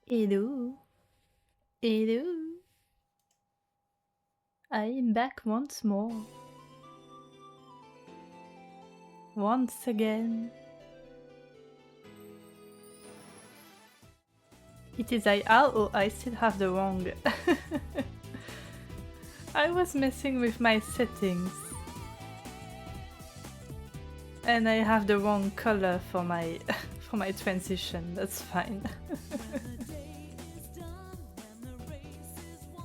Hello, hello. I am back once more. Once again. It is oh, I still have the wrong. I was messing with my settings. And I have the wrong color for my for my transition. That's fine.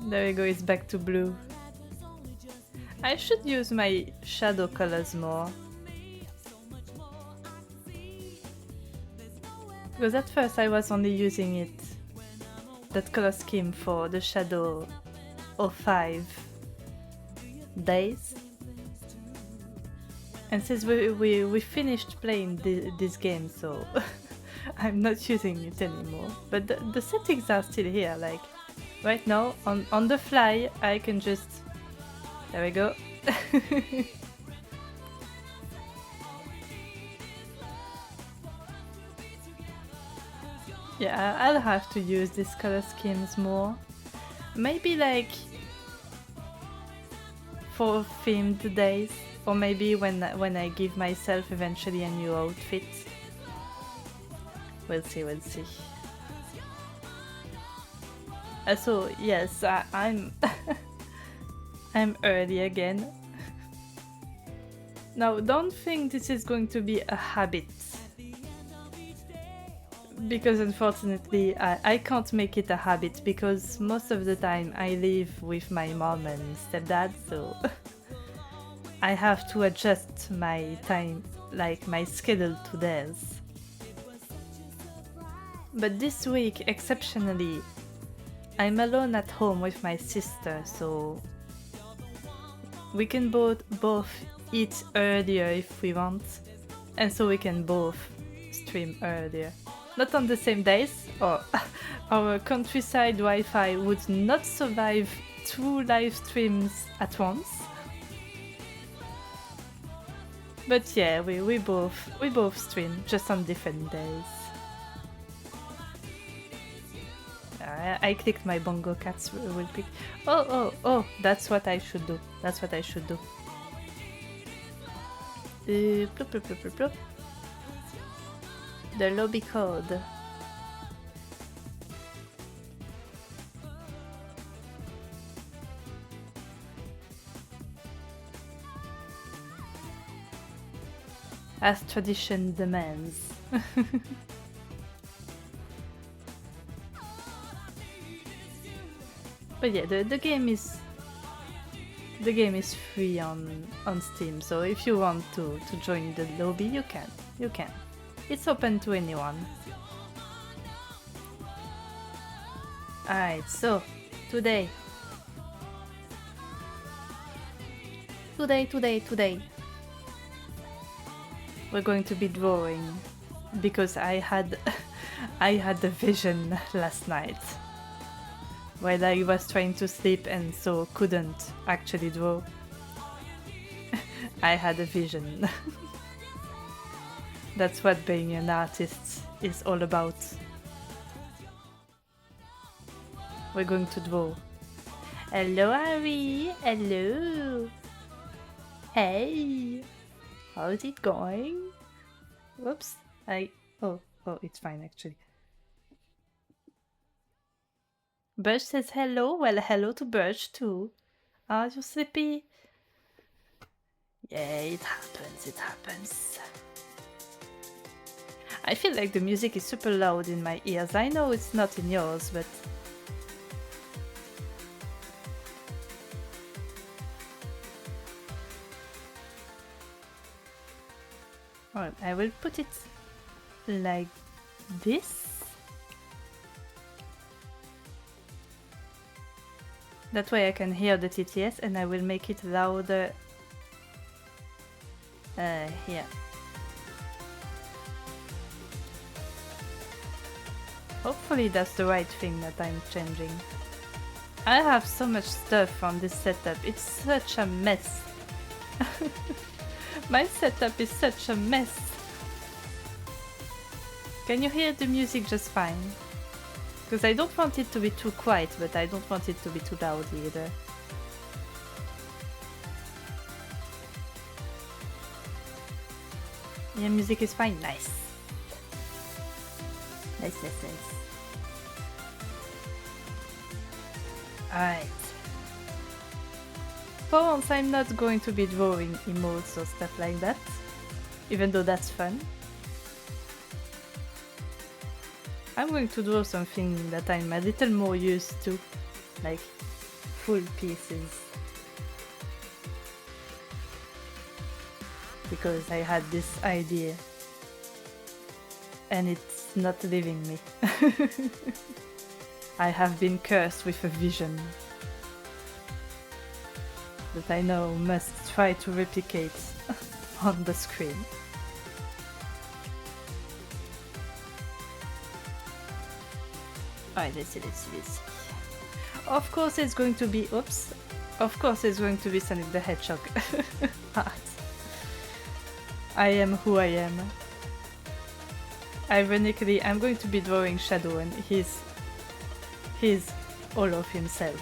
There we go, it's back to blue. I should use my shadow colors more. Because at first I was only using it, that color scheme, for the shadow of 5 days. And since we finished playing this game, so I'm not using it anymore. But the settings are still here, like right now on the fly I can just... There we go. Yeah, I'll have to use these color schemes more. Maybe like for themed days, or maybe when I give myself eventually a new outfit. We'll see, we'll see. So yes, I'm I'm early again. Now, don't think this is going to be a habit, because unfortunately I can't make it a habit, because most of the time I live with my mom and stepdad, so I have to adjust my time, like my schedule to theirs. But this week, exceptionally, I'm alone at home with my sister, so we can both eat earlier if we want, and so we can both stream earlier. Not on the same days, or our countryside Wi-Fi would not survive 2 live streams at once. But yeah, we both stream, just on different days. I clicked my bongo cats real quick. Oh, that's what I should do. That's what I should do. Plop, plop, plop, plop, plop. The lobby code. As tradition demands. But yeah, the game is free on Steam, so if you want to join the lobby, you can. It's open to anyone. Alright, so today we're going to be drawing, because I had the vision last night while I was trying to sleep, and so couldn't actually draw. I had a vision. That's what being an artist is all about. We're going to draw. Hello, Ari! Hello! Hey! How's it going? Whoops! Oh, it's fine actually. Birch says hello. Well, hello to Birch too. Are you sleepy? Yeah, it happens. I feel like the music is super loud in my ears. I know it's not in yours, but... Alright, I will put it like this. That way I can hear the TTS, and I will make it louder here. Hopefully that's the right thing that I'm changing. I have so much stuff on this setup, it's such a mess. My setup is such a mess. Can you hear the music just fine? Because I don't want it to be too quiet, but I don't want it to be too loud either. Yeah, music is fine. Nice. Nice, nice, nice. Alright. For once, I'm not going to be drawing emotes or stuff like that, even though that's fun. I'm going to draw something that I'm a little more used to, like full pieces. Because I had this idea and it's not leaving me. I have been cursed with a vision that I now must try to replicate on the screen. Alright, let's see, let's see, let's see. Of course it's going to be, oops, of course it's going to be Sonic the Hedgehog art. I am who I am. Ironically, I'm going to be drawing Shadow and he's all of himself.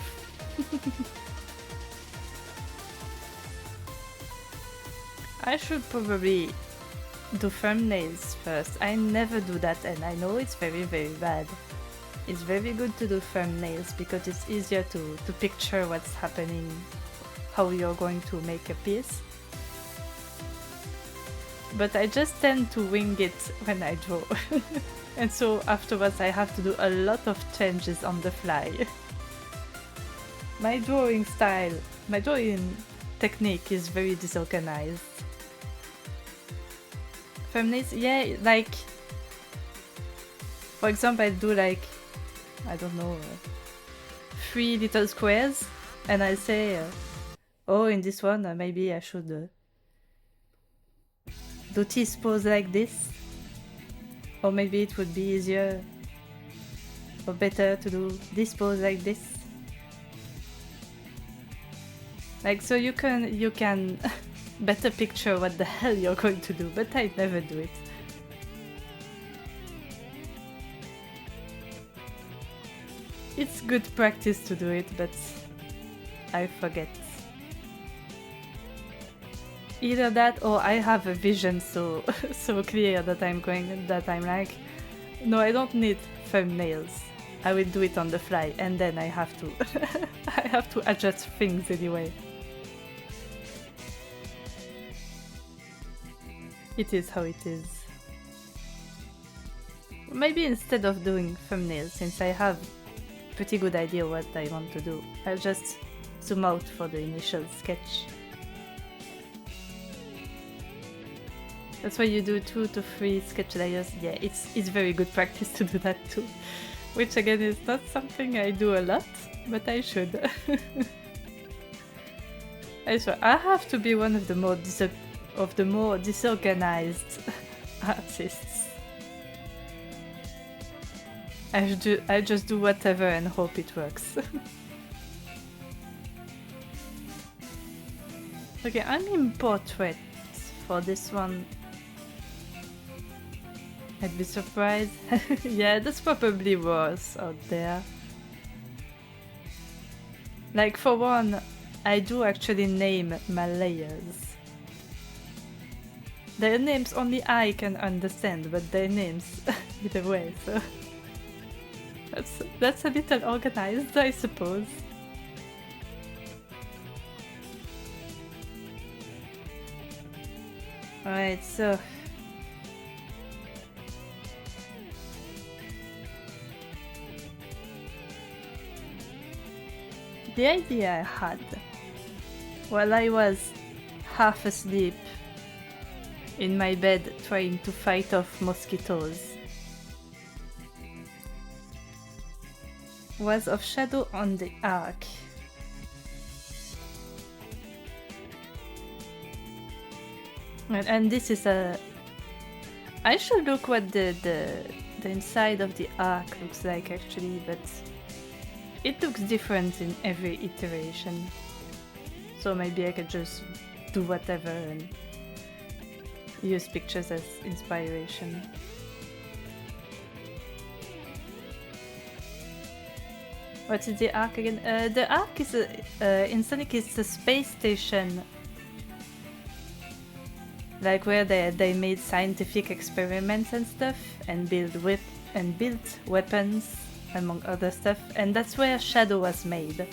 I should probably do thumbnails first. I never do that and I know it's very, very bad. It's very good to do thumbnails because it's easier to picture what's happening, how you're going to make a piece. But I just tend to wing it when I draw. And so afterwards I have to do a lot of changes on the fly. My drawing style, my drawing technique is very disorganized. Thumbnails, yeah, like, for example, I do like, I don't know, 3 little squares, and I say, oh, in this one, maybe I should do T-pose like this, or maybe it would be easier or better to do this pose like this. Like, so you can better picture what the hell you're going to do, but I never do it. It's good practice to do it, but I forget. Either that or I have a vision so clear that I'm like, no, I don't need thumbnails. I will do it on the fly, and then I have to I have to adjust things anyway. It is how it is. Maybe instead of doing thumbnails, since I have pretty good idea what I want to do, I'll just zoom out for the initial sketch. That's why you do 2 to 3 sketch layers. Yeah, it's very good practice to do that too. Which again is not something I do a lot, but I should. I have to be one of the more disorganized artists. I just do whatever and hope it works. Okay, I'm in portrait for this one. I'd be surprised. Yeah, that's probably worse out there. Like, for one, I do actually name my layers. Their names only I can understand, but their names either way, so that's a little organized, I suppose. Alright, so the idea I had while I was half asleep in my bed trying to fight off mosquitoes was of Shadow on the arc. And this is a... I should look what the inside of the arc looks like actually, but it looks different in every iteration. So maybe I could just do whatever and use pictures as inspiration. What is the Ark again? The Ark is in Sonic is the space station, like where they made scientific experiments and stuff, and built weapons among other stuff, and that's where Shadow was made.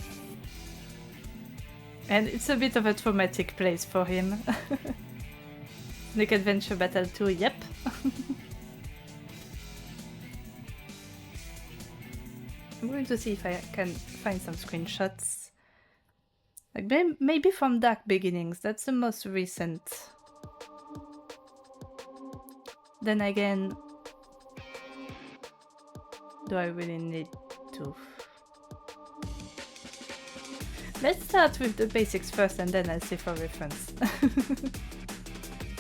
And it's a bit of a traumatic place for him. Sonic Adventure Battle 2, yep. I'm going to see if I can find some screenshots. Like maybe from Dark Beginnings, that's the most recent. Then again, do I really need to? Let's start with the basics first and then I'll see for reference.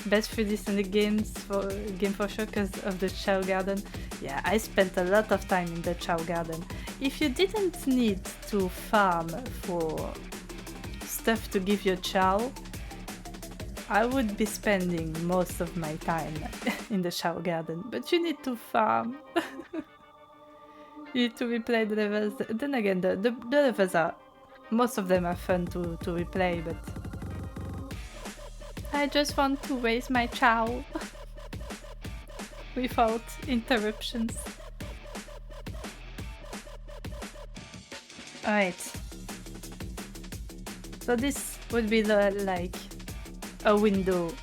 Best 3D Sonic game for sure because of the Chow Garden. Yeah, I spent a lot of time in the Chow Garden. If you didn't need to farm for stuff to give you Chow, I would be spending most of my time in the Chow Garden. But you need to farm. You need to replay the levels. Then again, the levels are... Most of them are fun to replay, but... I just want to raise my Chow. Without interruptions. Alright. So this would be like a window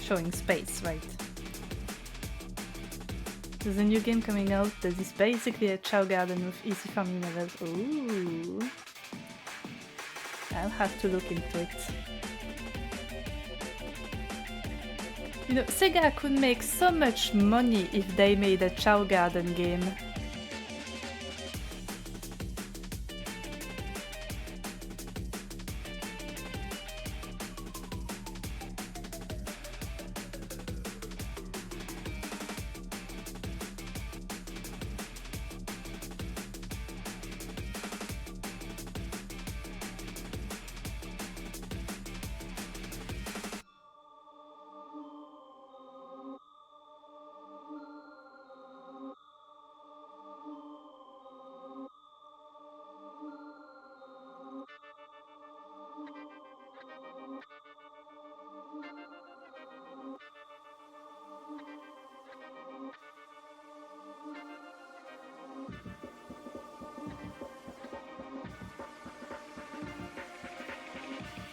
showing space, right? There's a new game coming out that is basically a Chow Garden with easy farming levels. Ooh. I'll have to look into it. You know, Sega could make so much money if they made a Chow Garden game.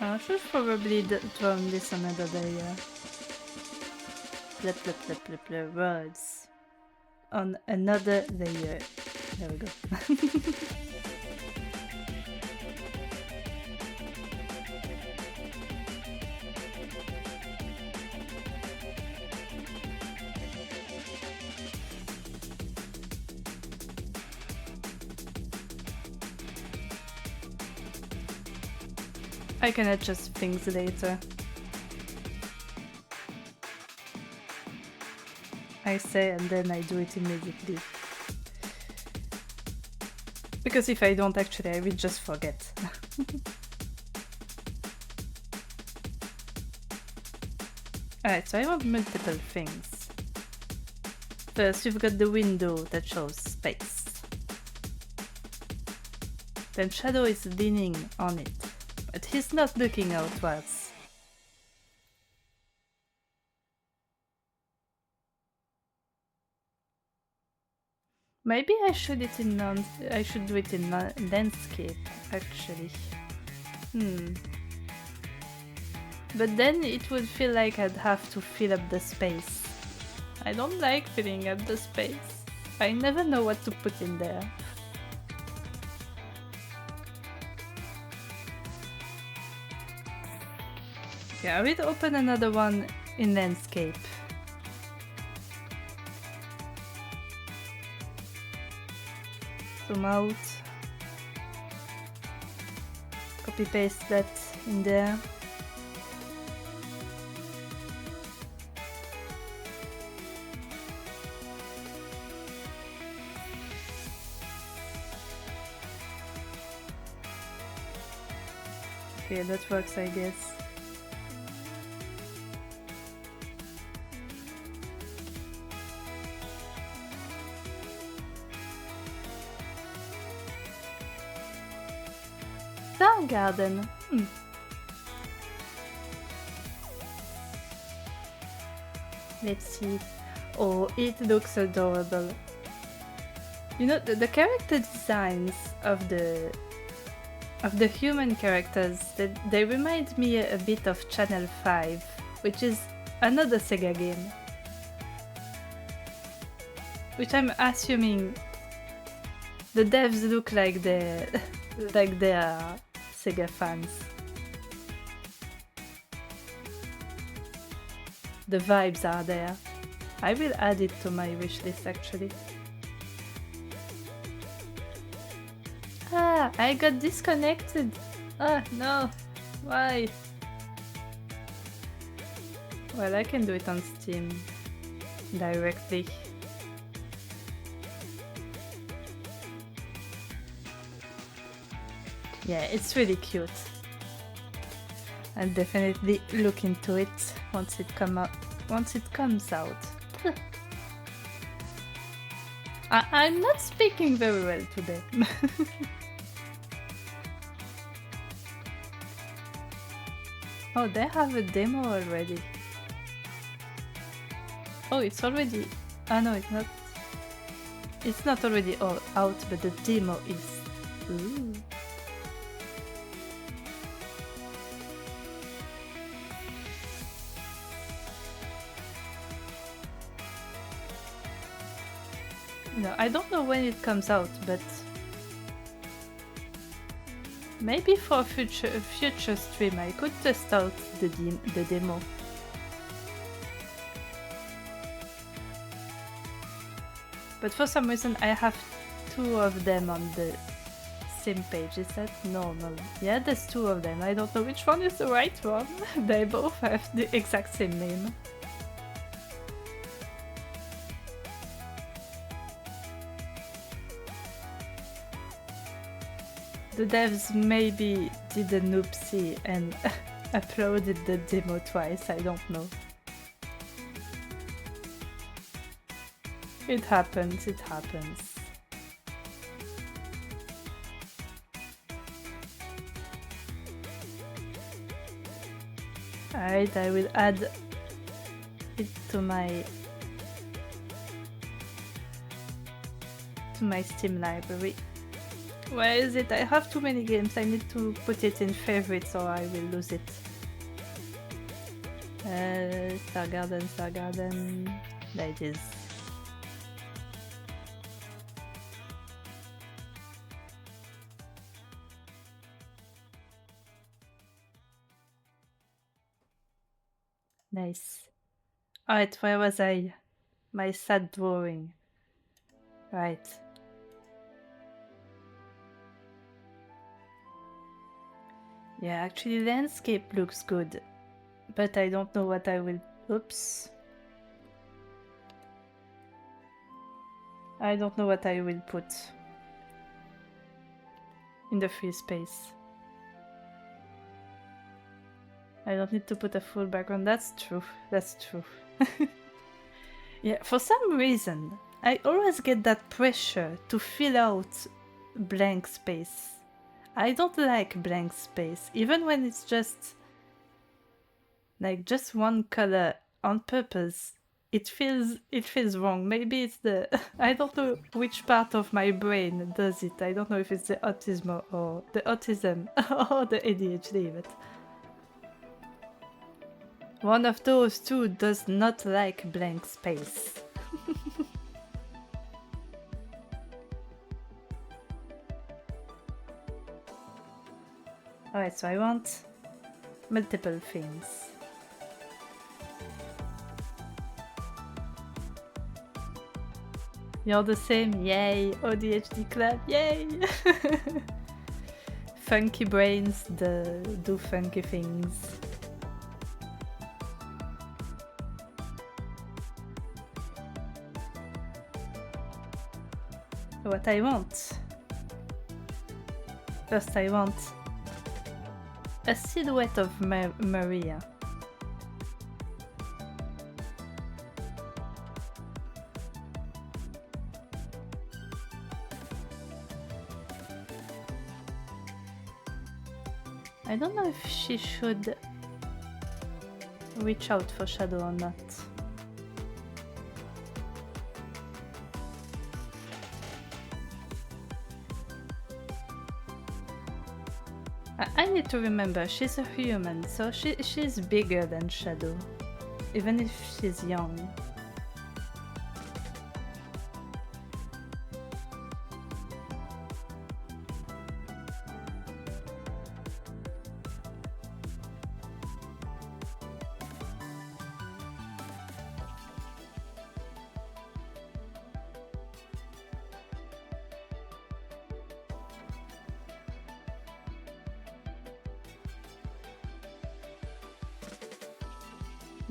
I should probably drawn this another day. Words on another layer. There we go. I can adjust things later. I say and then I do it immediately. Because if I don't actually, I will just forget. Alright, so I want multiple things. First, we've got the window that shows space. Then Shadow is leaning on it. But he's not looking outwards. Maybe I should do it in landscape, actually. But then it would feel like I'd have to fill up the space. I don't like filling up the space. I never know what to put in there. Yeah, I will open another one in landscape. Zoom out. Copy paste that in there. Okay, that works, I guess. Star Garden. Let's see. Oh, it looks adorable. You know, the character designs of the human characters, they remind me a bit of Channel 5, which is another Sega game. Which I'm assuming the devs look like they are Sega fans. The vibes are there. I will add it to my wishlist actually. Ah, I got disconnected. Ah, no. Why? Well, I can do it on Steam directly. Yeah, it's really cute. I'll definitely look into it once it comes out. I'm not speaking very well today. Oh, they have a demo already. Oh, it's already... Ah no, it's not. It's not already all out, but the demo is. Ooh. No, I don't know when it comes out, but maybe for a future stream I could test out the demo. But for some reason I have two of them on the same page. Is that normal? Yeah, there's two of them. I don't know which one is the right one. They both have the exact same name. The devs maybe did an oopsie and uploaded the demo twice, I don't know. It happens, it happens. Alright, I will add it to my Steam library. Where is it? I have too many games. I need to put it in favorites or I will lose it. Star Garden. There it is. Nice. Alright, where was I? My sad drawing. Right. Yeah, actually landscape looks good, but I don't know what I will... Oops. I don't know what I will put in the free space. I don't need to put a full background. That's true. That's true. Yeah, for some reason, I always get that pressure to fill out blank space. I don't like blank space, even when it's just like just one color on purpose. It feels wrong. Maybe it's the I don't know which part of my brain does it. I don't know if it's the autism or the ADHD, but one of those two does not like blank space. Alright, so I want multiple things. You're the same, yay! ODHD club, yay! Funky brains do funky things. What I want? First I want a silhouette of Maria. I don't know if she should reach out for Shadow or not. I need to remember, she's a human, so she's bigger than Shadow, even if she's young.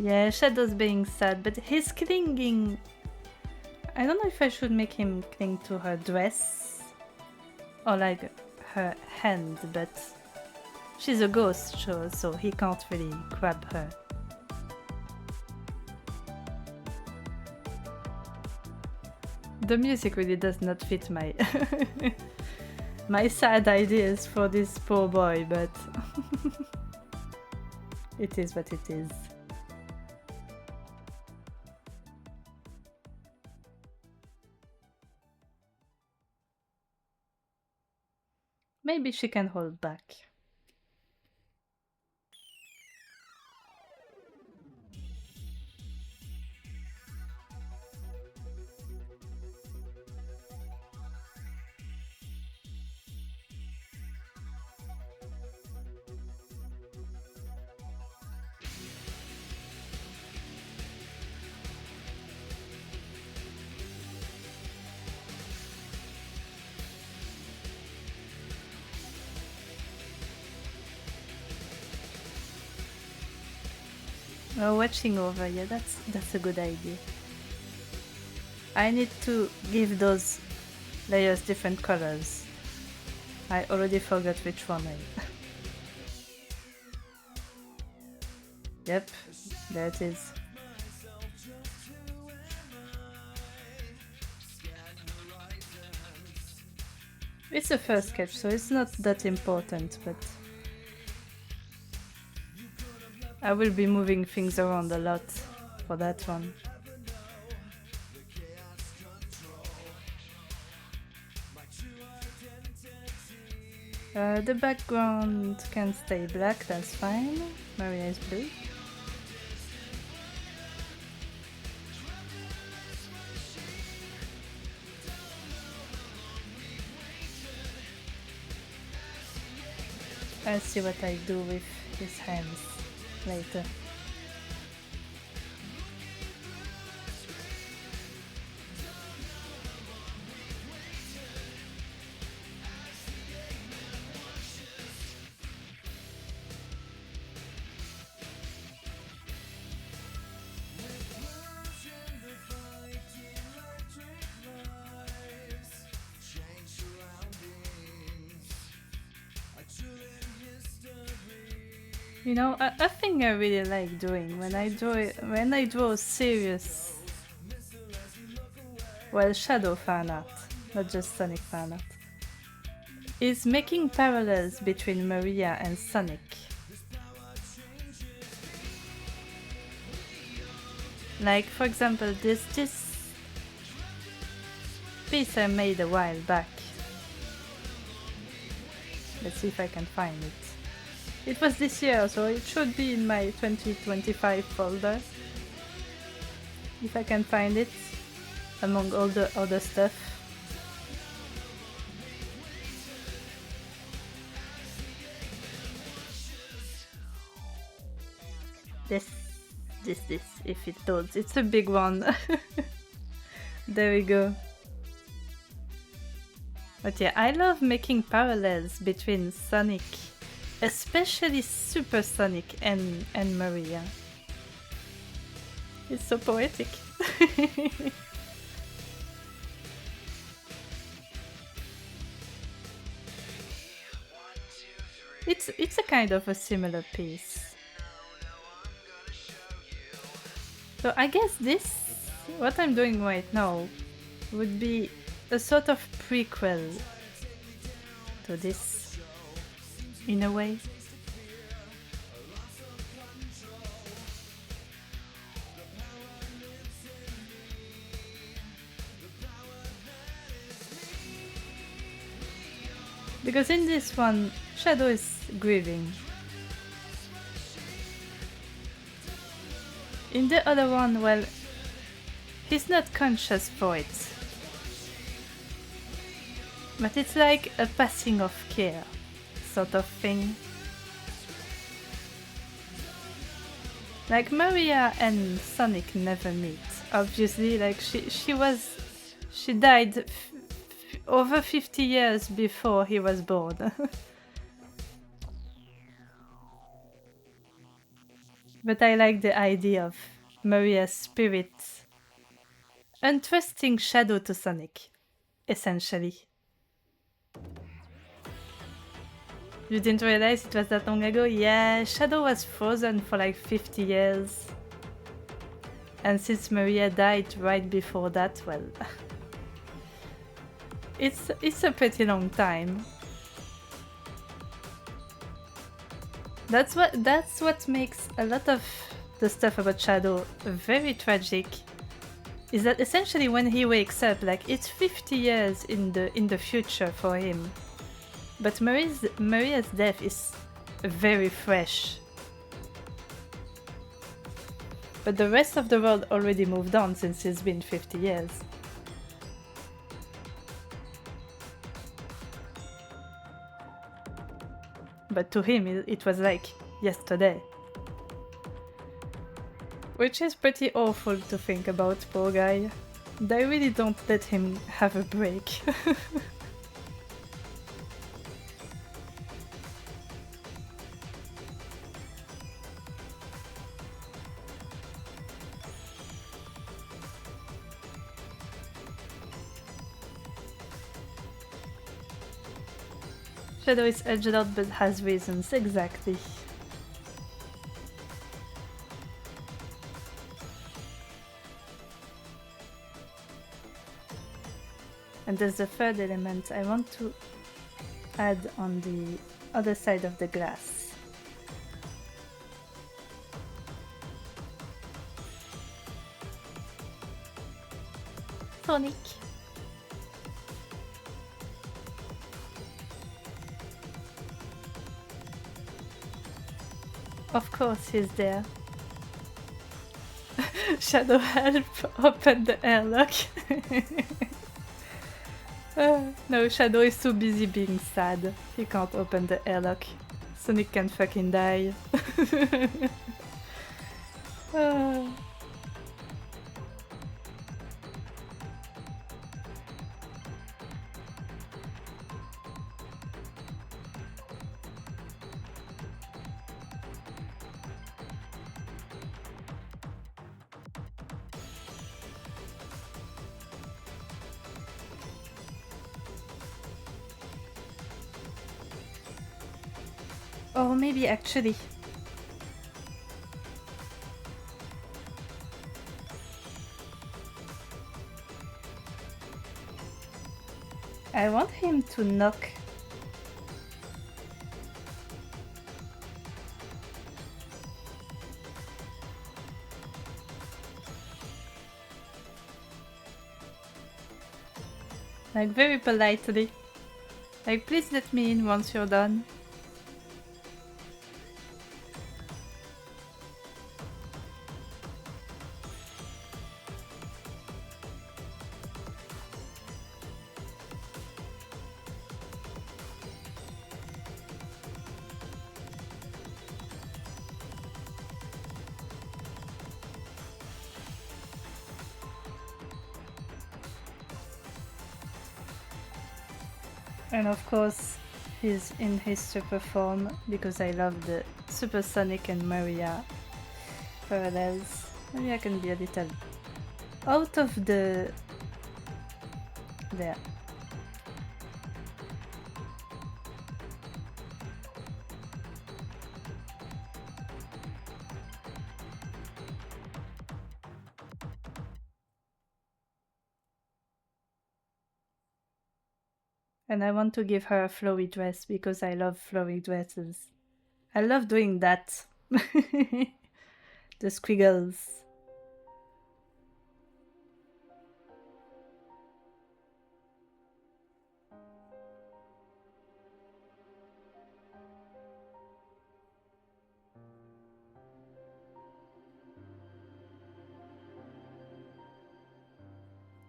Yeah, Shadow's being sad, but he's clinging. I don't know if I should make him cling to her dress or like her hand, but she's a ghost, so he can't really grab her. The music really does not fit my my sad ideas for this poor boy, but it is what it is. Maybe she can hold back. Oh, watching over, yeah, that's a good idea. I need to give those layers different colors. I already forgot which one I... Yep, there it is. It's a first sketch, so it's not that important, but I will be moving things around a lot for that one. The background can stay black, that's fine. Maria is blue. I'll see what I do with his hands later. You know, a thing I really like doing when I draw serious, well, Shadow fan art, not just Sonic fan art, is making parallels between Maria and Sonic. Like, for example, this piece I made a while back. Let's see if I can find it. It was this year, so it should be in my 2025 folder. If I can find it, among all the other stuff. This, if it loads. It's a big one. There we go. But yeah, I love making parallels between Sonic, especially Super Sonic and Maria. It's so poetic. It's a kind of a similar piece. So I guess this, what I'm doing right now, would be a sort of prequel to this, in a way. Because in this one, Shadow is grieving. In the other one, well, he's not conscious for it. But it's like a passing of care, sort of thing. Like Maria and Sonic never meet. Obviously, like she died over 50 years before he was born. But I like the idea of Maria's spirit entrusting Shadow to Sonic, essentially. You didn't realize it was that long ago? Yeah, Shadow was frozen for like 50 years. And since Maria died right before that, well... it's a pretty long time. That's what makes a lot of the stuff about Shadow very tragic. Is that essentially when he wakes up, like it's 50 years in the future for him. But Maria's death is very fresh. But the rest of the world already moved on since it's been 50 years. But to him, it was like yesterday. Which is pretty awful to think about, poor guy. They really don't let him have a break. Shadow is edged out but has reasons, exactly. And there's the third element I want to add on the other side of the glass. Sonic. Of course he's there. Shadow help open the airlock. No, Shadow is too busy being sad. He can't open the airlock. Sonic can fucking die. Or maybe actually. I want him to knock. Like very politely. Like, please let me in once you're done. And of course, he's in his super form because I love the Super Sonic and Maria parallels. Maybe I can be a little out of the... there. And I want to give her a flowy dress because I love flowy dresses. I love doing that. The squiggles.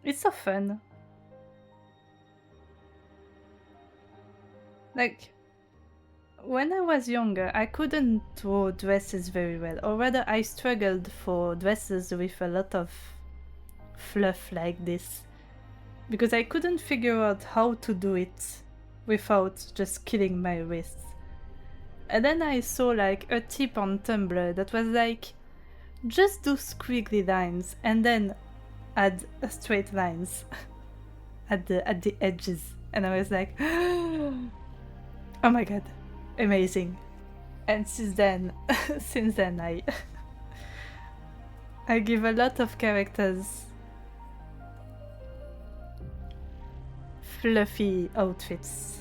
It's so fun. Like, when I was younger, I couldn't draw dresses very well, or rather, I struggled for dresses with a lot of fluff like this, because I couldn't figure out how to do it without just killing my wrists. And then I saw like a tip on Tumblr that was like, just do squiggly lines and then add straight lines at the edges. And I was like, oh my god, amazing. And since then, I give a lot of characters fluffy outfits.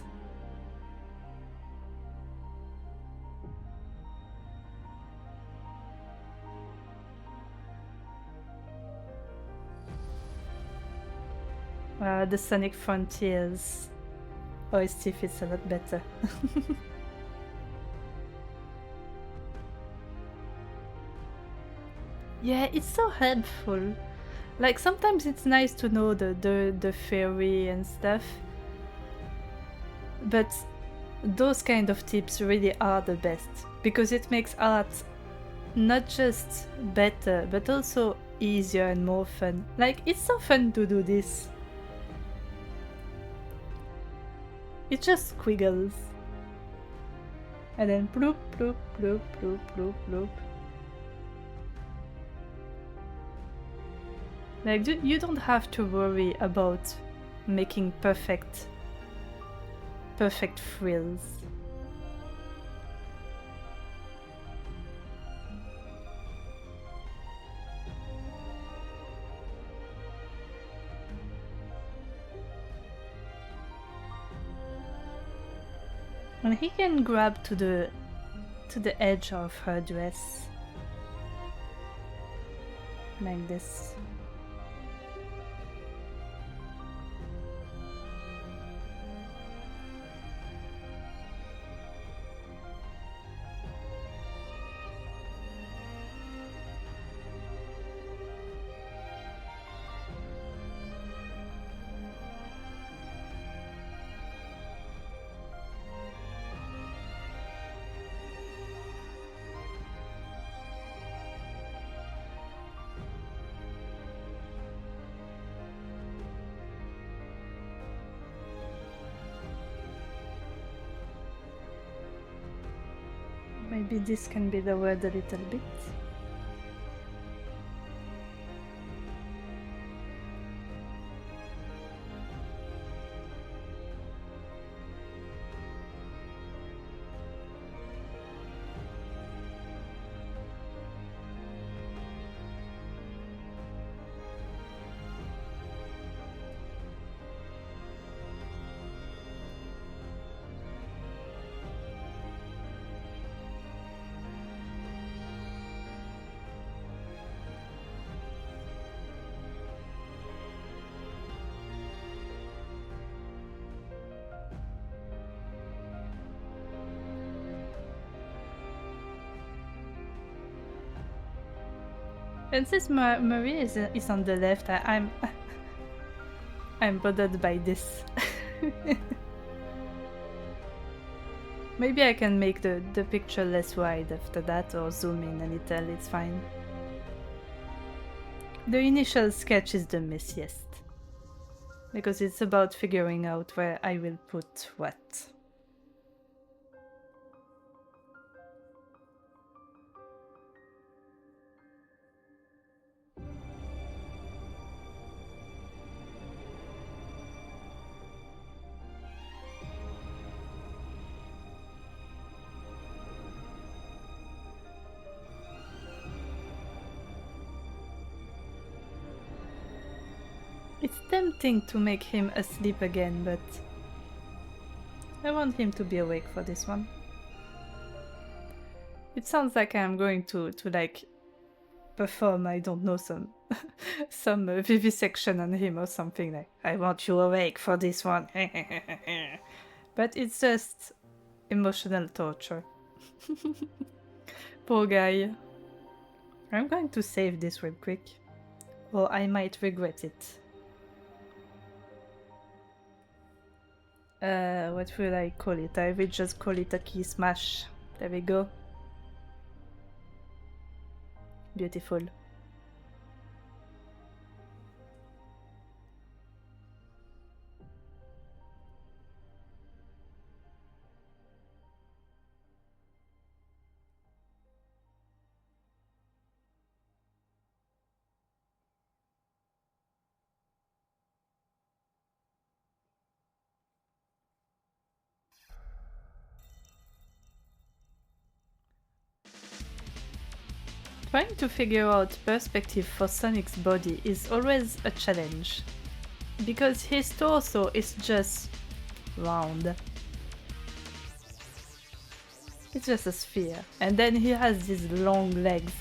The Sonic Frontiers OST fits a lot better. Yeah, it's so helpful. Like, sometimes it's nice to know the theory and stuff, but those kind of tips really are the best, because it makes art not just better, but also easier and more fun. Like, it's so fun to do this. It just squiggles. And then bloop, bloop, bloop, bloop, bloop, bloop. Like, you don't have to worry about making perfect frills. And he can grab to the edge of her dress. Like this. Maybe this can be lowered a little bit. And since Marie is on the left, I'm I'm bothered by this. Maybe I can make the picture less wide after that, or zoom in a little, it's fine. The initial sketch is the messiest, because it's about figuring out where I will put what. It's tempting to make him asleep again, but I want him to be awake for this one. It sounds like I'm going to like perform, I don't know, some vivisection on him or something, like, I want you awake for this one. But it's just emotional torture. Poor guy. I'm going to save this real quick, or I might regret it. What will I call it? I will just call it a key smash. There we go. Beautiful. Trying to figure out perspective for Sonic's body is always a challenge, because his torso is just round. It's just a sphere, and then he has these long legs.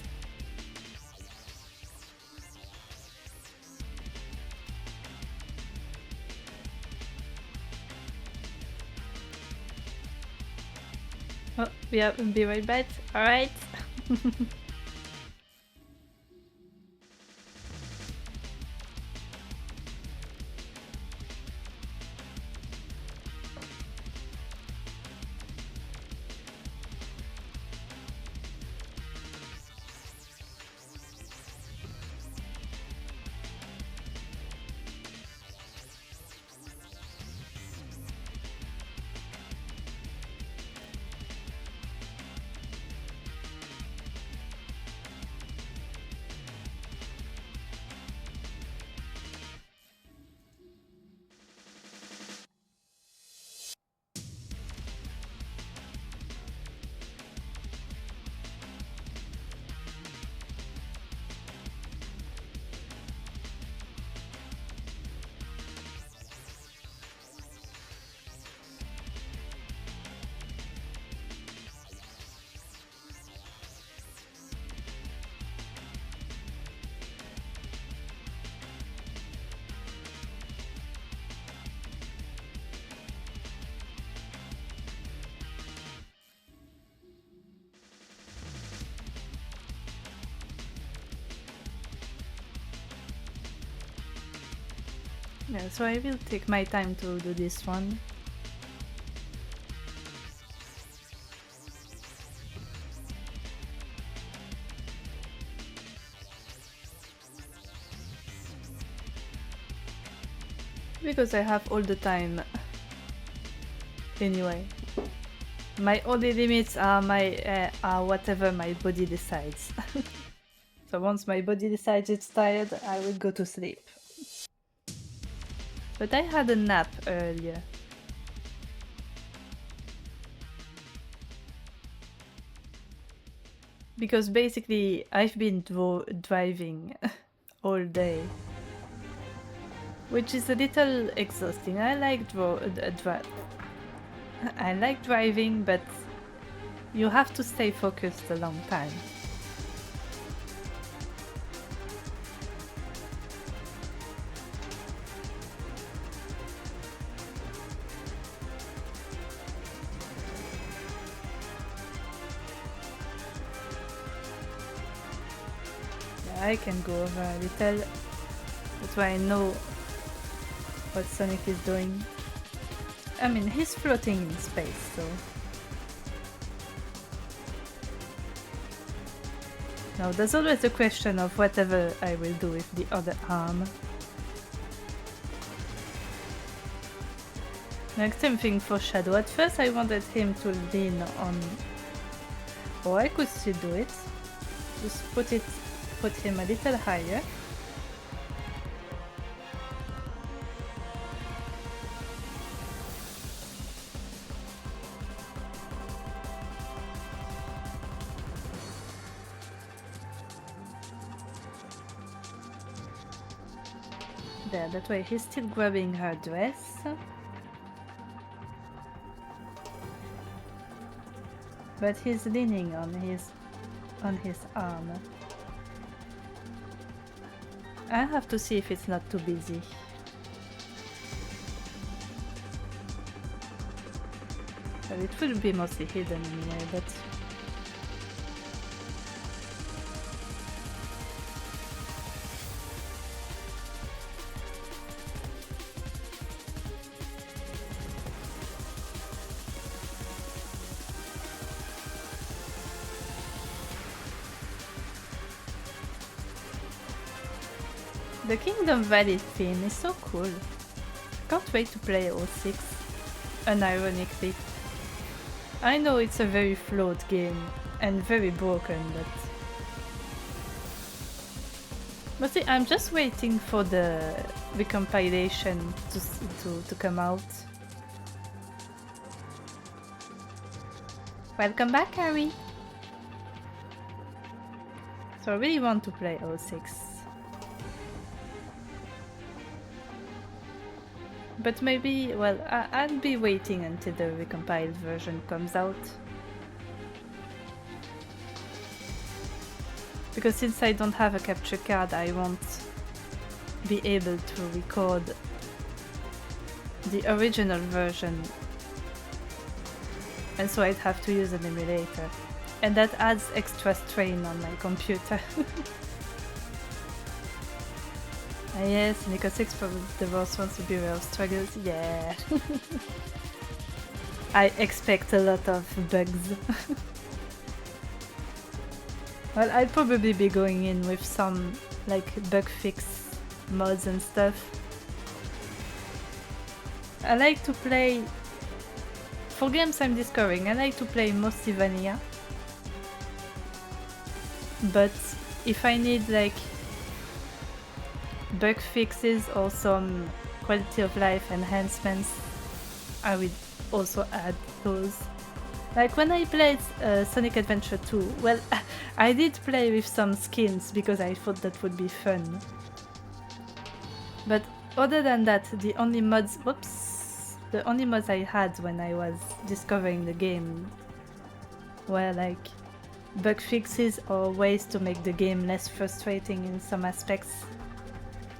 Oh, yeah, be right back. Alright. Yeah, so I will take my time to do this one. Because I have all the time. Anyway. My only limits are whatever my body decides. So once my body decides it's tired, I will go to sleep. But I had a nap earlier. Because basically I've been driving all day. Which is a little exhausting. I like I like driving, but you have to stay focused a long time. Yeah, I can go over a little. That's why I know what Sonic is doing. I mean, he's floating in space, so... Now, there's always the question of whatever I will do with the other arm. Like, same thing for Shadow. At first I wanted him to lean on... Or I could still do it. Just put him a little higher. There, that way he's still grabbing her dress. But he's leaning on his arm. I have to see if it's not too busy. Well, it will be mostly hidden anyway, but... The Kingdom Valley theme is so cool. Can't wait to play 06, unironically. I know it's a very flawed game and very broken, but see, I'm just waiting for the recompilation to come out. Welcome back, Harry! So I really want to play 06. But maybe, well, I'll be waiting until the recompiled version comes out. Because since I don't have a capture card, I won't be able to record the original version. And so I'd have to use an emulator. And that adds extra strain on my computer. Yes, Nico 6 for the worst ones to be real struggles. Yeah. I expect a lot of bugs. Well, I'll probably be going in with some like bug fix mods and stuff. I like to play, for games I'm discovering, I like to play mostly vanilla. But if I need like bug fixes or some quality of life enhancements, I would also add those. Like when I played Sonic Adventure 2, well, I did play with some skins because I thought that would be fun. But other than that, the only mods I had when I was discovering the game were like bug fixes or ways to make the game less frustrating in some aspects.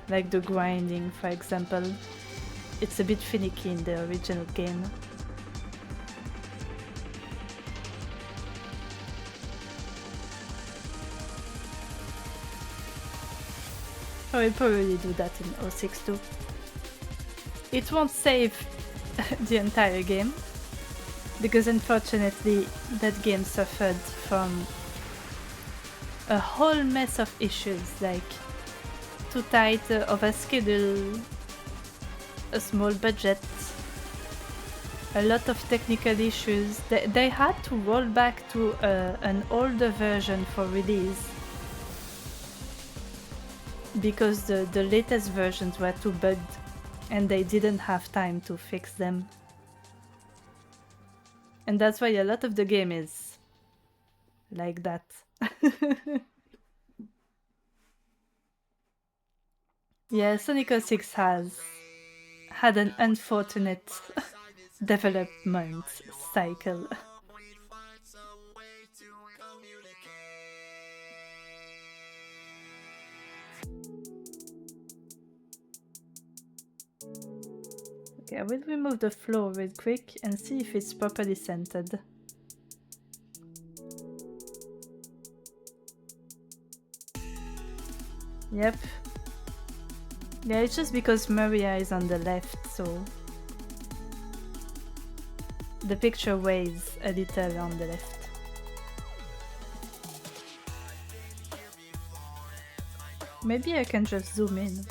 Like the grinding, for example. It's a bit finicky in the original game. I will probably do that in 06 too. It won't save the entire game, because unfortunately that game suffered from a whole mess of issues, like too tight of a schedule, a small budget, a lot of technical issues. They had to roll back to an older version for release because the latest versions were too bugged and they didn't have time to fix them. And that's why a lot of the game is like that. Yeah, Sonic 06 has had an unfortunate development cycle. Okay, I will remove the floor real quick and see if it's properly centered. Yep. Yeah, it's just because Maria is on the left, so the picture weighs a little on the left. Maybe I can just zoom in.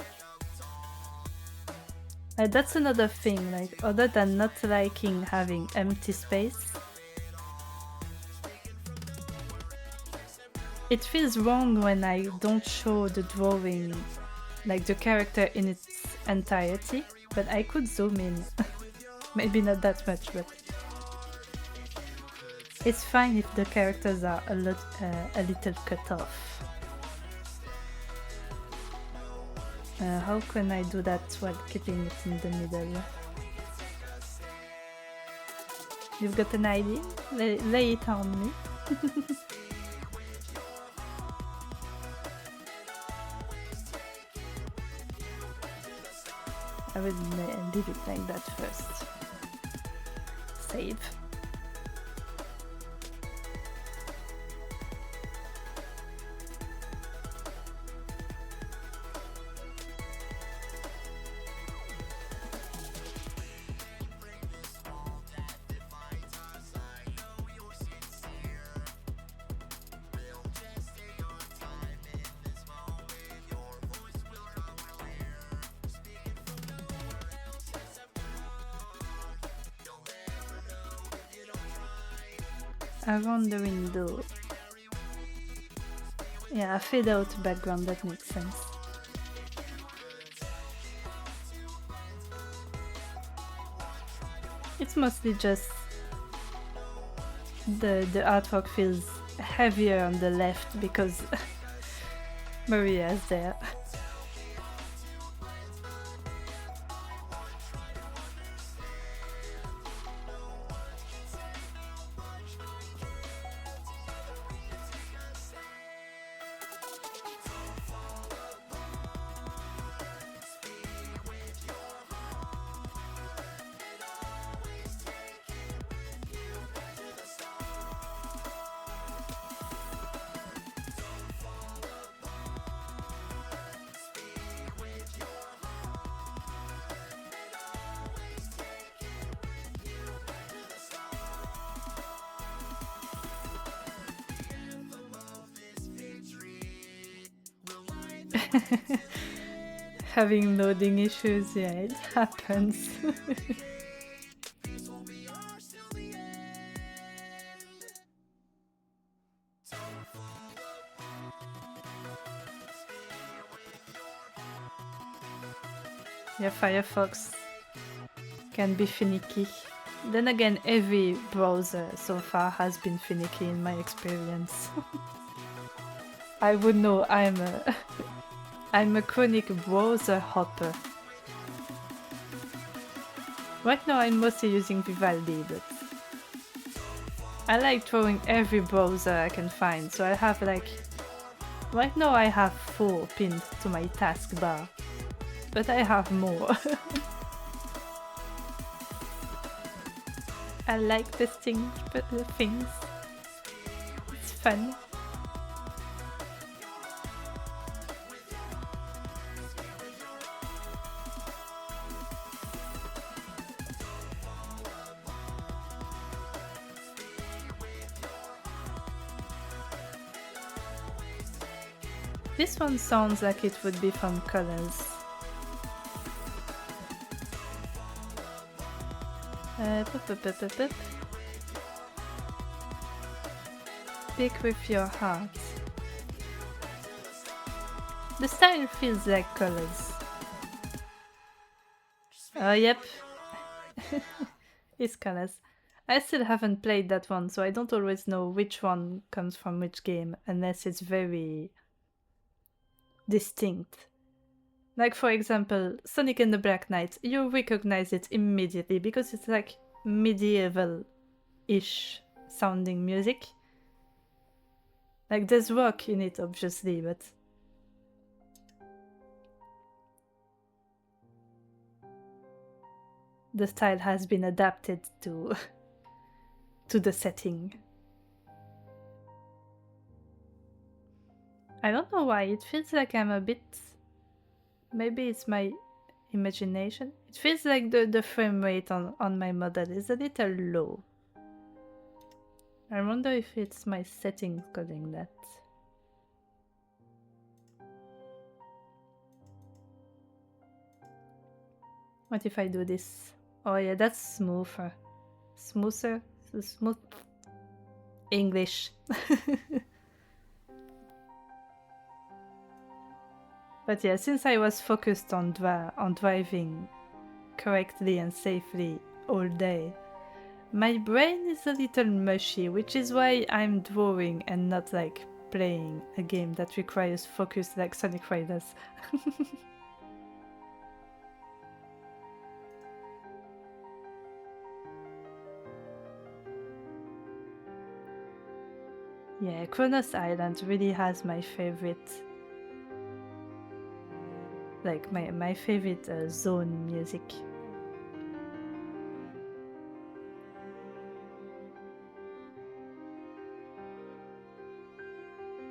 That's another thing, like, other than not liking having empty space, it feels wrong when I don't show the drawing, like the character in its entirety, but I could zoom in. Maybe not that much, but it's fine if the characters are a little cut off. How can I do that while keeping it in the middle? You've got an idea? Lay it on me. I will leave it like that first. Save. around the window. Yeah, a fade out background, that makes sense. It's mostly just the artwork feels heavier on the left because Maria's there. Having loading issues, yeah, it happens. Yeah, Firefox can be finicky. Then again, every browser so far has been finicky in my experience. I would know I'm a chronic browser hopper. Right now I'm mostly using Vivaldi, but I like throwing every browser I can find, so I have like... Right now I have 4 pinned to my taskbar, but I have more. I like testing things. It's fun. This one sounds like it would be from Colors. Pick with your heart. The style feels like Colors. Oh, yep. It's Colors. I still haven't played that one, so I don't always know which one comes from which game, unless it's very distinct. Like, for example, Sonic and the Black Knight, you recognize it immediately because it's like medieval-ish sounding music. Like, there's rock in it, obviously, but... the style has been adapted to the setting. I don't know why, it feels like I'm a bit... Maybe it's my imagination. It feels like the frame rate on my model is a little low. I wonder if it's my settings causing that. What if I do this? Oh yeah, that's smoother. Smoother? Smooth? English. But yeah, since I was focused on driving correctly and safely all day, my brain is a little mushy, which is why I'm drawing and not like playing a game that requires focus like Sonic Riders. Yeah, Kronos Island really has my favorite, like my favorite zone music.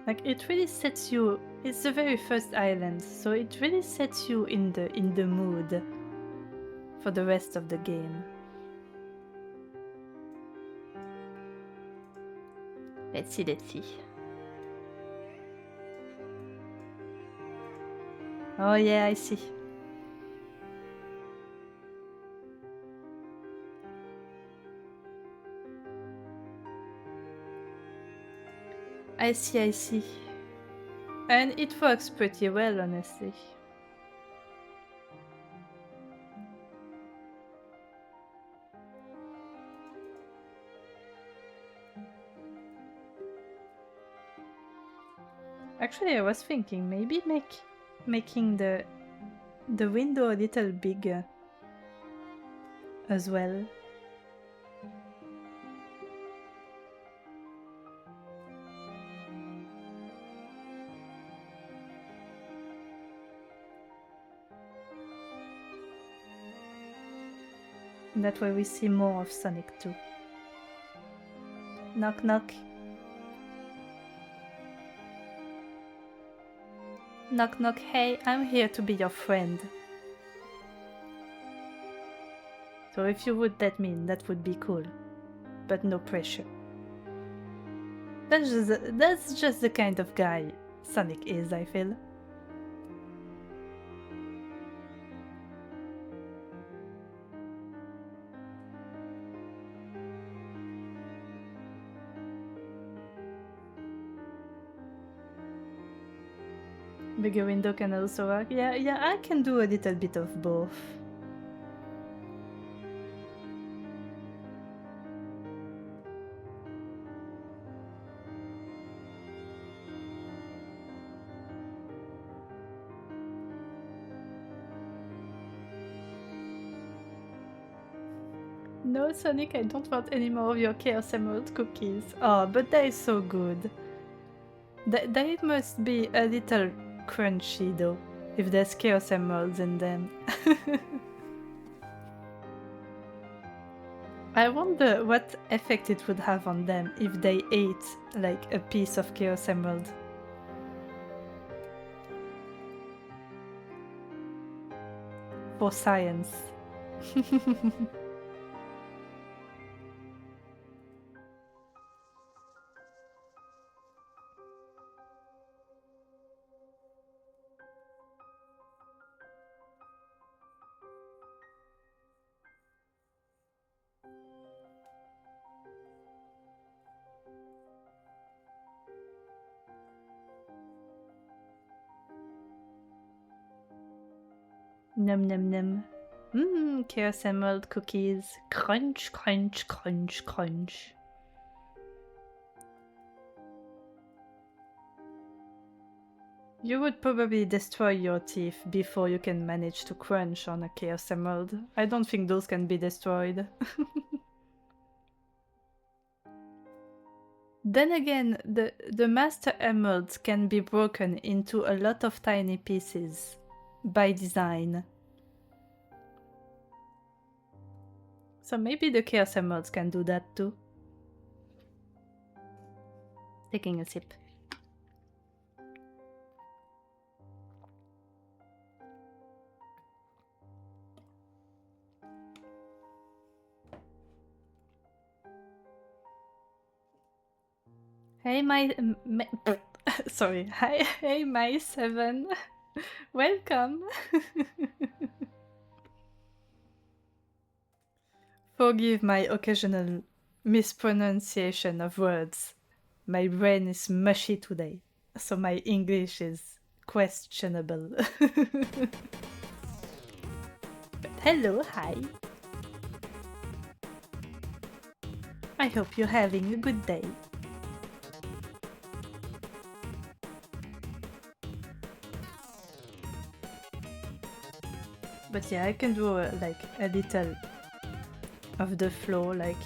Like, it really sets you, it's the very first island, so it really sets you in the mood for the rest of the game. Let's see. Oh yeah, I see. I see, I see. And it works pretty well, honestly. Actually, I was thinking maybe making the window a little bigger as well. That way we see more of Sonic 2. Knock knock. Knock knock, hey, I'm here to be your friend. So if you would let me in, that would be cool. But no pressure. That's just the kind of guy Sonic is, I feel. Bigger window can also work. Yeah, I can do a little bit of both. No, Sonic, I don't want any more of your Chaos Emerald cookies. Oh, but they're so good. They must be a little crunchy though, if there's Chaos Emeralds in them. I wonder what effect it would have on them if they ate like a piece of Chaos Emerald. For science. Num num num. Mmm, Chaos Emerald cookies. Crunch, crunch, crunch, crunch. You would probably destroy your teeth before you can manage to crunch on a Chaos Emerald. I don't think those can be destroyed. Then again, the Master Emeralds can be broken into a lot of tiny pieces by design. So maybe the Chaos Emeralds can do that too. Taking a sip. Hey sorry. Hi, hey my 7. Welcome. Forgive my occasional mispronunciation of words. My brain is mushy today, so my English is questionable. But hello, hi. I hope you're having a good day. But yeah, I can do like a little of the floor, like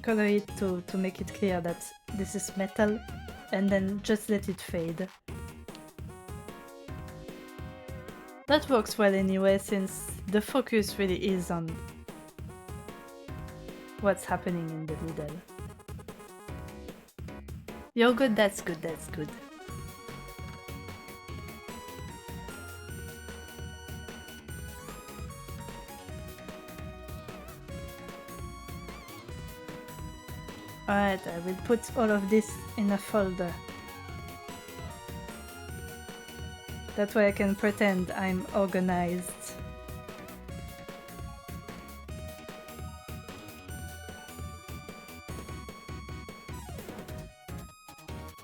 color it to make it clear that this is metal, and then just let it fade. That works well anyway, since the focus really is on what's happening in the middle. You're good, that's good, that's good. Alright, I will put all of this in a folder. That way I can pretend I'm organized.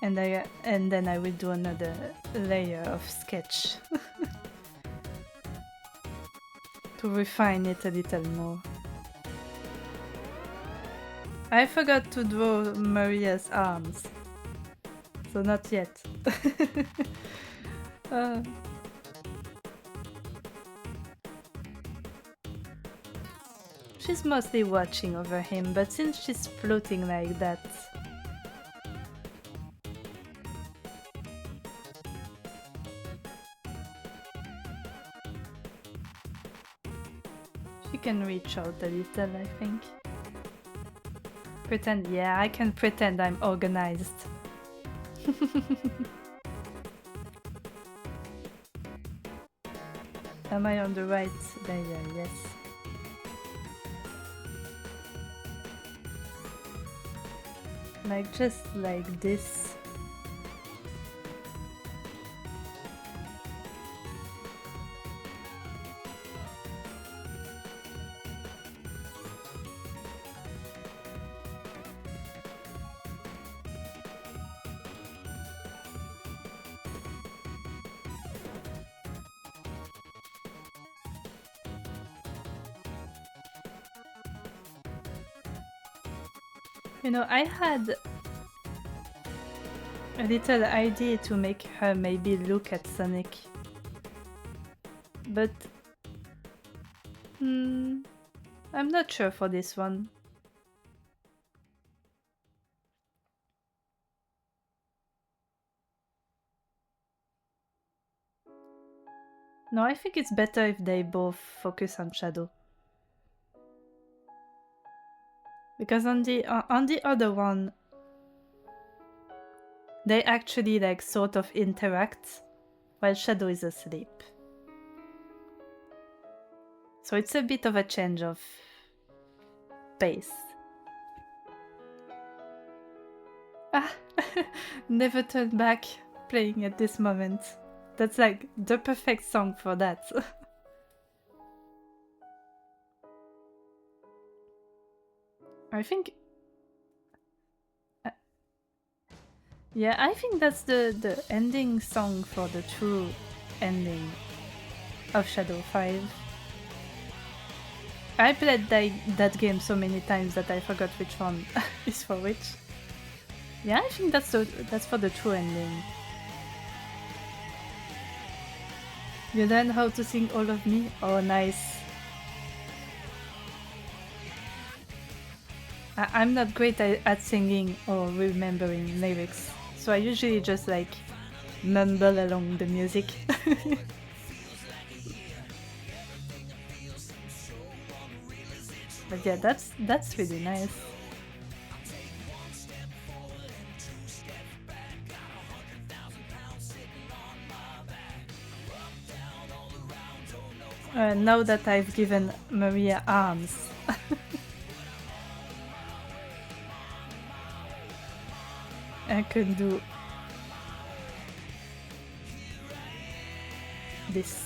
And then I will do another layer of sketch to refine it a little more. I forgot to draw Maria's arms, so not yet. She's mostly watching over him, but since she's floating like that, she can reach out a little, I think. Pretend, yeah, I can pretend I'm organized. Am I on the right layer? Yes. Like, just like this. You know, I had a little idea to make her maybe look at Sonic, but I'm not sure for this one. No, I think it's better if they both focus on Shadow. Because on the other one, they actually like sort of interact while Shadow is asleep. So it's a bit of a change of pace. Ah, never turn back playing at this moment. That's like the perfect song for that. I think... yeah, I think that's the ending song for the true ending of Shadow 5. I played that game so many times that I forgot which one is for which. Yeah, I think that's for the true ending. You learn how to sing All of Me? Oh, nice. I'm not great at singing or remembering lyrics, so I usually just like mumble along the music. But yeah, that's really nice. Now that I've given Maria arms. I could do this.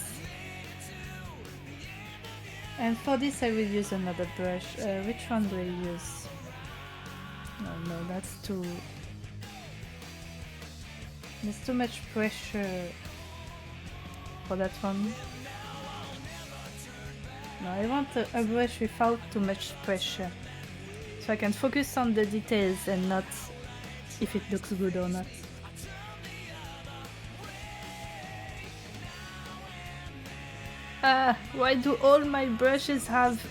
And for this I will use another brush. Which one do I use? No, that's too... there's too much pressure for that one. No, I want a brush without too much pressure. So I can focus on the details and not if it looks good or not. Why do all my brushes have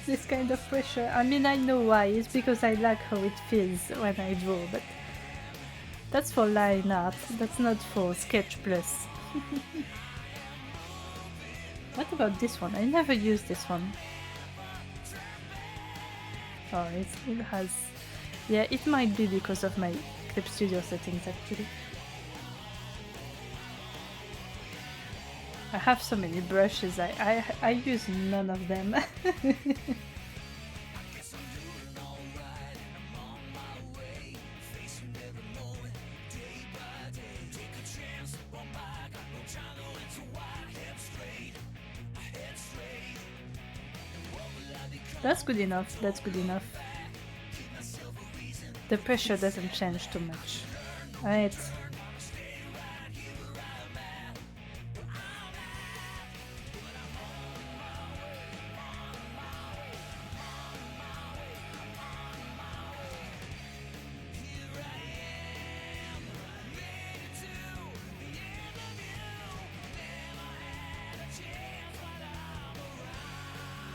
this kind of pressure? I mean, I know why. It's because I like how it feels when I draw, but that's for line art. That's not for Sketch Plus. What about this one? I never used this one. Oh, it has... yeah, it might be because of my Clip Studio settings actually. I have so many brushes, I use none of them. That's good enough, that's good enough. The pressure doesn't change too much. Alright.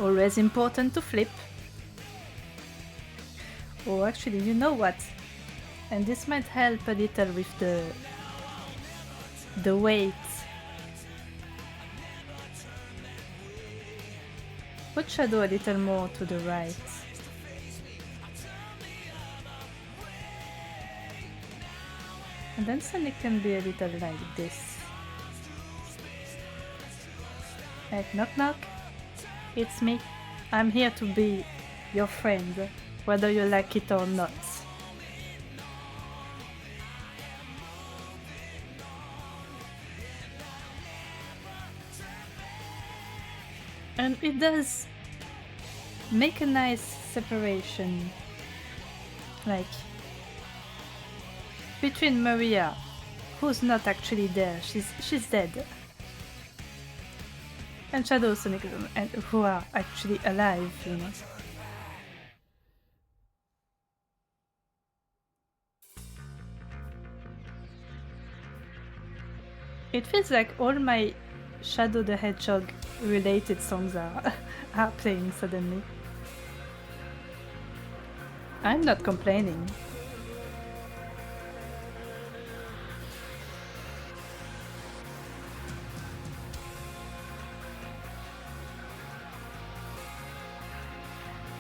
Always important to flip. Oh, actually, you know what? And this might help a little with the weight. Put shadow a little more to the right. And then Sonic can be a little like this. Like, knock knock. It's me. I'm here to be your friend, whether you like it or not. And it does make a nice separation, like between Maria, who's not actually there, she's dead, and Shadow, Sonic, and who are actually alive, you know. It feels like all my Shadow the Hedgehog related songs are playing suddenly. I'm not complaining.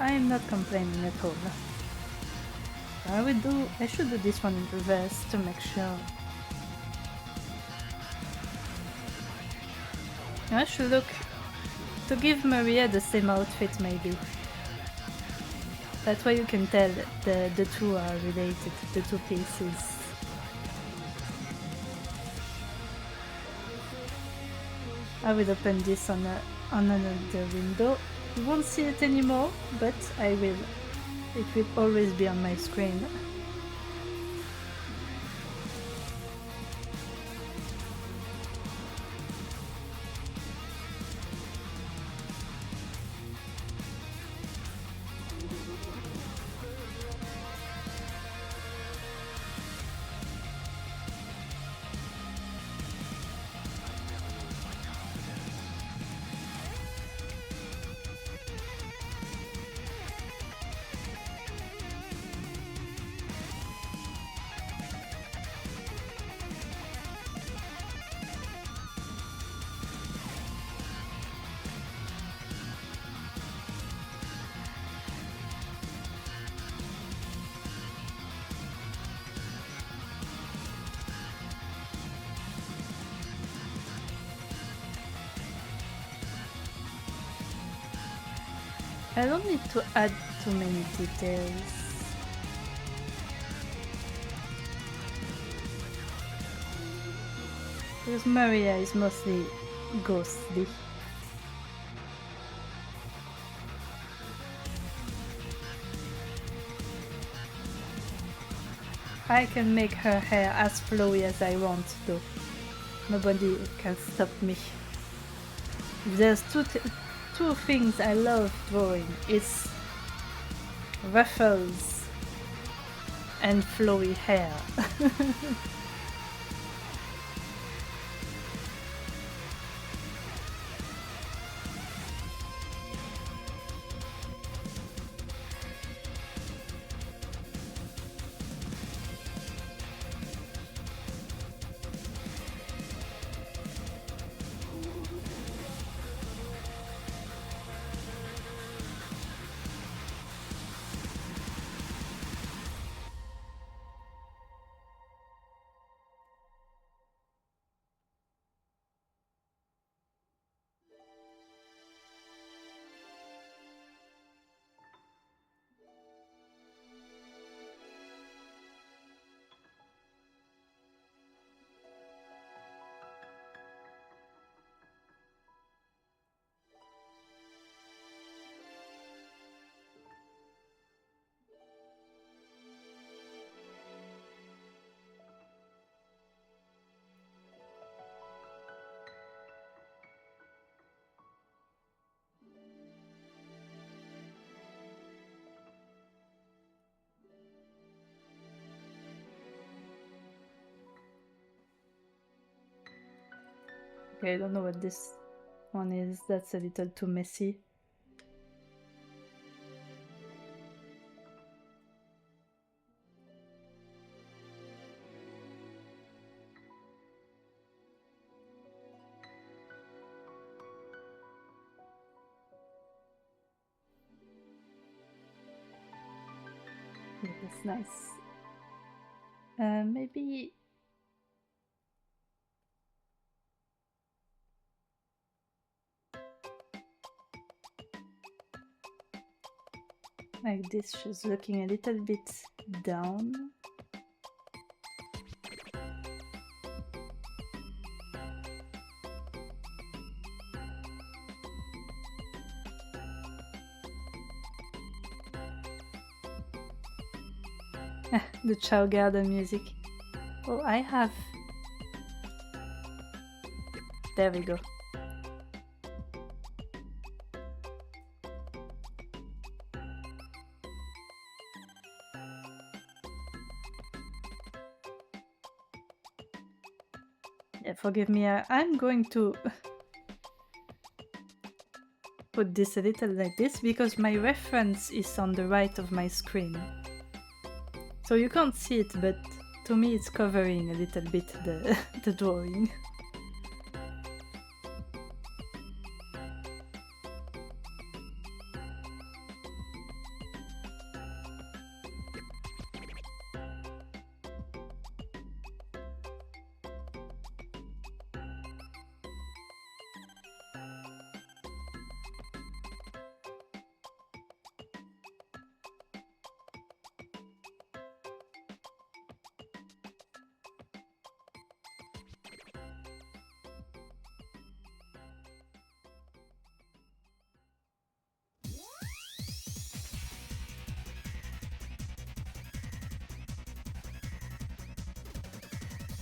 I am not complaining at all. I should do this one in reverse to make sure. I should look to give Maria the same outfit, maybe. That way you can tell the two are related, the two pieces. I will open this on another window. You won't see it anymore, but I will. It will always be on my screen. I don't need to add too many details. Because Maria is mostly ghostly. I can make her hair as flowy as I want though. Nobody can stop me. There's two things I love drawing. It's ruffles and flowy hair. Okay, I don't know what this one is. That's a little too messy. Yeah, that's nice. Maybe like this. She's looking a little bit down. The Chow Garden music. Oh, I have. There we go. Yeah, forgive me, I'm going to put this a little like this because my reference is on the right of my screen. So you can't see it, but to me it's covering a little bit the drawing.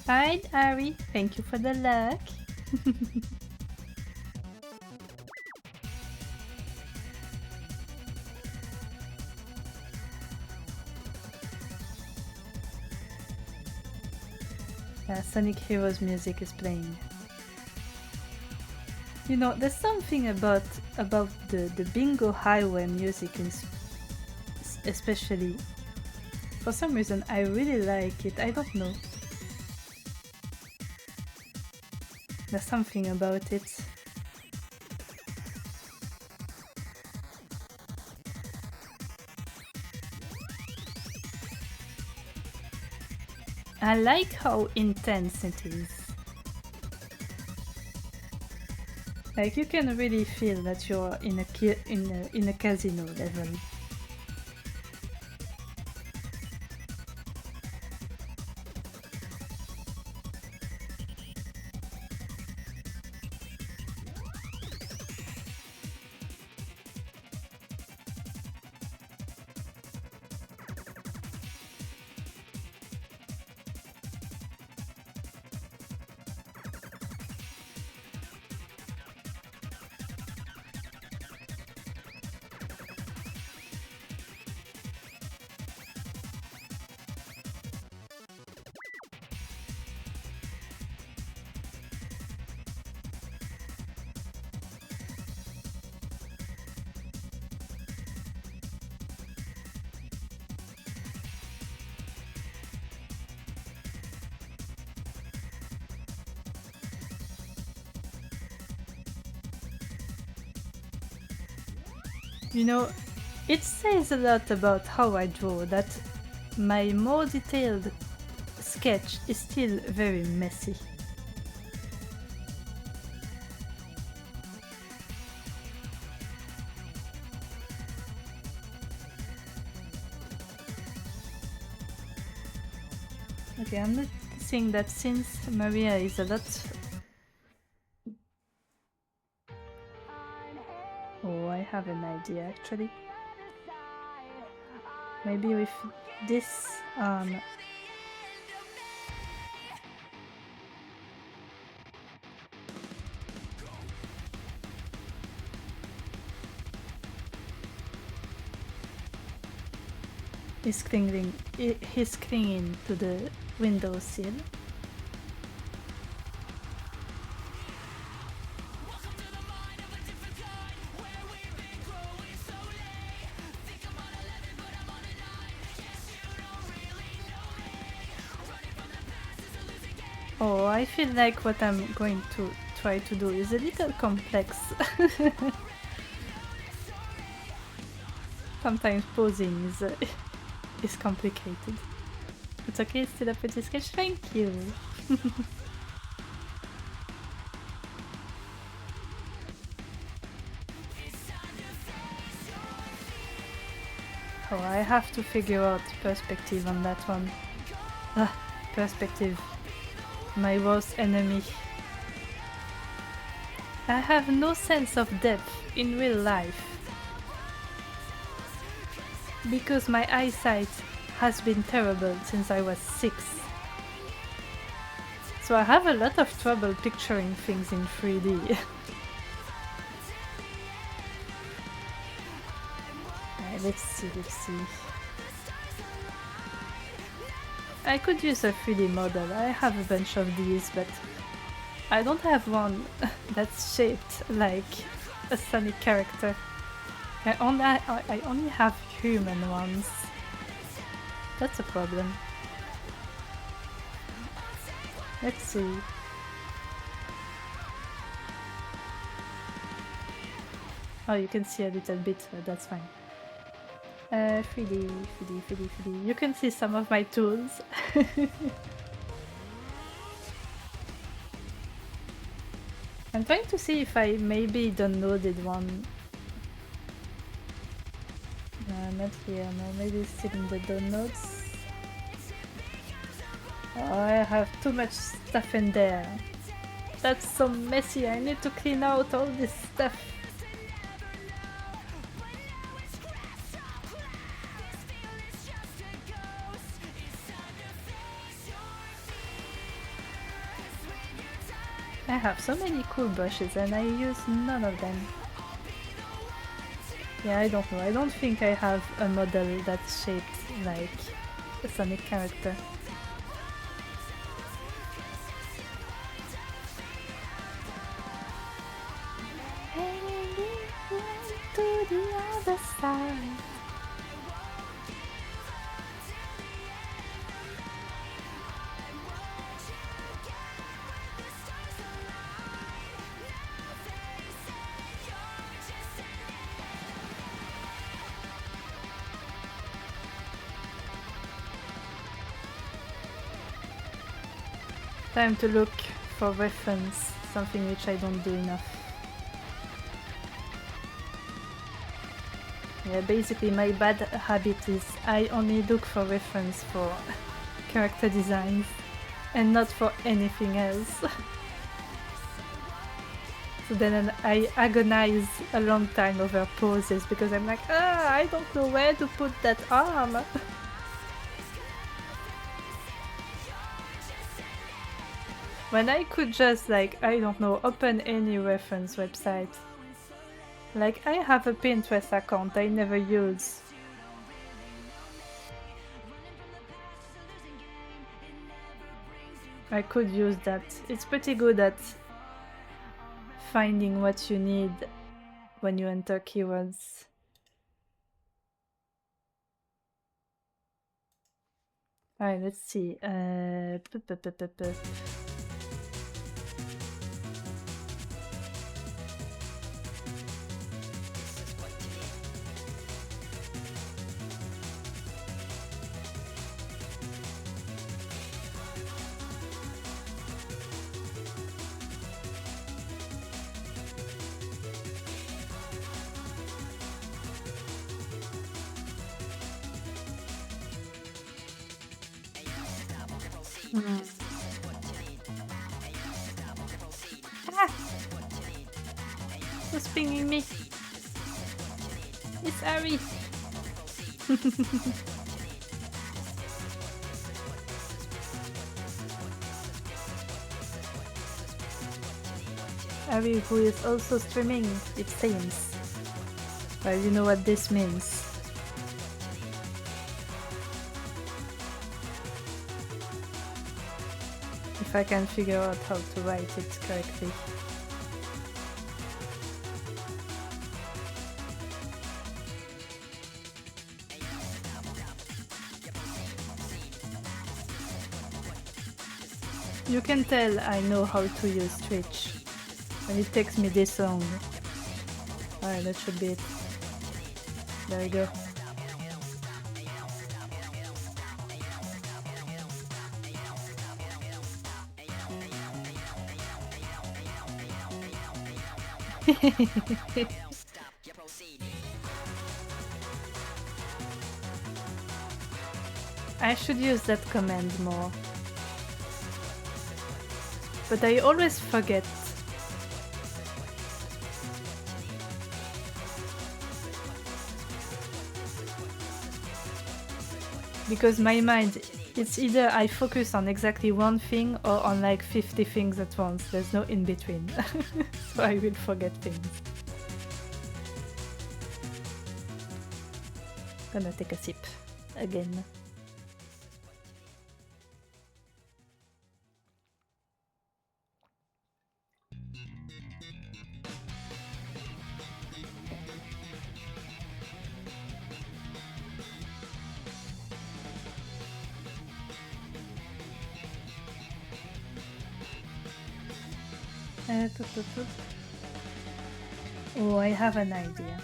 Hi, Ari. Thank you for the luck. Sonic Heroes music is playing. You know, there's something about the Bingo Highway music, especially. For some reason, I really like it. I don't know. There's something about it. I like how intense it is. Like you can really feel that you're in a casino level. You know, it says a lot about how I draw that my more detailed sketch is still very messy. Okay, I'm noticing that since Maria is a lot... Oh, I have an idea actually. Maybe with this he's clinging to the windowsill. Oh, I feel like what I'm going to try to do is a little complex. Sometimes posing is complicated. It's okay, it's still a pretty sketch. Thank you. Oh, I have to figure out perspective on that one. Perspective. My worst enemy. I have no sense of depth in real life. Because my eyesight has been terrible since I was 6. So I have a lot of trouble picturing things in 3D. Let's see. I could use a 3D model. I have a bunch of these, but I don't have one that's shaped like a Sonic character. I only have human ones. That's a problem. Let's see. Oh, you can see a little bit, but that's fine. 3D. You can see some of my tools. I'm trying to see if I maybe downloaded one. No, not here. No, maybe it's still in the downloads. Oh, I have too much stuff in there. That's so messy. I need to clean out all this stuff. I have so many cool brushes and I use none of them. Yeah, I don't know. I don't think I have a model that's shaped like a Sonic character. To the other side. Time to look for reference, something which I don't do enough. Yeah, basically my bad habit is I only look for reference for character designs and not for anything else. So then I agonize a long time over poses because I'm like, I don't know where to put that arm. When I could just, like, I don't know, open any reference website. Like, I have a Pinterest account I never use. I could use that. It's pretty good at finding what you need when you enter keywords. Alright, let's see. Who's pinging me? It's Ari. Ari, who is also streaming, it seems. Well, you know what this means. If I can figure out how to write it correctly. You can tell I know how to use Twitch when it takes me this long. Alright, that should be it. There we go. I should use that command more. But I always forget. Because my mind, it's either I focus on exactly one thing or on like 50 things at once. There's no in between. So I will forget things. Gonna take a sip again. Oh, I have an idea.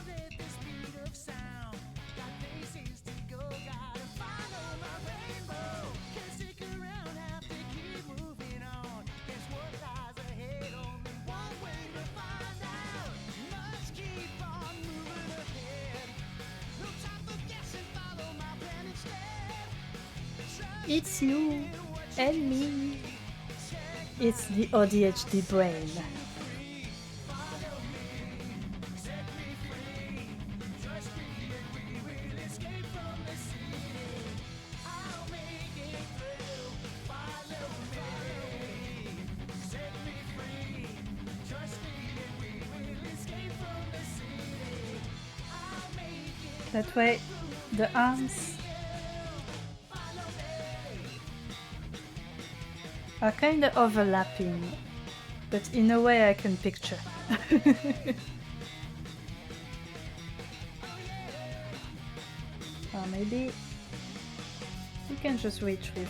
It's you and me. It's the ODHD brain. That way, the arms are kind of overlapping, but in a way I can picture. Or maybe we can just reach with.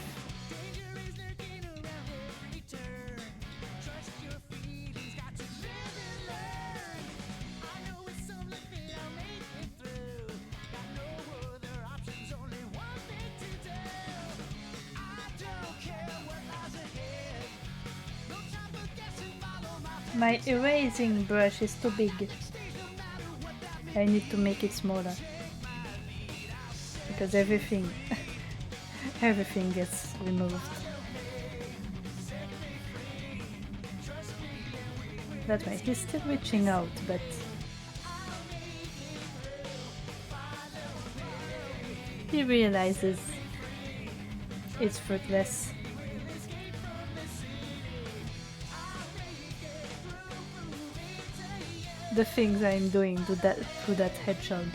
My erasing brush is too big. I need to make it smaller. Because everything gets removed. That way, he's still reaching out, but he realizes it's fruitless. The things I'm doing to that hedgehog.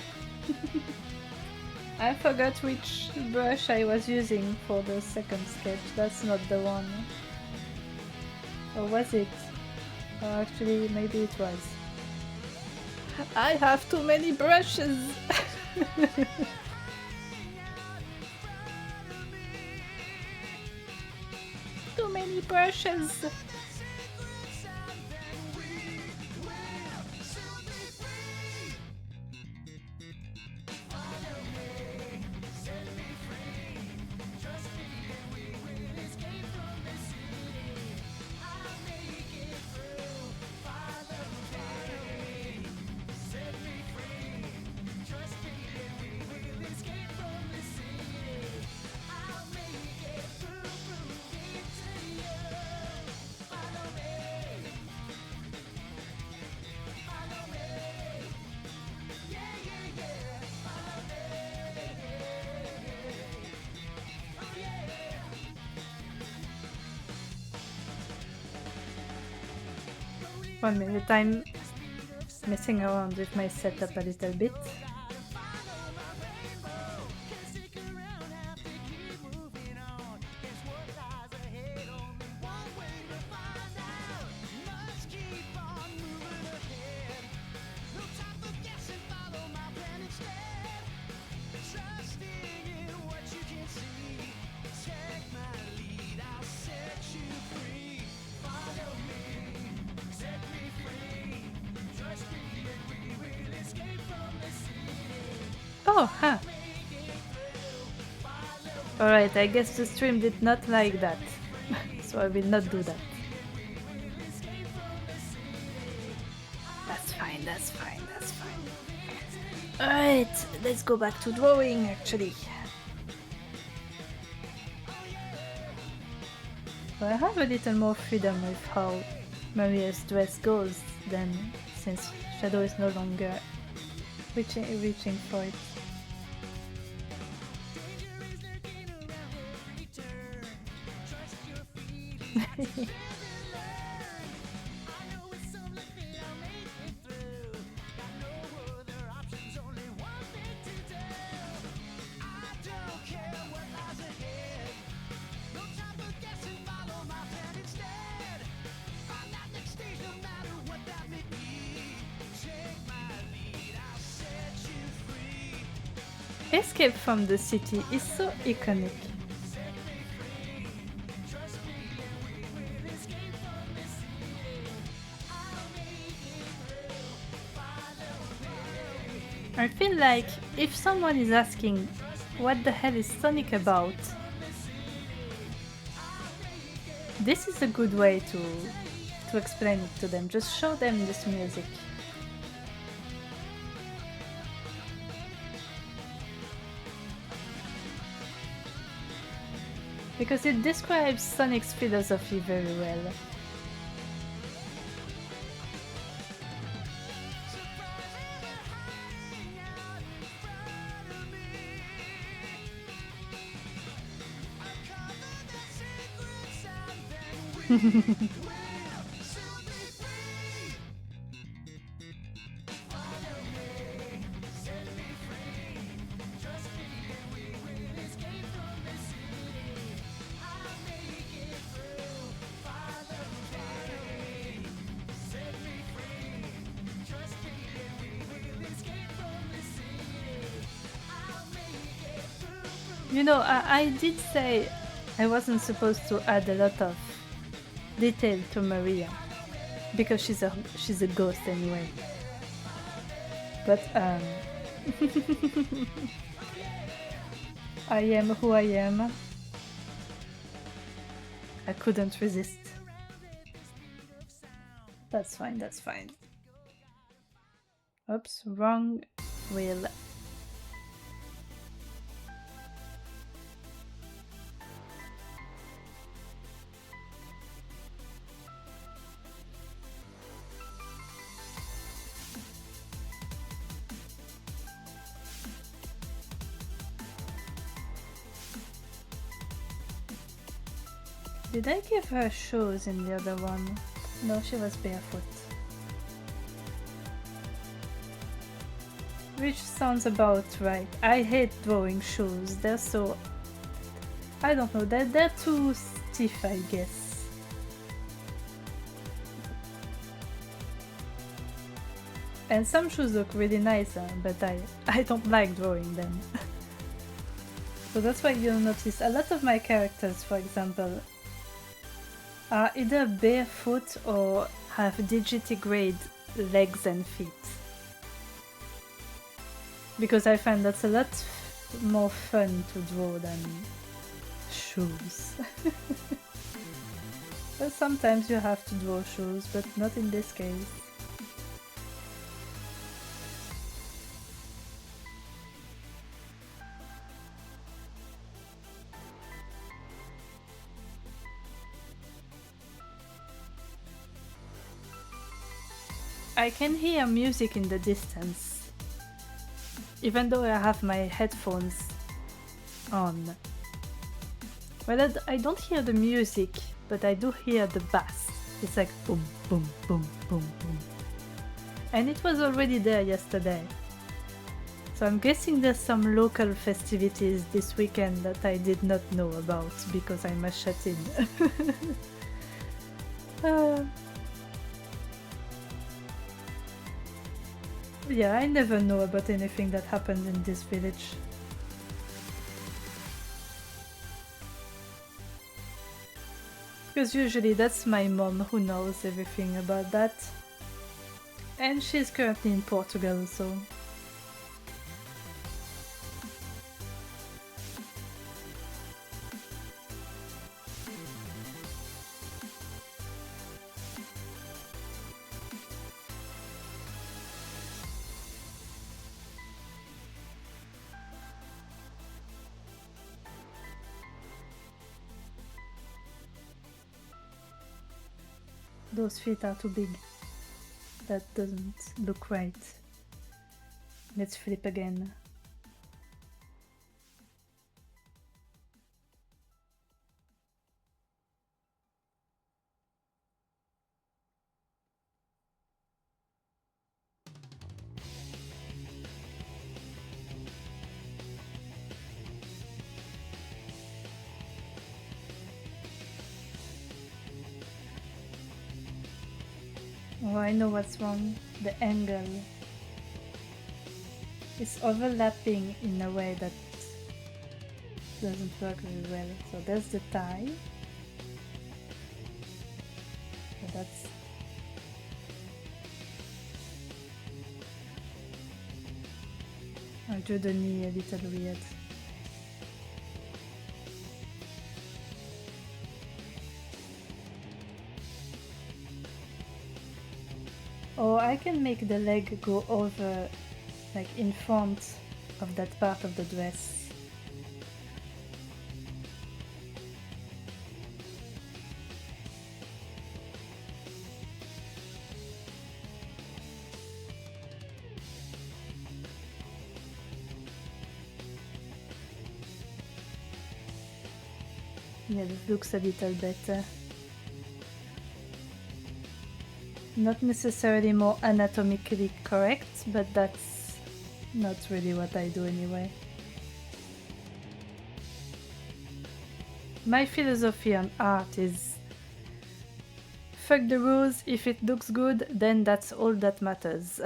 I forgot which brush I was using for the second sketch. That's not the one. Or was it? Oh, actually, maybe it was. I have too many brushes! Too many brushes! One minute, I'm messing around with my setup a little bit. Oh, huh. Alright, I guess the stream did not like that. So I will not do that. That's fine, that's fine, that's fine. Alright, let's go back to drawing actually. So I have a little more freedom with how Maria's dress goes then, since Shadow is no longer reaching for it. Escape from the City is so iconic. I feel like if someone is asking what the hell is Sonic about, this is a good way to explain it to them. Just show them this music. Because it describes Sonic's philosophy very well. You know, I did say I wasn't supposed to add a lot of detail to Maria because she's a ghost anyway. But I am who I am. I couldn't resist. That's fine, that's fine. Oops, wrong wheel. Did I give her shoes in the other one? No, she was barefoot. Which sounds about right. I hate drawing shoes. They're so... I don't know, they're too stiff, I guess. And some shoes look really nice, but I don't like drawing them. So that's why you'll notice a lot of my characters, for example, are either barefoot or have digitigrade legs and feet. Because I find that's a lot more fun to draw than shoes. But sometimes you have to draw shoes, but not in this case. I can hear music in the distance, even though I have my headphones on. Well, I don't hear the music, but I do hear the bass. It's like boom, boom, boom, boom, boom. And it was already there yesterday. So I'm guessing there's some local festivities this weekend that I did not know about because I'm a shut-in. Yeah, I never know about anything that happens in this village. Because usually that's my mom who knows everything about that. And she's currently in Portugal, so... those feet are too big. That doesn't look right. Let's flip again. Oh, I know what's wrong. The angle. It's overlapping in a way that doesn't work very well. So there's the tie. So that's... I drew the knee a little weird. Or I can make the leg go over, like in front of that part of the dress. Yeah, that looks a little better. Not necessarily more anatomically correct, but that's not really what I do anyway. My philosophy on art is fuck the rules, if it looks good, then that's all that matters.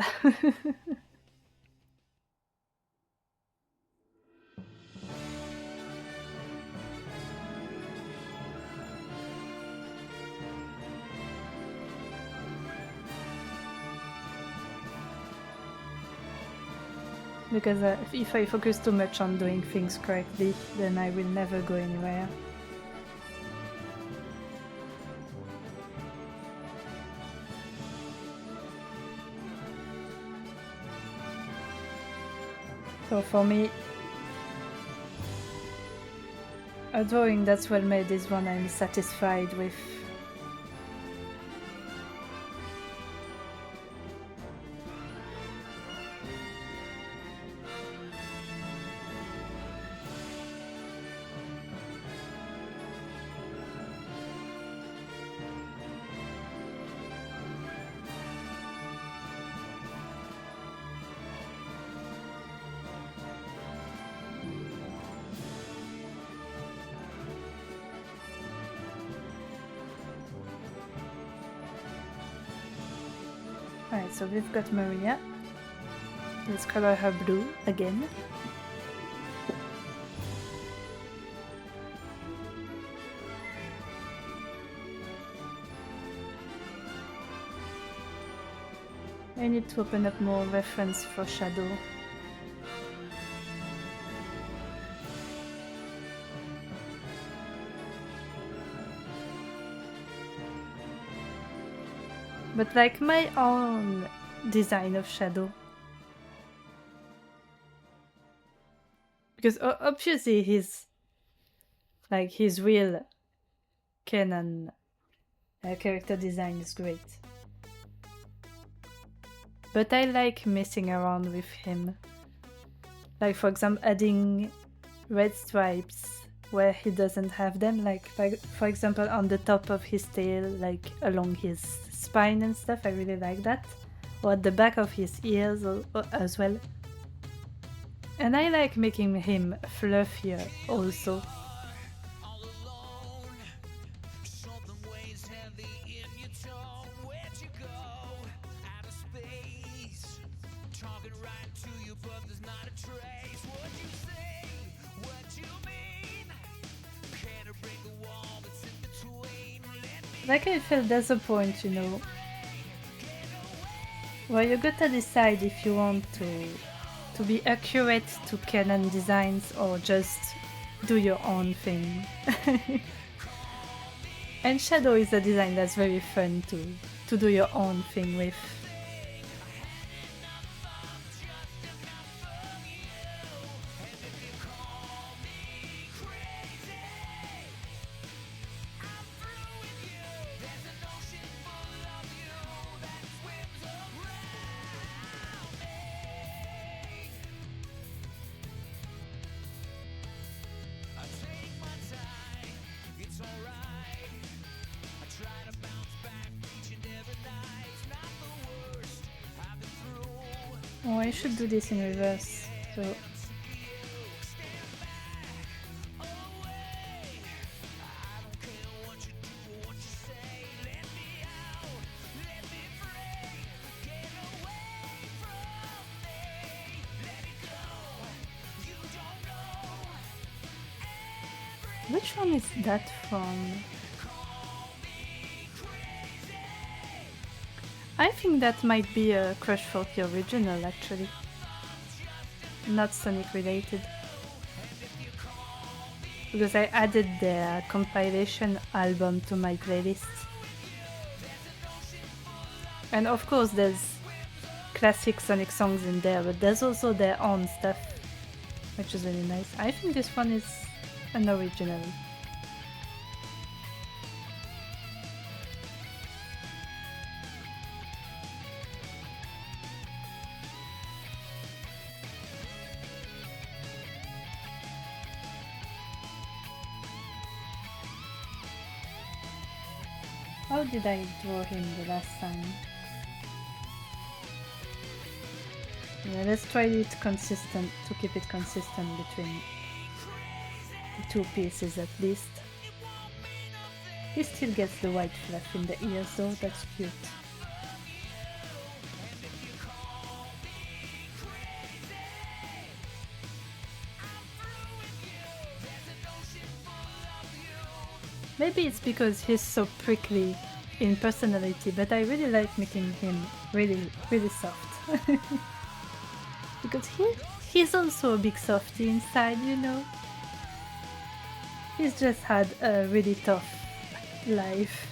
Because if I focus too much on doing things correctly, then I will never go anywhere. So for me, a drawing that's well made is one I'm satisfied with. Alright, so we've got Maria. Let's color her blue again. I need to open up more reference for shadow. But like my own design of shadow. Because obviously his real canon character design is great. But I like messing around with him. Like for example adding red stripes where he doesn't have them, like for example on the top of his tail, like along his spine and stuff. I really like that. Or at the back of his ears as well. And I like making him fluffier also. Like I felt there's a point, you know, where you gotta decide if you want to be accurate to canon designs or just do your own thing. And shadow is a design that's very fun to do your own thing with. Oh, I should do this in reverse. So which one is that from? I think that might be a Crush 40 original actually. Not Sonic related. Because I added their compilation album to my playlist. And of course there's classic Sonic songs in there, but there's also their own stuff, which is really nice. I think this one is an original. How did I draw him the last time? Yeah, let's try it consistent, to keep it consistent between the two pieces at least. He still gets the white fluff in the ears though, that's cute. Maybe it's because he's so prickly in personality, but I really like making him really, really soft. Because he's also a big softie inside, you know? He's just had a really tough life.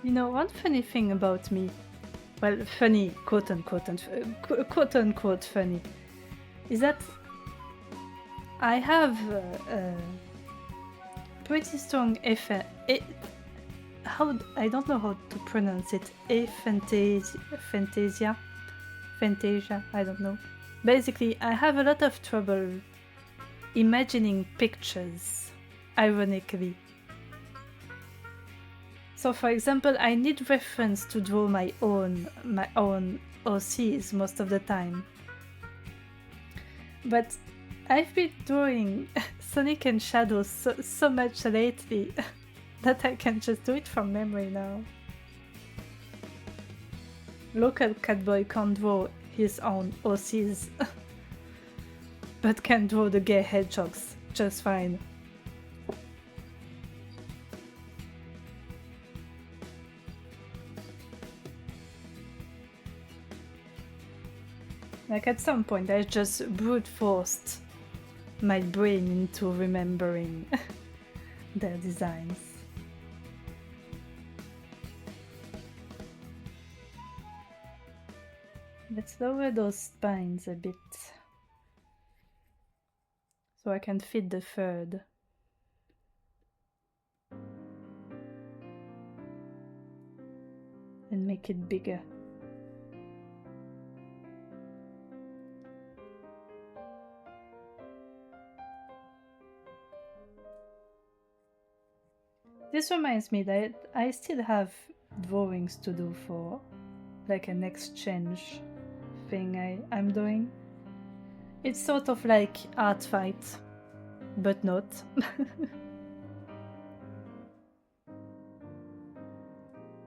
You know, one funny thing about me, well, funny, quote unquote funny, is that I have pretty strong I don't know how to pronounce it, fantasia, I don't know. Basically, I have a lot of trouble imagining pictures, ironically. So for example, I need reference to draw my own OCs most of the time. But I've been drawing Sonic and Shadows so much lately that I can just do it from memory now. Local Catboy can't draw his own OCs, but can draw the gay hedgehogs just fine. Like at some point I just brute forced my brain into remembering their designs. Let's lower those spines a bit so I can fit the third. And make it bigger. This reminds me that I still have drawings to do for like an exchange thing I'm doing. It's sort of like art fight, but not.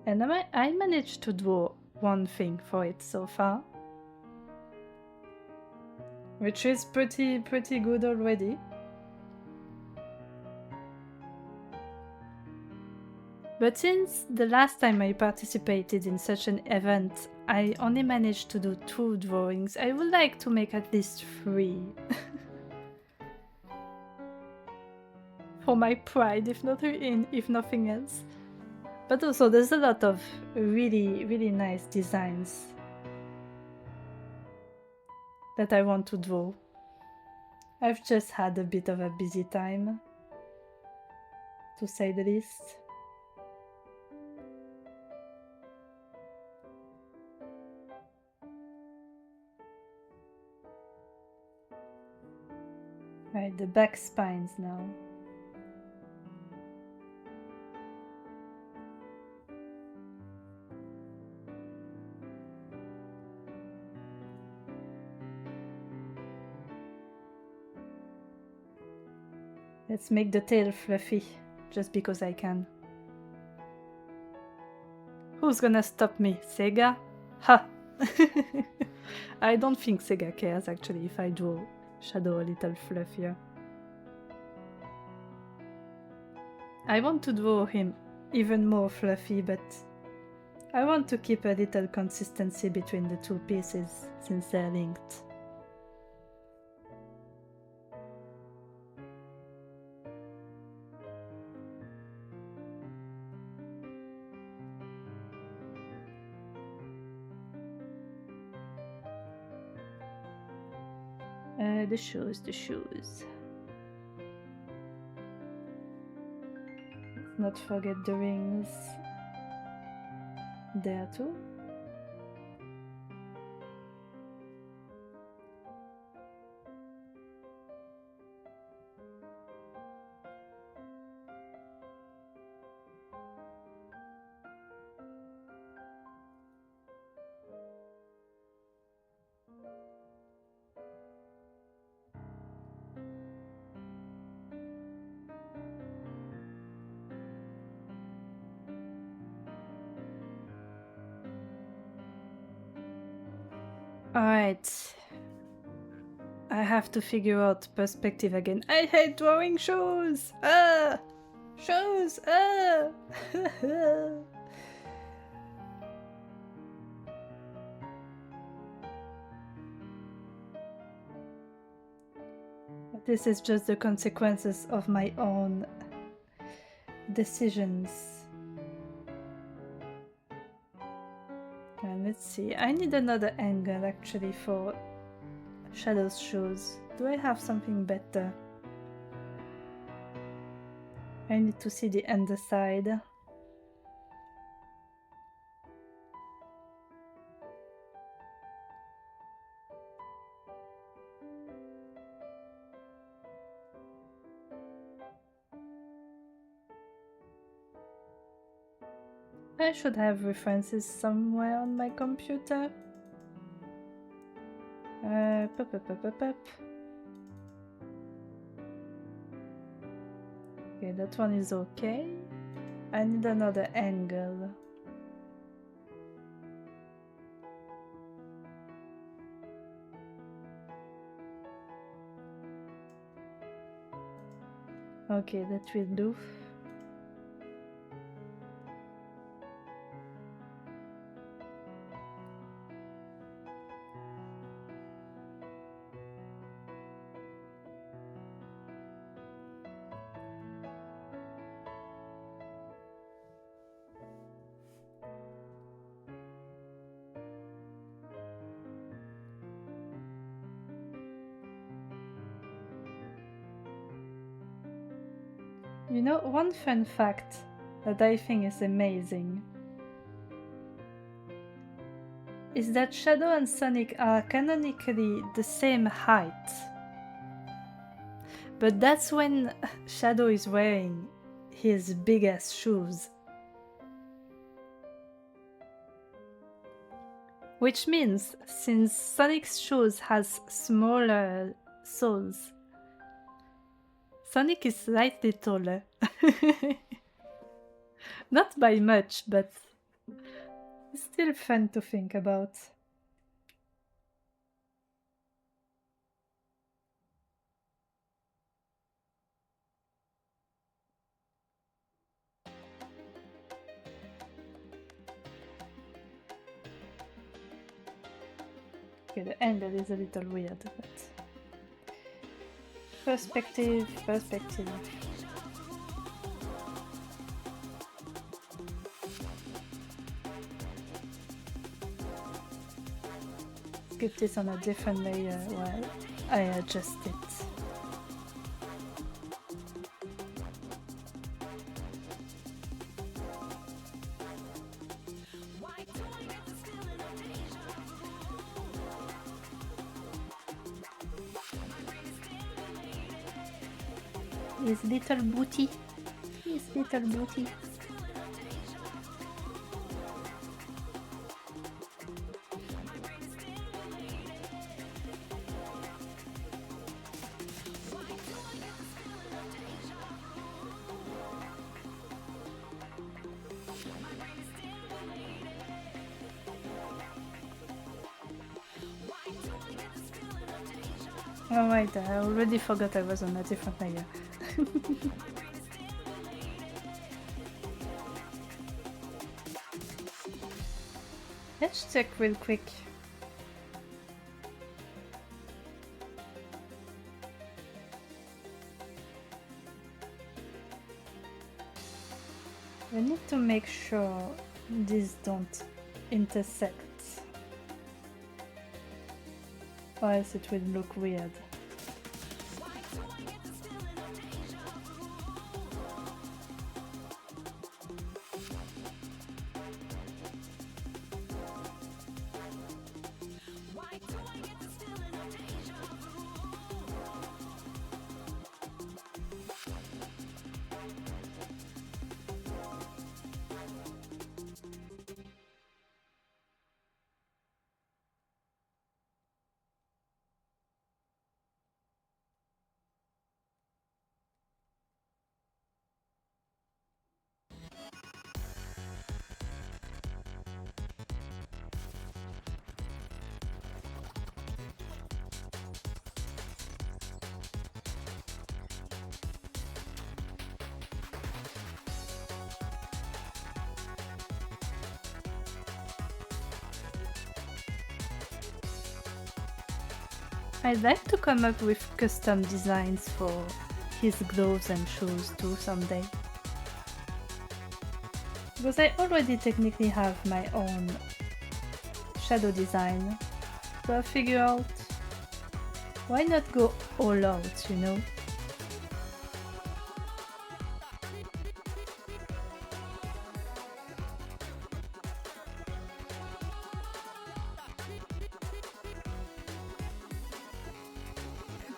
And I managed to draw one thing for it so far, which is pretty good already. But since the last time I participated in such an event, I only managed to do 2 drawings. I would like to make at least 3. For my pride, if nothing else. But also there's a lot of really nice designs that I want to draw. I've just had a bit of a busy time, to say the least. Right, the back spines now. Let's make the tail fluffy, just because I can. Who's gonna stop me? Sega? Ha! I don't think Sega cares actually if I draw Shadow a little fluffier. I want to draw him even more fluffy, but I want to keep a little consistency between the 2 pieces since they're linked. The shoes. Let's not forget the rings there too. Alright. I have to figure out perspective again. I hate drawing shoes! Ah! Shoes! Ah! This is just the consequences of my own decisions. And let's see, I need another angle actually for Shadow's shoes. Do I have something better? I need to see the underside. I should have references somewhere on my computer. Okay, that one is okay. I need another angle. Okay, that will do. You know, one fun fact that I think is amazing is that Shadow and Sonic are canonically the same height. But that's when Shadow is wearing his big-ass shoes. Which means, since Sonic's shoes has smaller soles, Sonic is slightly taller. Not by much, but it's still fun to think about. Okay, the angle is a little weird, but perspective. Keep this on a different layer while I adjust it. His little booty. Alright, I already forgot I was on a different layer. Let's check real quick. We need to make sure these don't intersect, or else it will look weird. I'd like to come up with custom designs for his gloves and shoes too someday. Because I already technically have my own shadow design. So I figure out why not go all out, you know?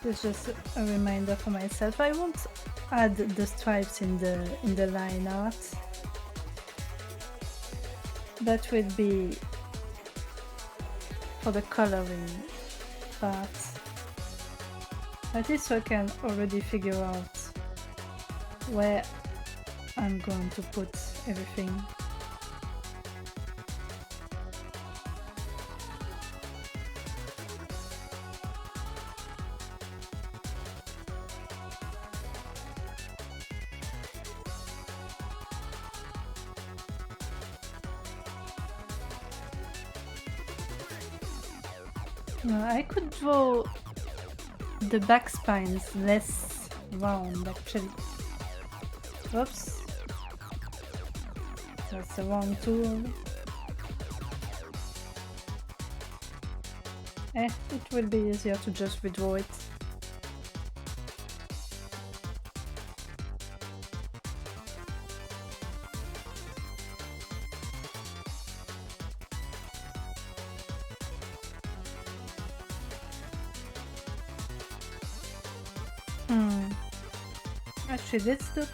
It's just a reminder for myself. I won't add the stripes in the line art. That will be for the coloring part. At least so I can already figure out where I'm going to put everything. I could draw the back spines less round actually. Oops. That's the wrong tool. It will be easier to just redraw it. Actually, let's look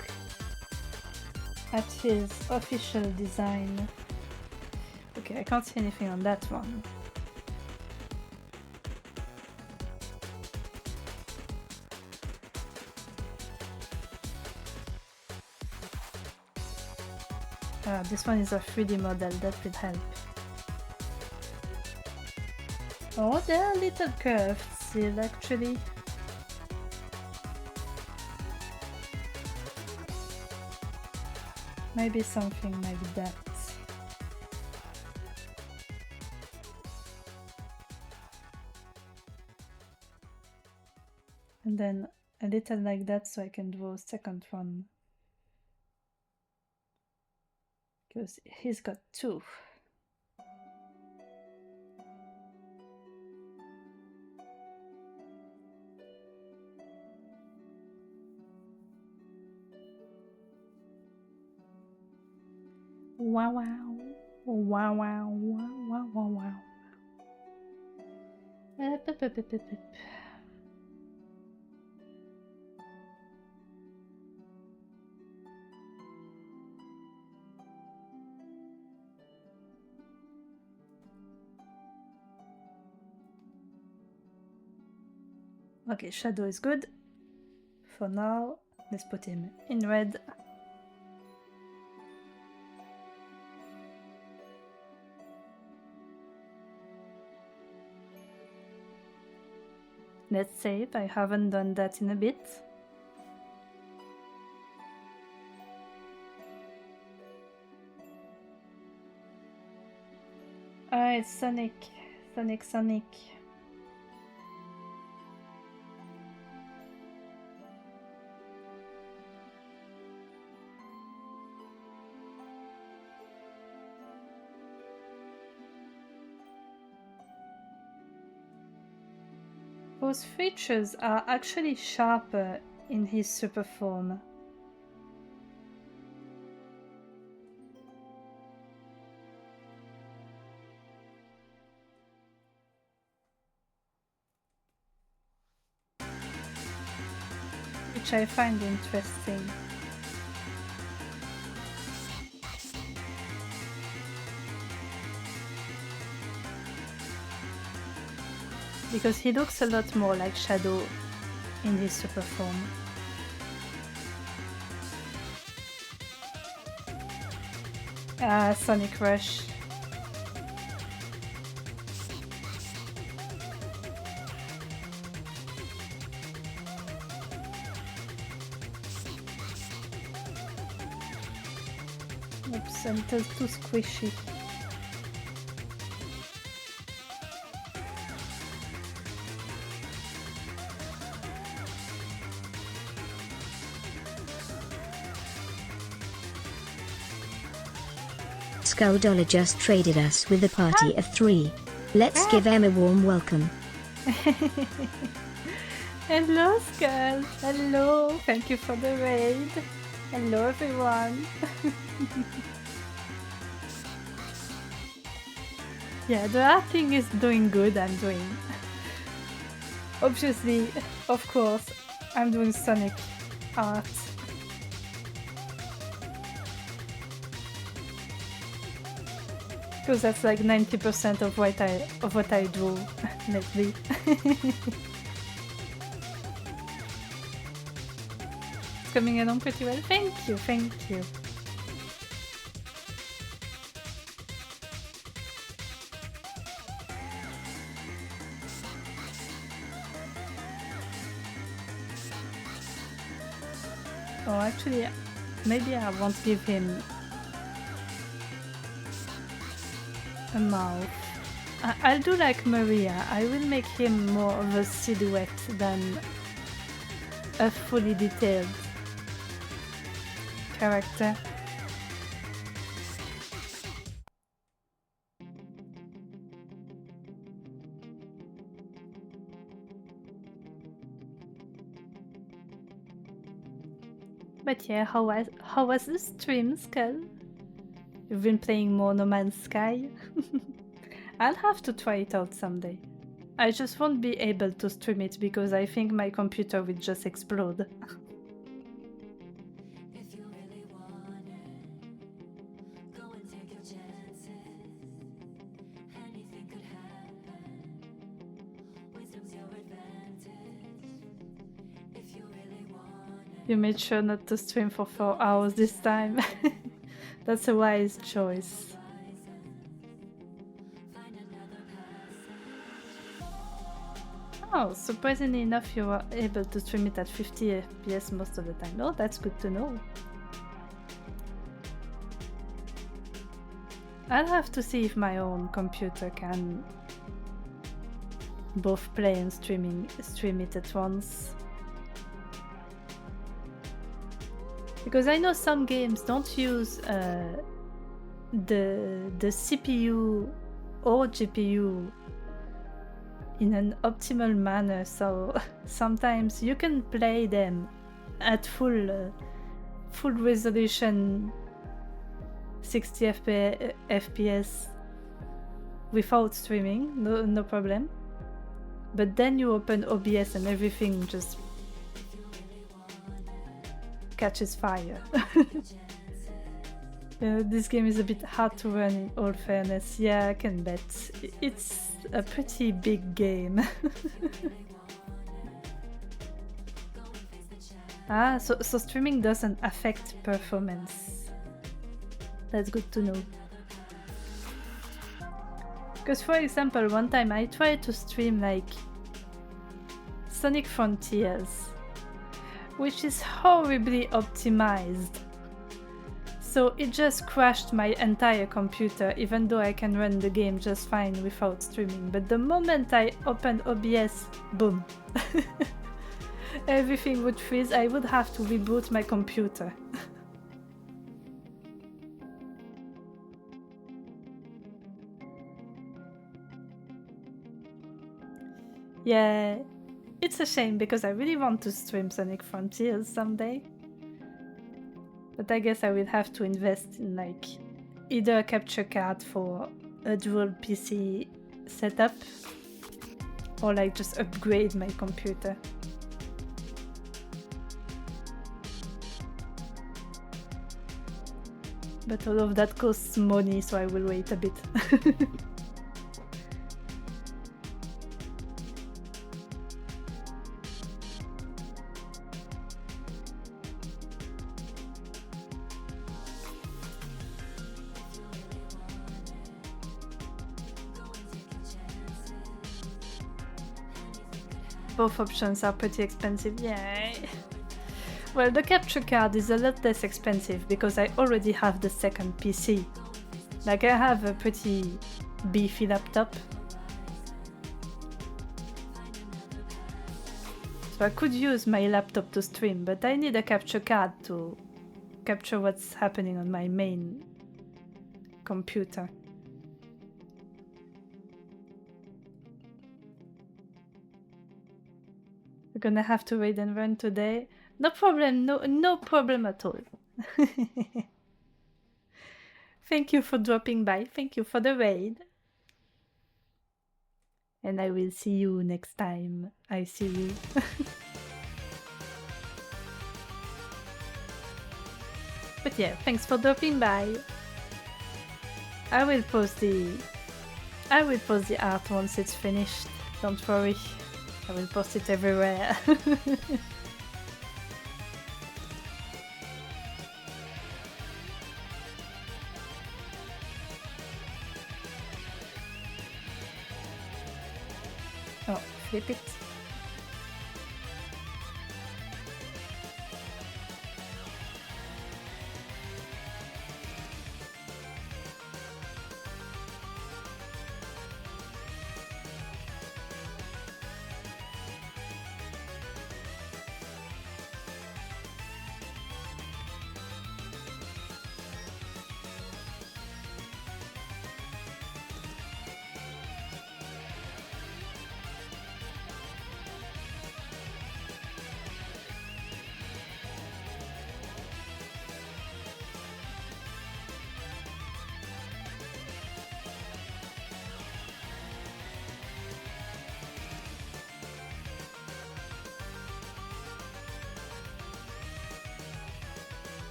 at his official design. Okay, I can't see anything on that one. This one is a 3D model, that will help. Oh, there are little curves still actually. Maybe something like that. And then a little like that so I can draw a second one. Because he's got 2. Wow, wow. Wow, wow, wow, wow, wow, wow. Okay, shadow is good. For now, let's put him in red. Let's save, I haven't done that in a bit. Alright, Sonic. Sonic. Those features are actually sharper in his super form. Which I find interesting. Because he looks a lot more like Shadow in his super form. Sonic Rush. Oops, a little too squishy. Skull just traded us with a party of 3. Let's give Em a warm welcome. Hello, Skull. Hello. Thank you for the raid. Hello, everyone. Yeah, the art thing is doing good. I'm doing. Obviously, of course, I'm doing Sonic art. Because that's like 90% of what I do lately. It's coming along pretty well. Thank you. Oh, actually, maybe I won't give him a mouth. I'll do like Maria. I will make him more of a silhouette than a fully detailed character. But yeah, how was the stream, Skull? You've been playing more No Man's Sky? I'll have to try it out someday. I just won't be able to stream it because I think my computer will just explode. You made sure not to stream for 4 hours this time. That's a wise choice. Oh, surprisingly enough, you were able to stream it at 50 FPS most of the time. Oh, that's good to know. I'll have to see if my own computer can both play and stream it at once. Because I know some games don't use the CPU or GPU in an optimal manner, so sometimes you can play them at full resolution 60 FPS without streaming, no problem. But then you open OBS and everything just catches fire. This game is a bit hard to run in all fairness. Yeah, I can bet. It's a pretty big game. So streaming doesn't affect performance. That's good to know. Because for example, one time I tried to stream like Sonic Frontiers, which is horribly optimized. So it just crashed my entire computer, even though I can run the game just fine without streaming. But the moment I opened OBS, boom. Everything would freeze. I would have to reboot my computer. Yeah, it's a shame because I really want to stream Sonic Frontiers someday. But I guess I will have to invest in like either a capture card for a dual PC setup or like just upgrade my computer. But all of that costs money, so I will wait a bit. Both options are pretty expensive, yeah. Well, the capture card is a lot less expensive because I already have the second PC. Like, I have a pretty beefy laptop. So I could use my laptop to stream, but I need a capture card to capture what's happening on my main computer. We're gonna have to raid and run today. No problem, no problem at all. Thank you for dropping by. Thank you for the raid. And I will see you next time I see you. But yeah, thanks for dropping by. I will post the art once it's finished. Don't worry. I will post it everywhere. Oh, flip it.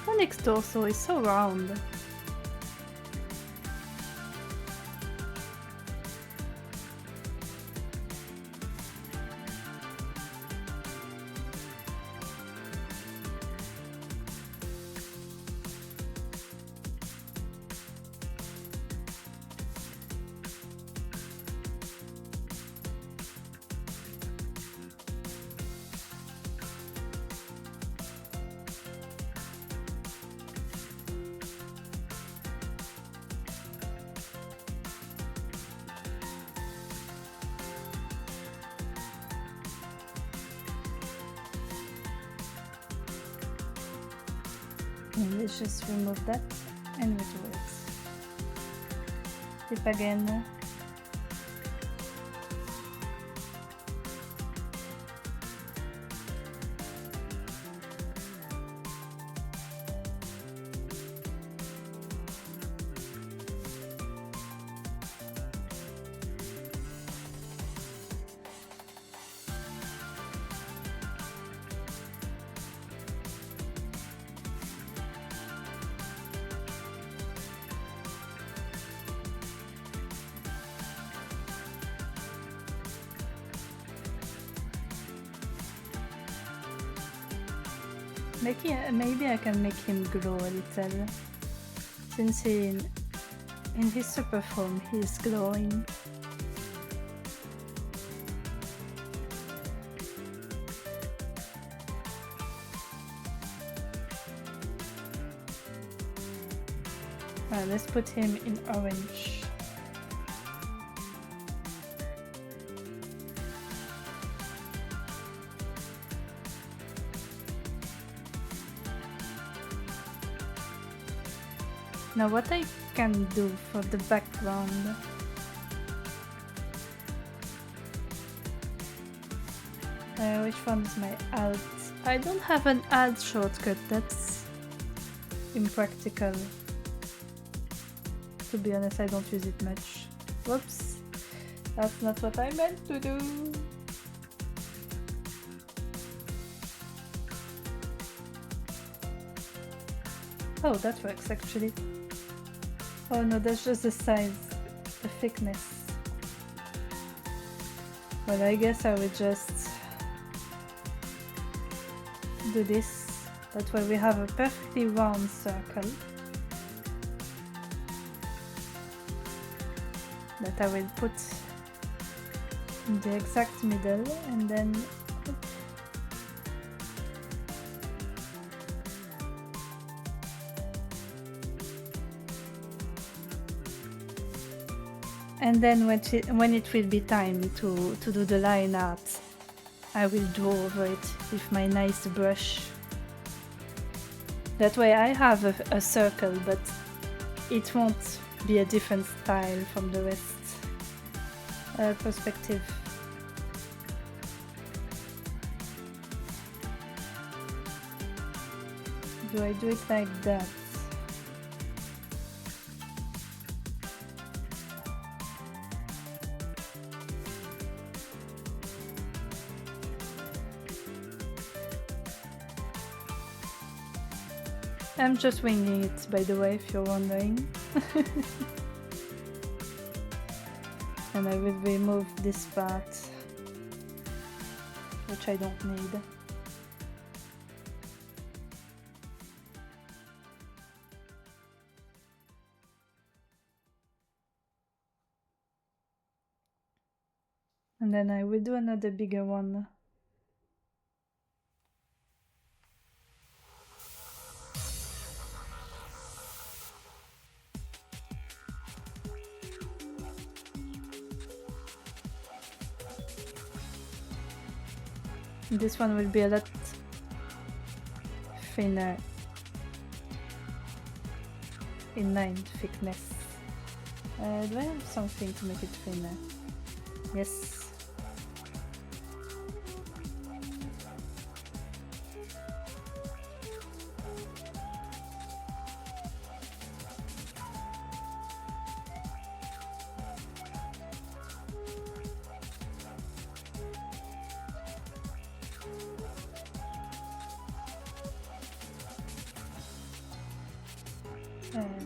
Sonic's torso is so round. Let's just remove that and redo it. Flip again. Maybe I can make him glow a little, since in his super form he's glowing. Let's put him in orange. Now what I can do for the background, which one is my alt? I don't have an alt shortcut, that's impractical. To be honest, I don't use it much. Whoops, that's not what I meant to do. Oh, that works actually. Oh no, that's just the size, the thickness. Well, I guess I will just do this. That way we have a perfectly round circle that I will put in the exact middle, and then when it will be time to do the line art, I will draw over it with my nice brush. That way I have a circle, but it won't be a different style from the rest. Perspective. Do I do it like that? I'm just winging it, by the way, if you're wondering. And I will remove this part, which I don't need. And then I will do another bigger one. This one will be a lot thinner in 9 thickness. Do I have something to make it thinner? Yes.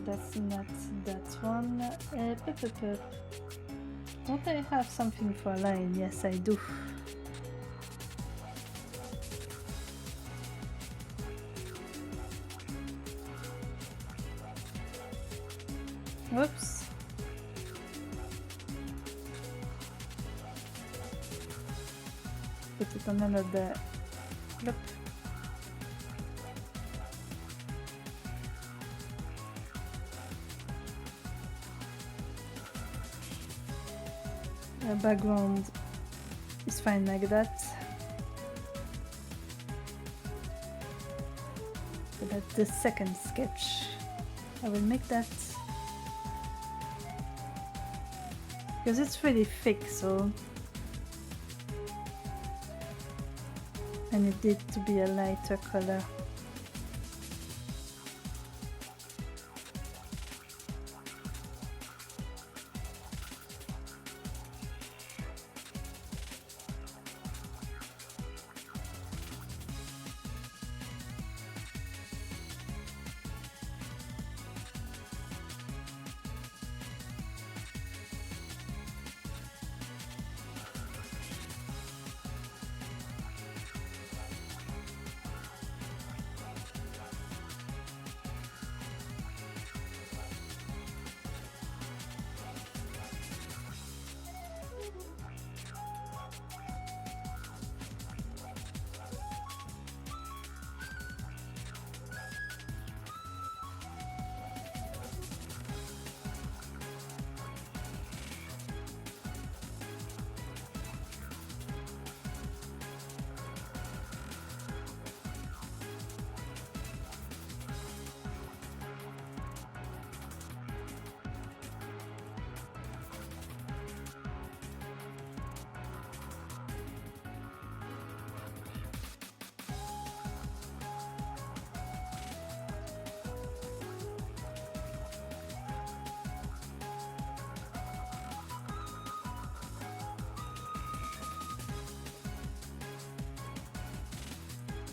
That's not that one. Don't I have something for a line? Yes, I do. Whoops. Put it on another. Look. The background is fine like that. So that's the second sketch. I will make that because it's really thick, so I need it to be a lighter color.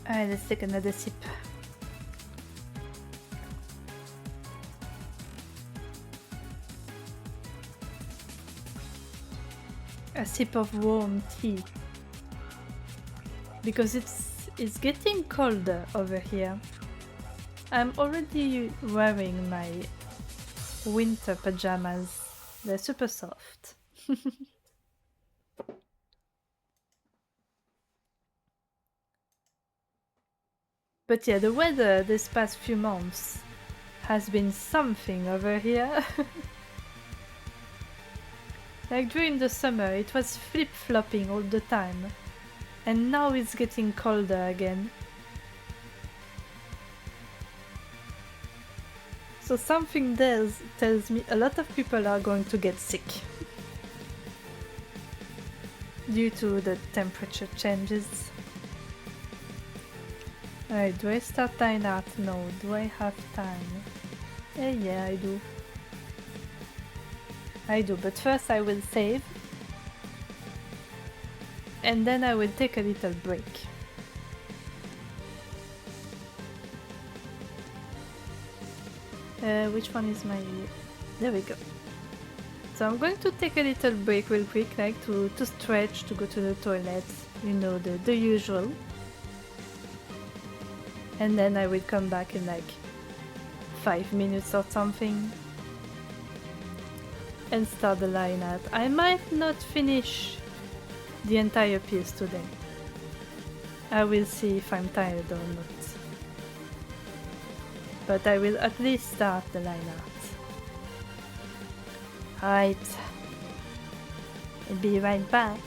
Alright, let's take another sip. A sip of warm tea. Because it's getting colder over here. I'm already wearing my winter pajamas. They're super soft. But yeah, the weather this past few months has been something over here. Like during the summer it was flip-flopping all the time. And now it's getting colder again. So something tells me a lot of people are going to get sick. Due to the temperature changes. Alright, do I start line art? No. Do I have time? Yeah, I do. I do, but first I will save. And then I will take a little break. Which one is my... There we go. So I'm going to take a little break real quick, like to stretch, to go to the toilet, you know, the usual. And then I will come back in like 5 minutes or something and start the line art. I might not finish the entire piece today. I will see if I'm tired or not. But I will at least start the line art. Alright. I'll be right back.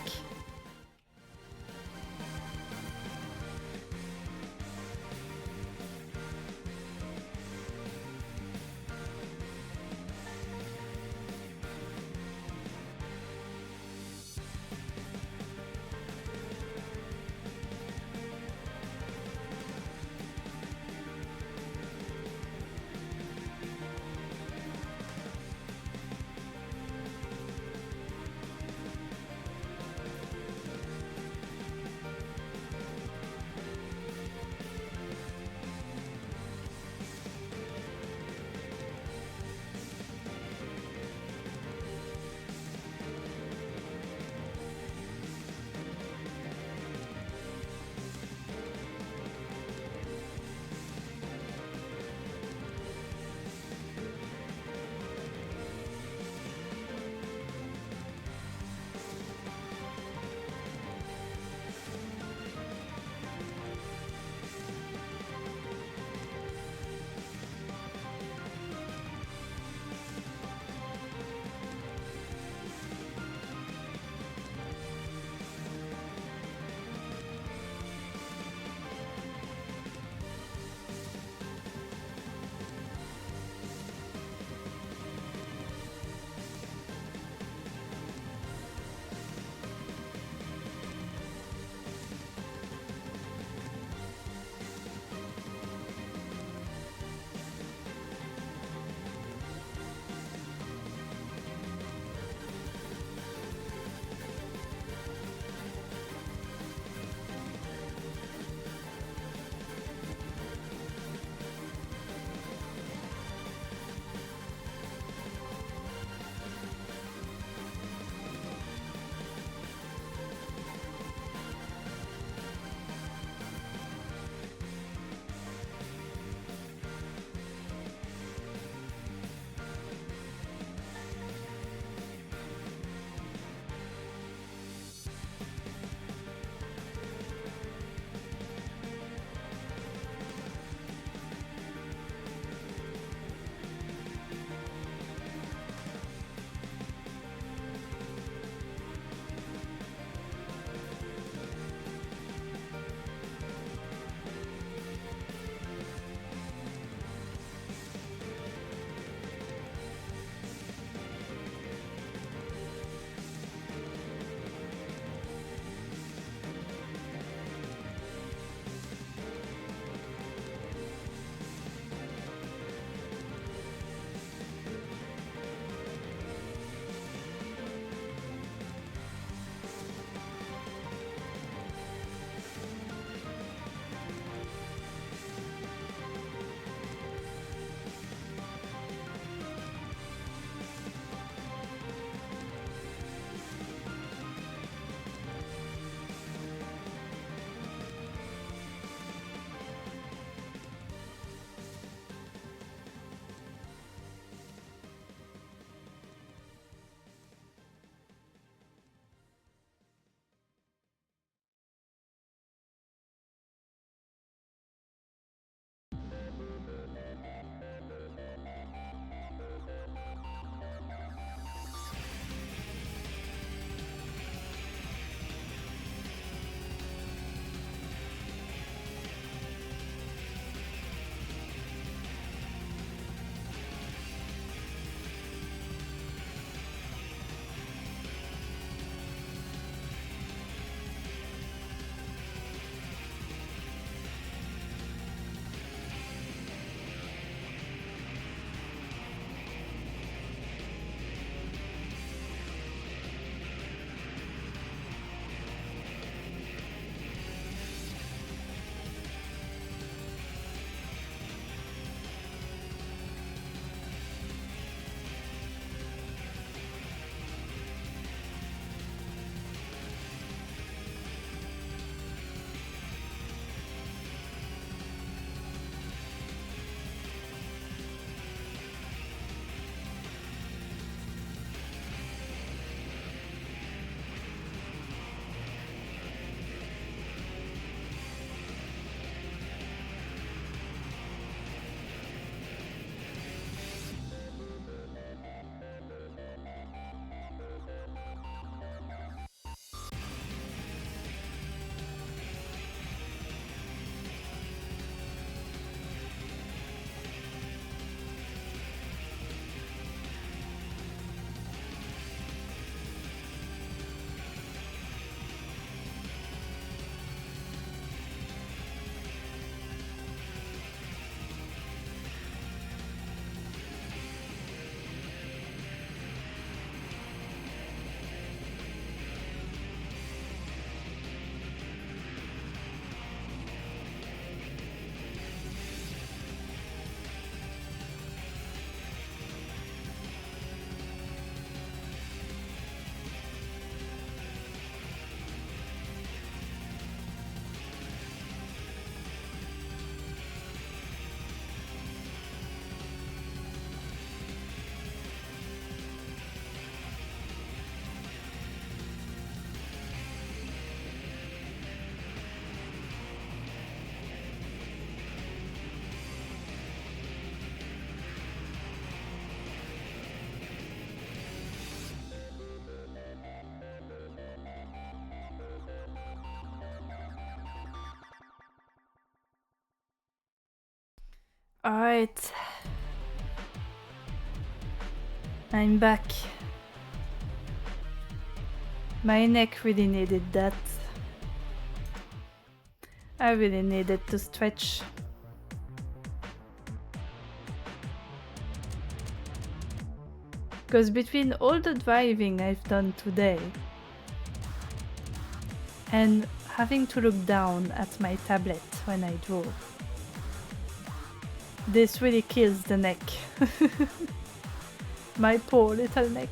Alright. I'm back. My neck really needed that. I really needed to stretch. Because between all the driving I've done today and having to look down at my tablet when I drove, this really kills the neck. My poor little neck.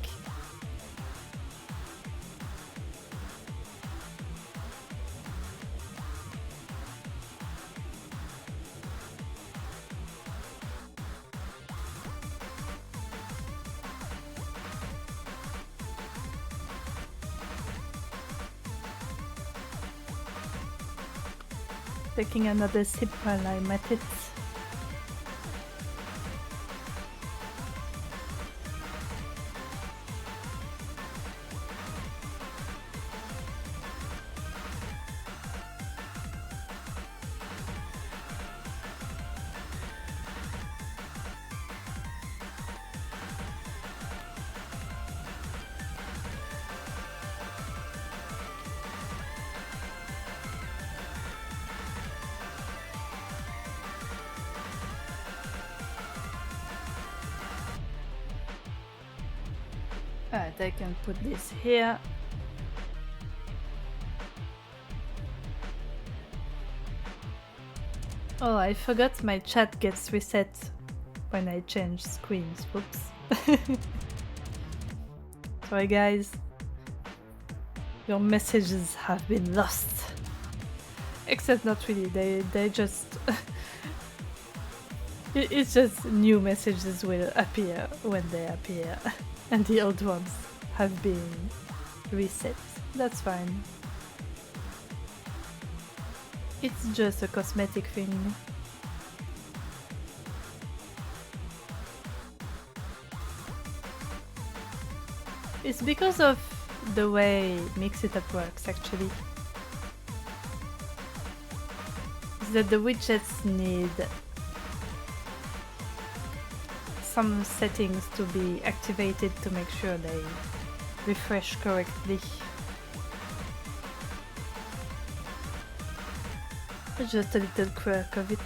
Taking another sip while I'm at it. Alright, I can put this here. Oh, I forgot my chat gets reset when I change screens. Whoops. Sorry guys. Your messages have been lost. Except not really, they just... It's just new messages will appear when they appear. And the old ones have been reset. That's fine. It's just a cosmetic thing. It's because of the way MixItUp works actually. Is that the widgets need some settings to be activated to make sure they refresh correctly. It's just a little quirk of it.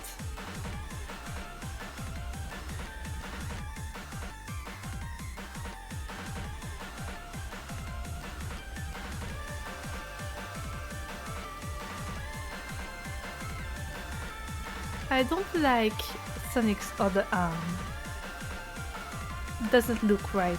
I don't like Sonic's other arm. It doesn't look right.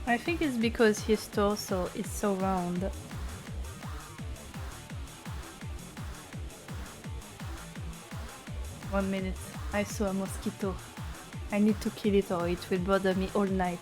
I think it's because his torso is so round. 1 minute. I saw a mosquito. I need to kill it or it will bother me all night.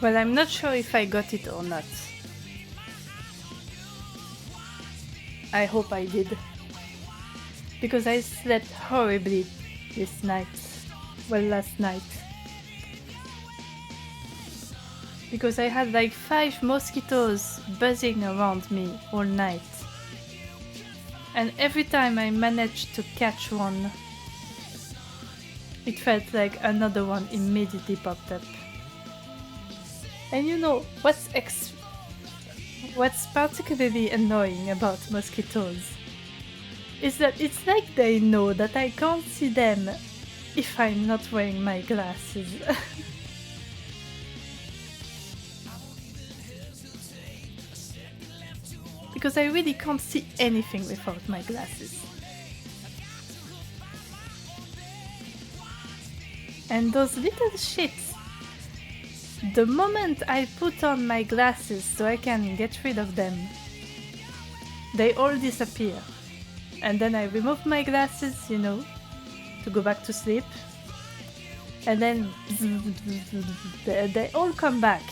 Well, I'm not sure if I got it or not. I hope I did. Because I slept horribly this night. Well, last night. because I had like 5 mosquitoes buzzing around me all night. And every time I managed to catch one, it felt like another one immediately popped up. And you know, what's particularly annoying about mosquitoes is that it's like they know that I can't see them if I'm not wearing my glasses. Because I really can't see anything without my glasses. And those little shits, the moment I put on my glasses so I can get rid of them, they all disappear. And then I remove my glasses, you know, to go back to sleep. And then they all come back.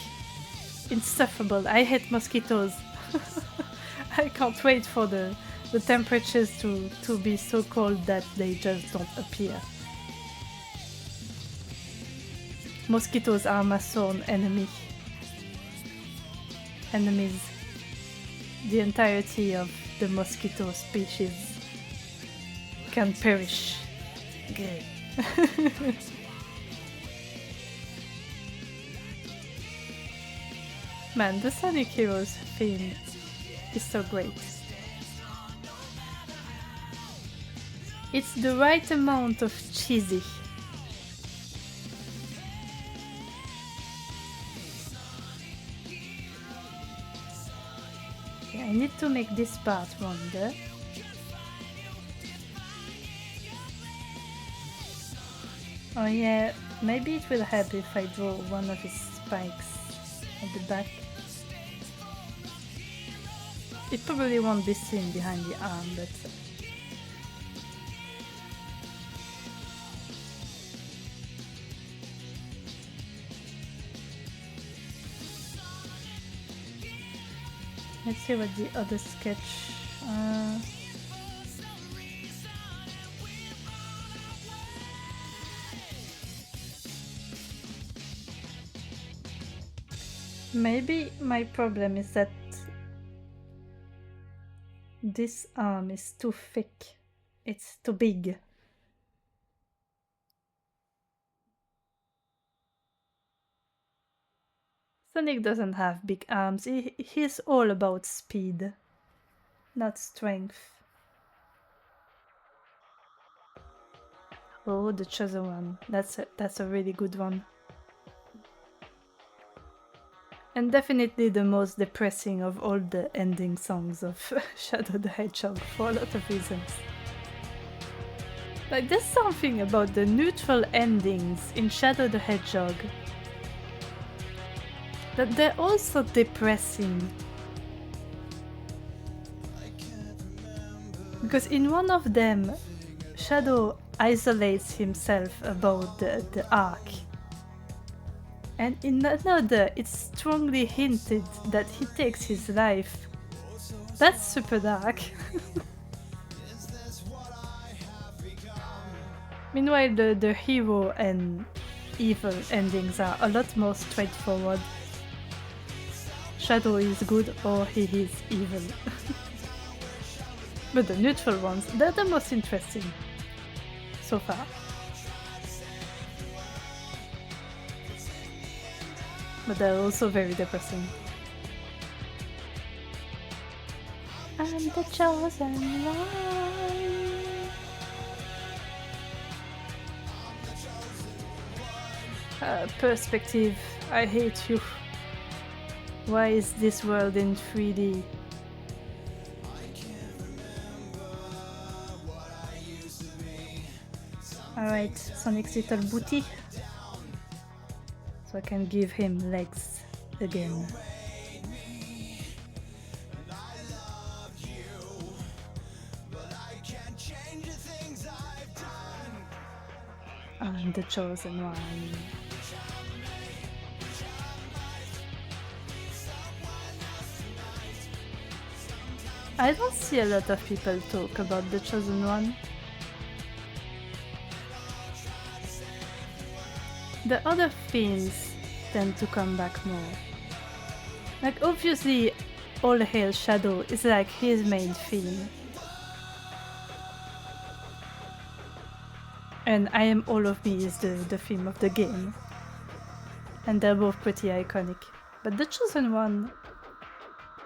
Insufferable. I hate mosquitoes. I can't wait for the temperatures to be so cold that they just don't appear. Mosquitoes are my sworn enemy. Enemies. The entirety of the mosquito species can perish. Good. Man, the Sonic Heroes theme is so great. It's the right amount of cheesy. Okay, I need to make this part rounder. Oh yeah, maybe it will help if I draw one of his spikes at the back. It probably won't be seen behind the arm, but let's see what the other sketch. Maybe my problem is that this arm is too thick. It's too big. Sonic doesn't have big arms. He's all about speed, not strength. Oh, the Chosen One. That's a really good one. And definitely the most depressing of all the ending songs of Shadow the Hedgehog for a lot of reasons. Like, there's something about the neutral endings in Shadow the Hedgehog that they're also depressing. Because in one of them, Shadow isolates himself about the arc. And in another, it's strongly hinted that he takes his life. That's super dark. Meanwhile, the hero and evil endings are a lot more straightforward. Shadow is good or he is evil. But the neutral ones, they're the most interesting so far. But they're also very depressing. I'm the chosen one. Perspective, I hate you. Why is this world in 3D? Alright, Sonic's little booty. So I can give him legs again. I'm the chosen one. I don't see a lot of people talk about the chosen one. The other themes tend to come back more. Like, obviously, All Hail Shadow is like his main theme. And I Am All of Me is the theme of the game. And they're both pretty iconic. But The Chosen One,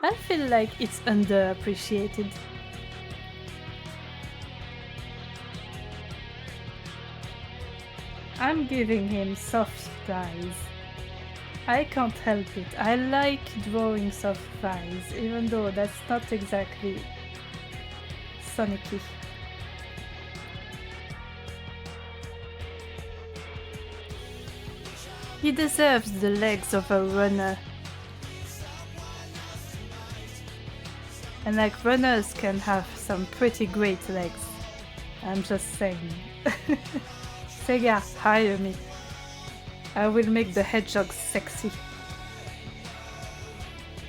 I feel like it's underappreciated. I'm giving him soft eyes. I can't help it. I like drawing soft eyes, even though that's not exactly Sonic-y. He deserves the legs of a runner. And like, runners can have some pretty great legs. I'm just saying. Sega, hire me. I will make the hedgehog sexy.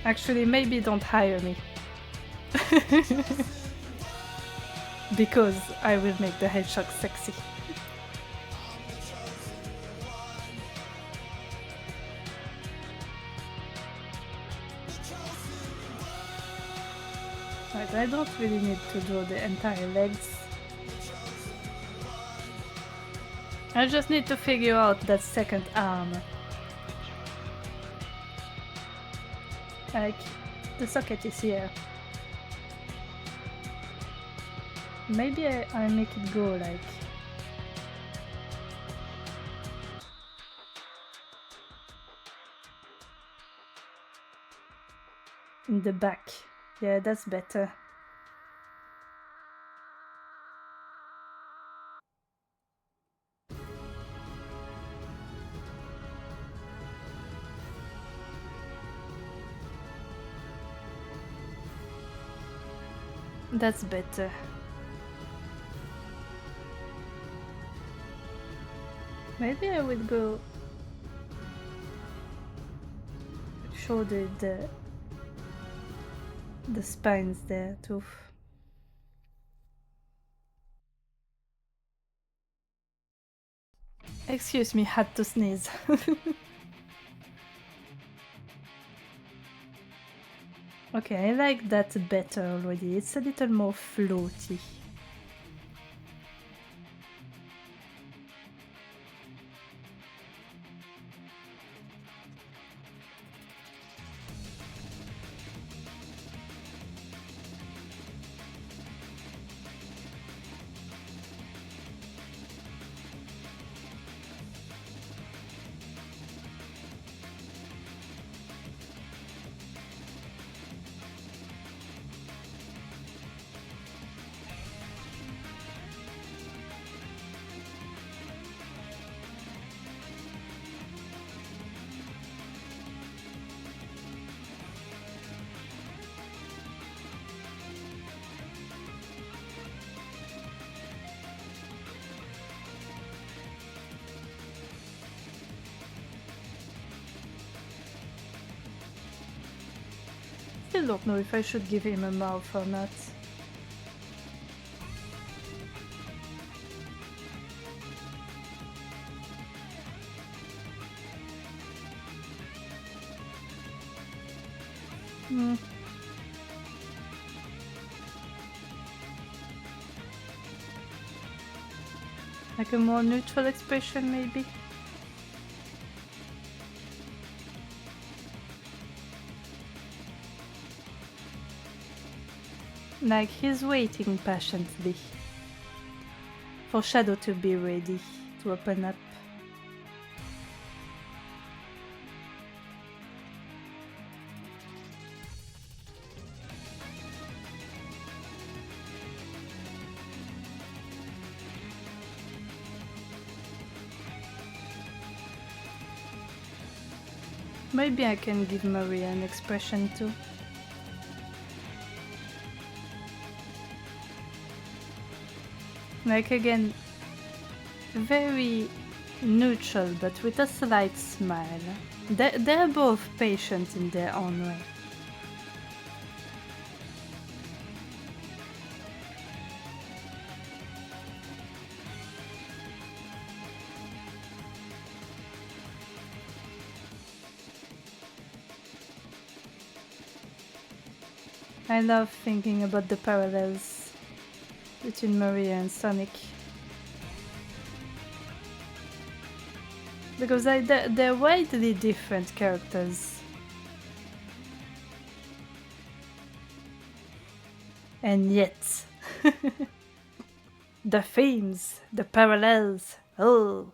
Actually, maybe don't hire me. Because I will make the hedgehog sexy. Right, I don't really need to draw the entire legs. I just need to figure out that second arm. Like, the socket is here. Maybe I make it go like... in the back. Yeah, that's better. That's better. Maybe I will go show the spines there too. Excuse me, had to sneeze. Okay, I like that better already. It's a little more floaty. Still don't know if I should give him a mouth or not. Like a more neutral expression, maybe? Like he's waiting patiently for Shadow to be ready to open up. Maybe I can give Maria an expression too. Like again, very neutral but with a slight smile. They're both patient in their own way. I love thinking about the parallels between Maria and Sonic. Because they're widely different characters. And yet, the themes, the parallels, oh.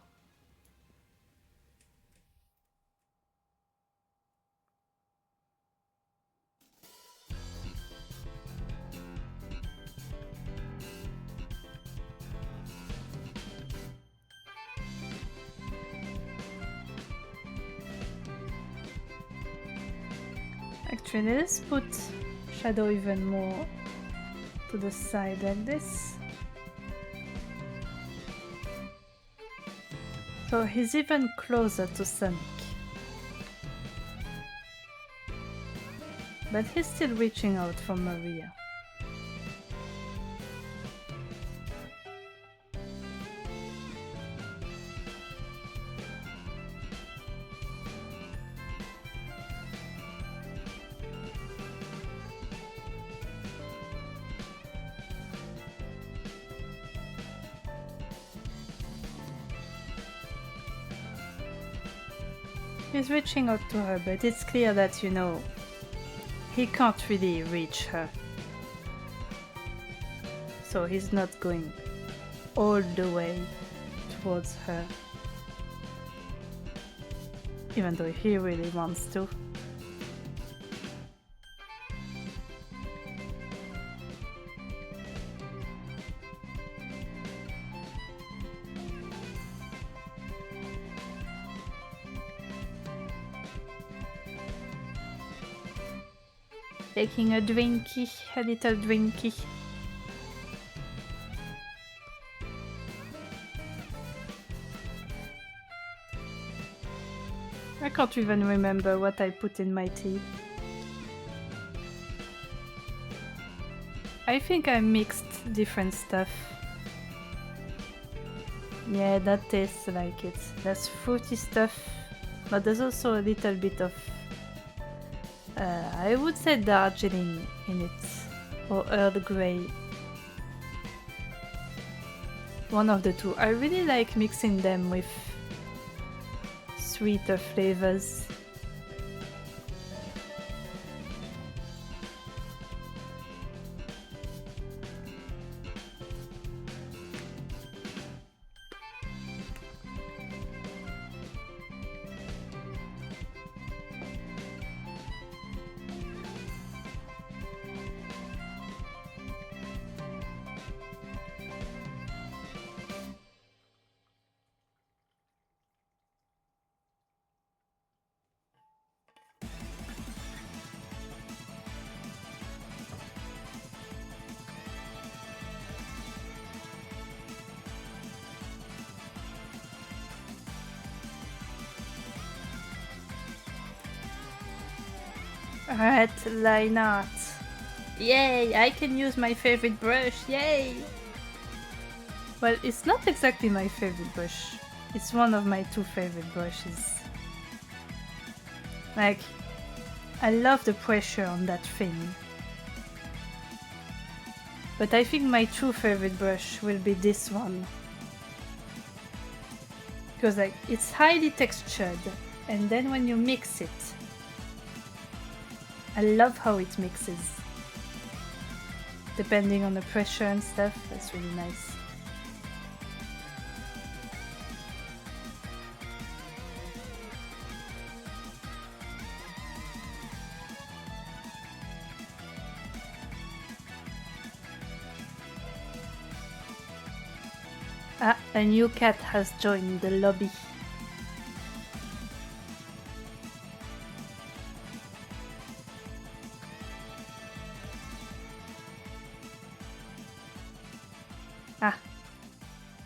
Actually, let's put Shadow even more to the side like this. So he's even closer to Sonic. But he's still reaching out for Maria. He's reaching out to her, but it's clear that, you know, he can't really reach her. So he's not going all the way towards her. Even though he really wants to. Taking a drinky, a little drinky. I can't even remember what I put in my tea. I think I mixed different stuff. Yeah, that tastes like it. There's fruity stuff, but there's also a little bit of I would say Darjeeling in it, or Earl Grey. One of the two. I really like mixing them with sweeter flavors. Alright, line art. Yay, I can use my favorite brush, yay! Well, it's not exactly my favorite brush. It's one of my two favorite brushes. Like, I love the pressure on that thing. But I think my true favorite brush will be this one. Because like, it's highly textured, and then when you mix it, I love how it mixes. Depending on the pressure and stuff, that's really nice. Ah, a new cat has joined the lobby. Ah,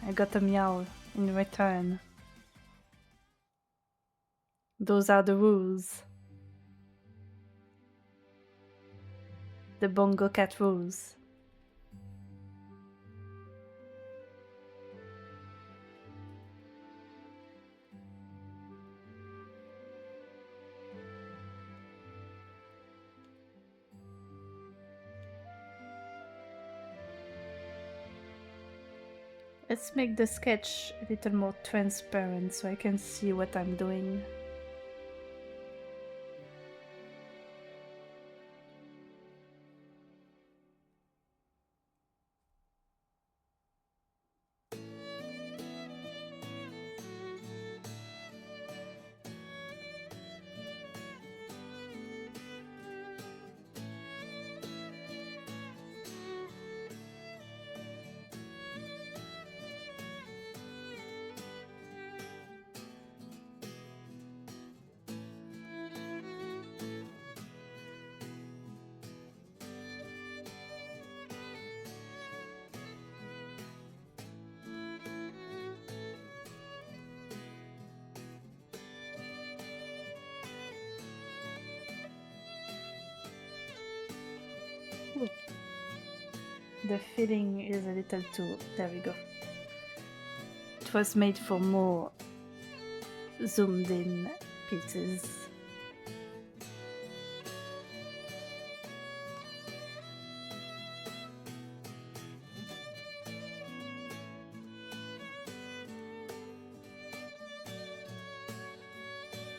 I got a meow in return. Those are the rules. The bongo cat rules. Let's make the sketch a little more transparent so I can see what I'm doing. The filling is a little too... There we go. It was made for more zoomed in pieces.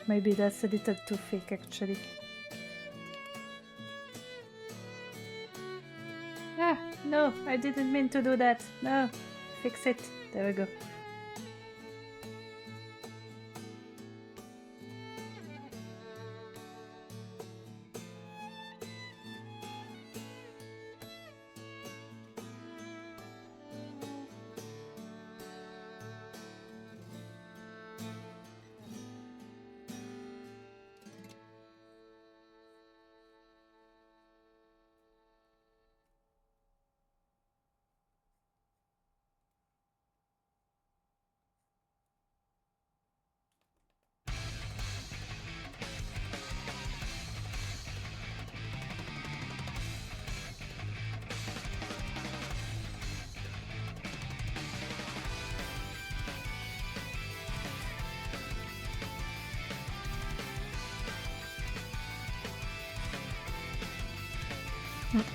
Maybe that's a little too thick actually. Ah, no, I didn't mean to do that. No, fix it. There we go.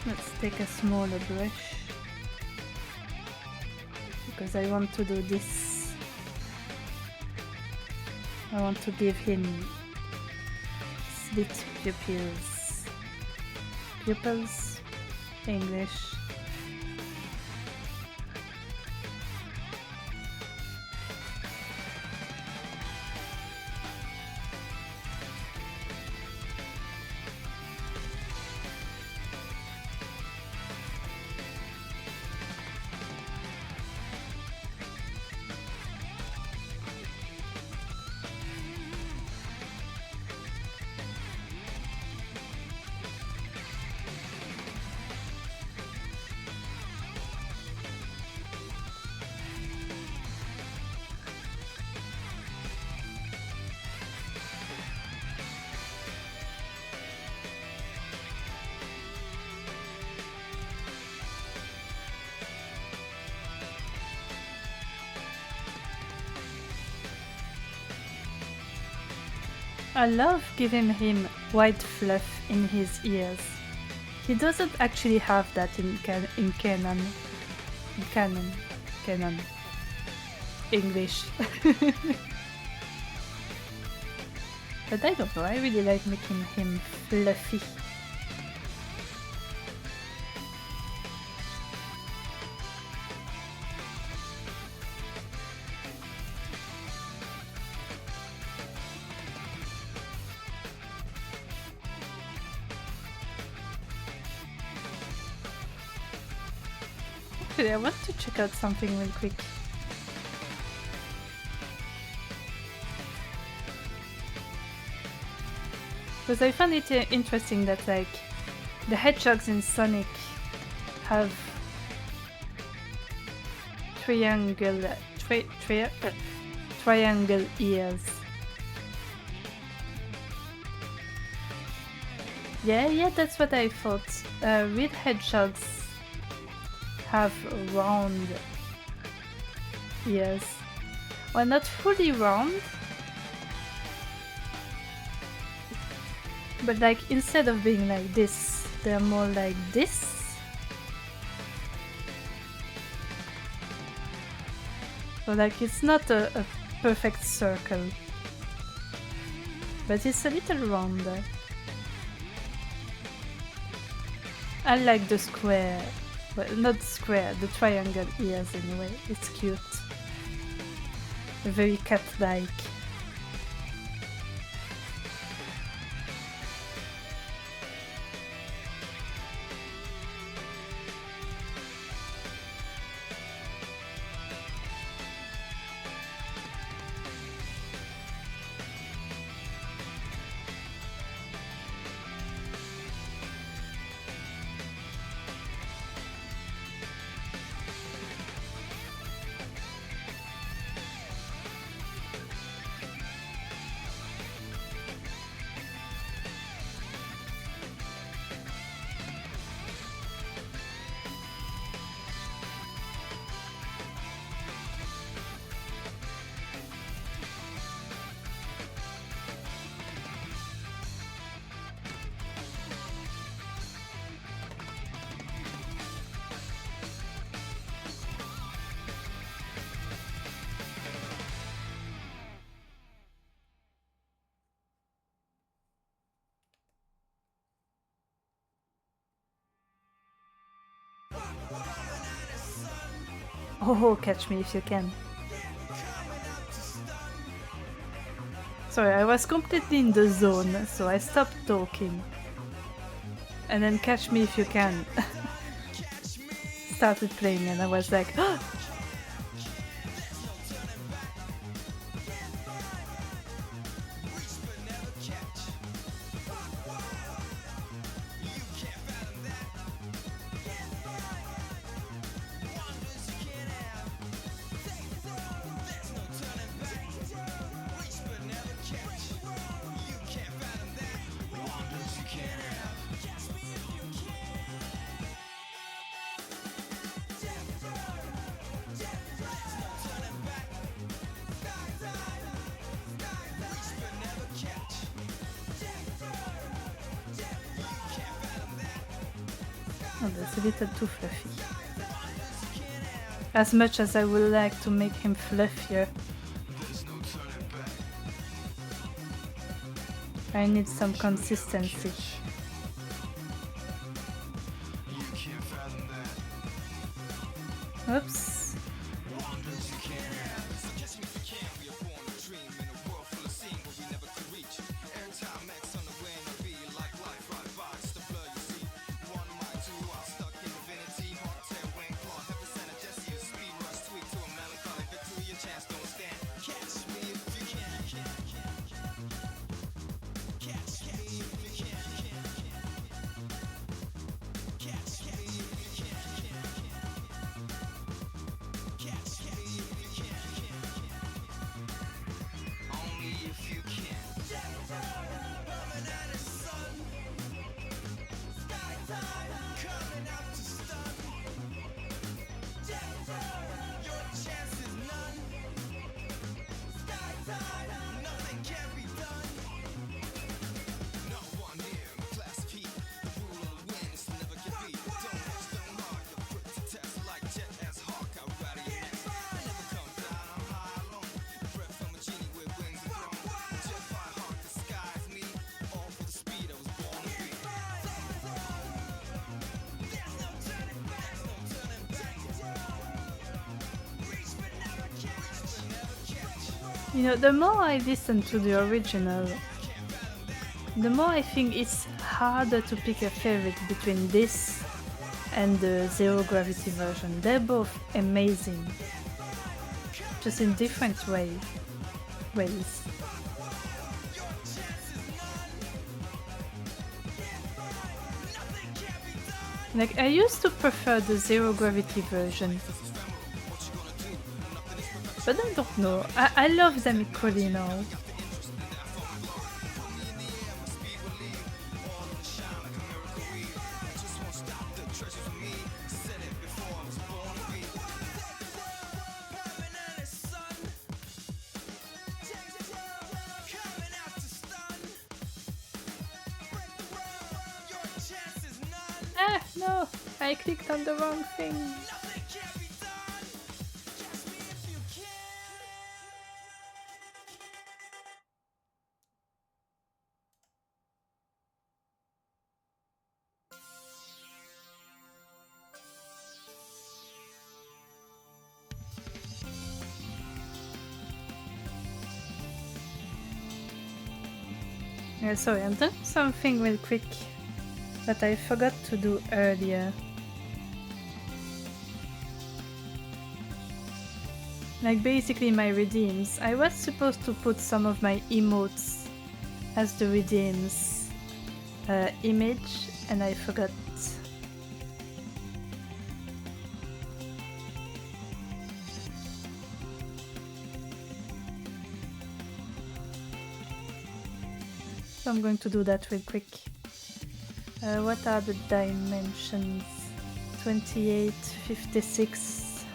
Let's take a smaller brush because I want to do this. I want to give him slit pupils. Pupils? English. I love giving him white fluff in his ears. He doesn't actually have that in canon. Canon. English. But I don't know, I really like making him fluffy. Actually, I want to check out something real quick. Because I found it interesting that like the hedgehogs in Sonic have triangle ears. Yeah, that's what I thought. Real hedgehogs have round ears. Well, not fully round, but like instead of being like this, they're more like this. So like it's not a perfect circle, but it's a little rounder. I like the square, well, not square, the triangle ears anyway. It's cute, very cat-like. Oh, catch me if you can. Sorry, I was completely in the zone, so I stopped talking. And then catch me if you can. Started playing and I was like, oh! Oh, that's a little too fluffy. As much as I would like to make him fluffier, I need some consistency. Oops. You know, the more I listen to the original, the more I think it's harder to pick a favorite between this and the Zero Gravity version. They're both amazing, just in different ways. Like, I used to prefer the Zero Gravity version, but I don't know, I love them equally now. Ah, no, I clicked on the wrong thing. Yeah, sorry, I'm doing something real quick that I forgot to do earlier. Like basically my redeems. I was supposed to put some of my emotes as the redeems image and I forgot. So I'm going to do that real quick. What are the dimensions? 28, 56,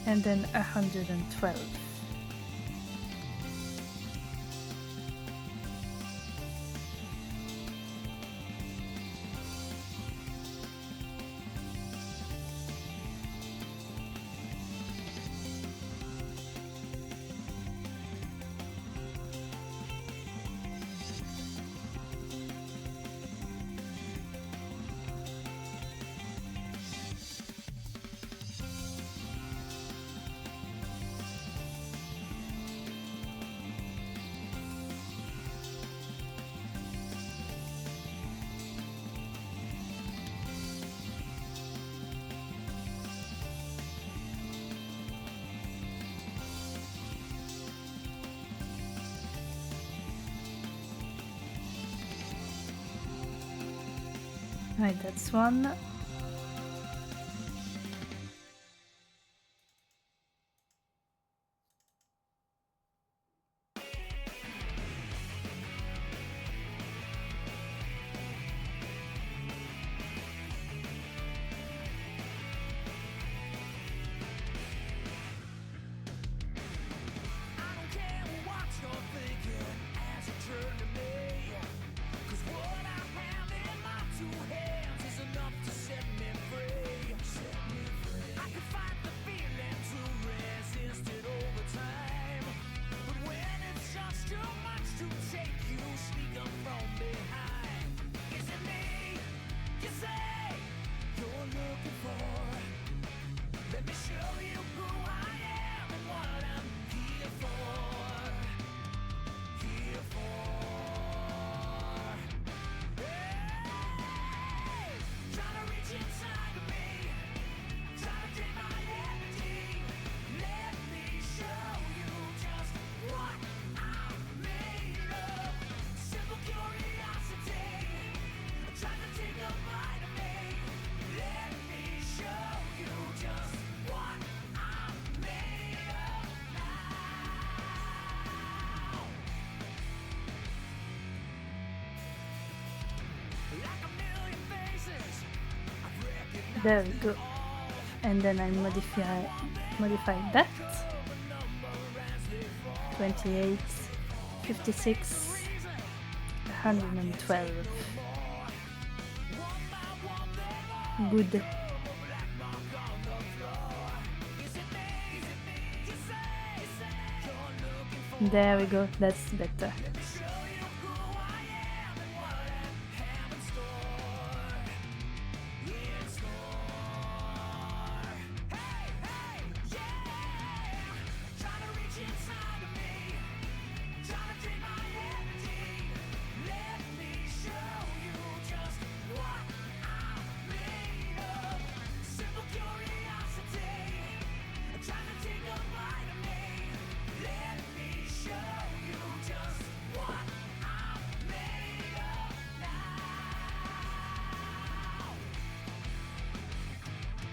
and then 112. Right, that's one. There we go. And then I modify that. 28, 56, 112. Good. There we go, that's better.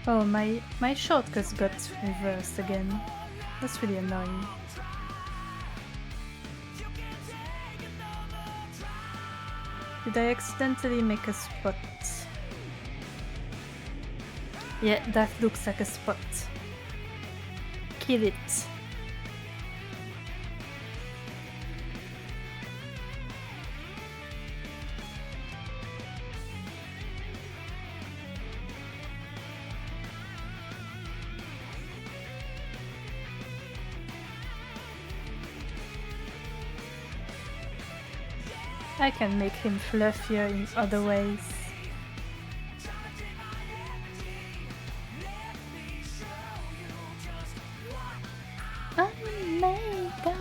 Oh, my shortcuts got reversed again. That's really annoying. Did I accidentally make a spot? Yeah, that looks like a spot. Kill it. I can make him fluffier in other ways. Oh my god!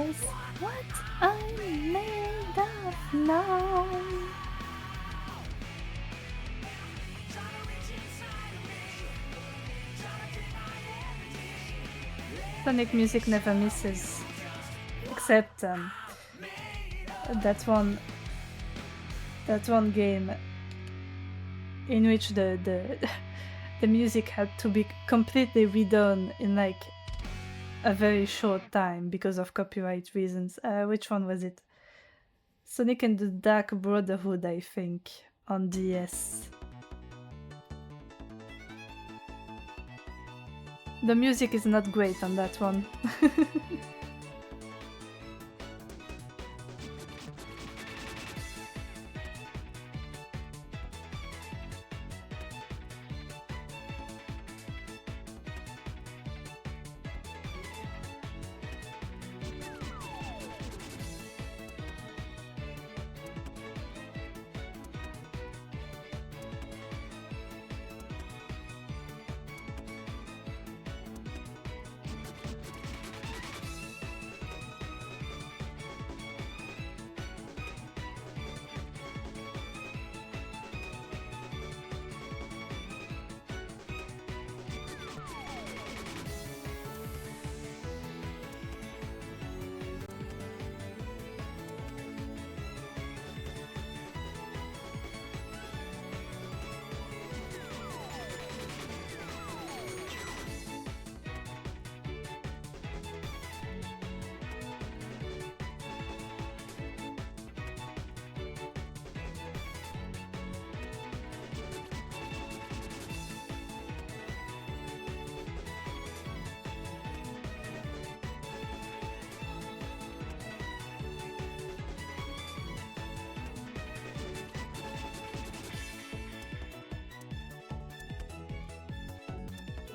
is what I'm made of now. Sonic music never misses, except that one game in which the music had to be completely redone in like a very short time because of copyright reasons. Which one was it? Sonic and the Dark Brotherhood, I think, on DS. The music is not great on that one.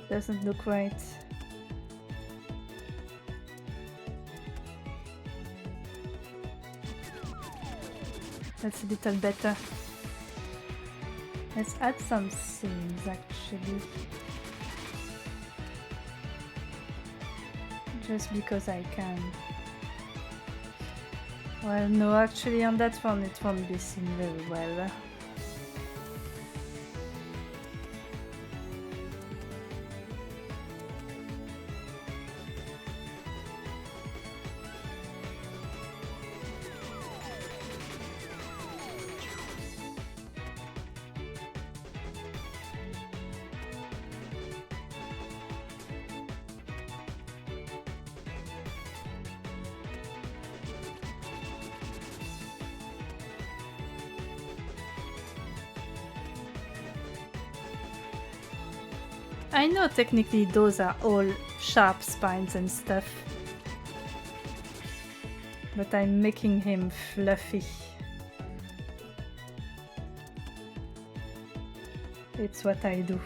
Doesn't look right. That's a little better. Let's add some scenes actually. Just because I can. Well, no, actually on that one it won't be seen very well. I know technically those are all sharp spines and stuff, but I'm making him fluffy. It's what I do.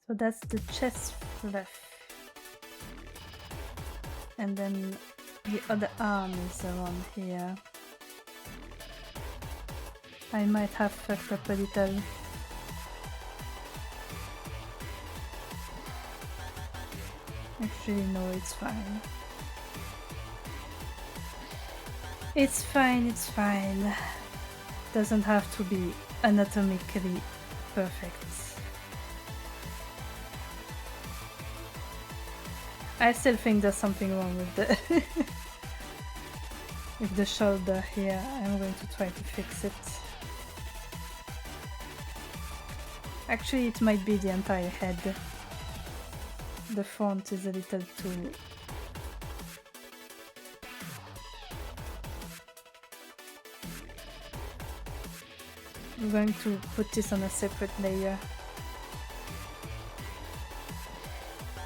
So that's the chest fluff. And then the other arm is around here. I might have fucked up a little. Actually, no, it's fine. It's fine, it's fine. Doesn't have to be anatomically perfect. I still think there's something wrong with the with the shoulder here. I'm going to try to fix it. Actually, it might be the entire head. the font is a little too... I'm going to put this on a separate layer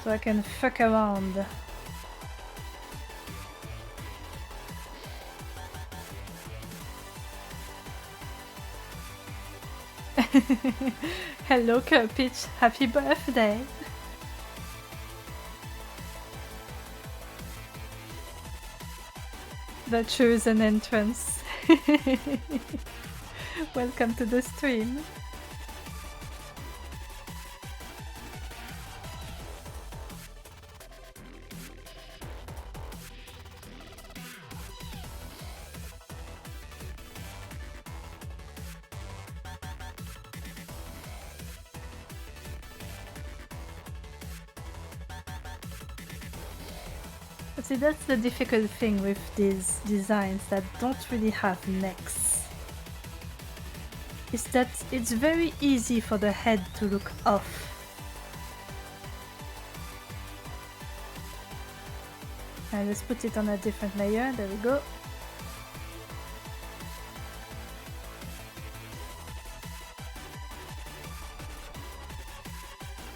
so I can fuck around. Hello Kerpitch, happy birthday! The chosen entrance. Welcome to the stream. See, that's the difficult thing with these designs that don't really have necks. Is that it's very easy for the head to look off. And let's put it on a different layer, there we go.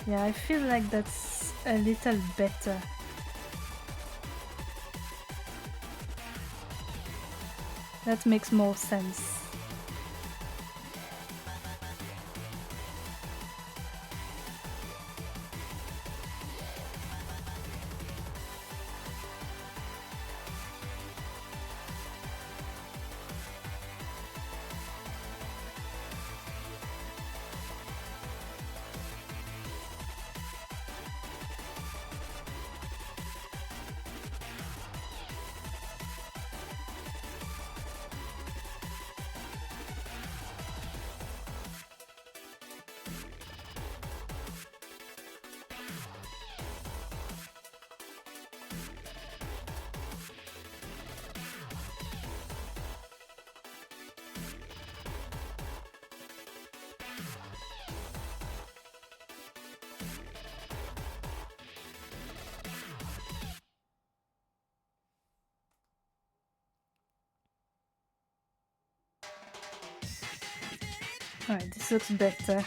Yeah, I feel like that's a little better. That makes more sense. Alright, this looks better.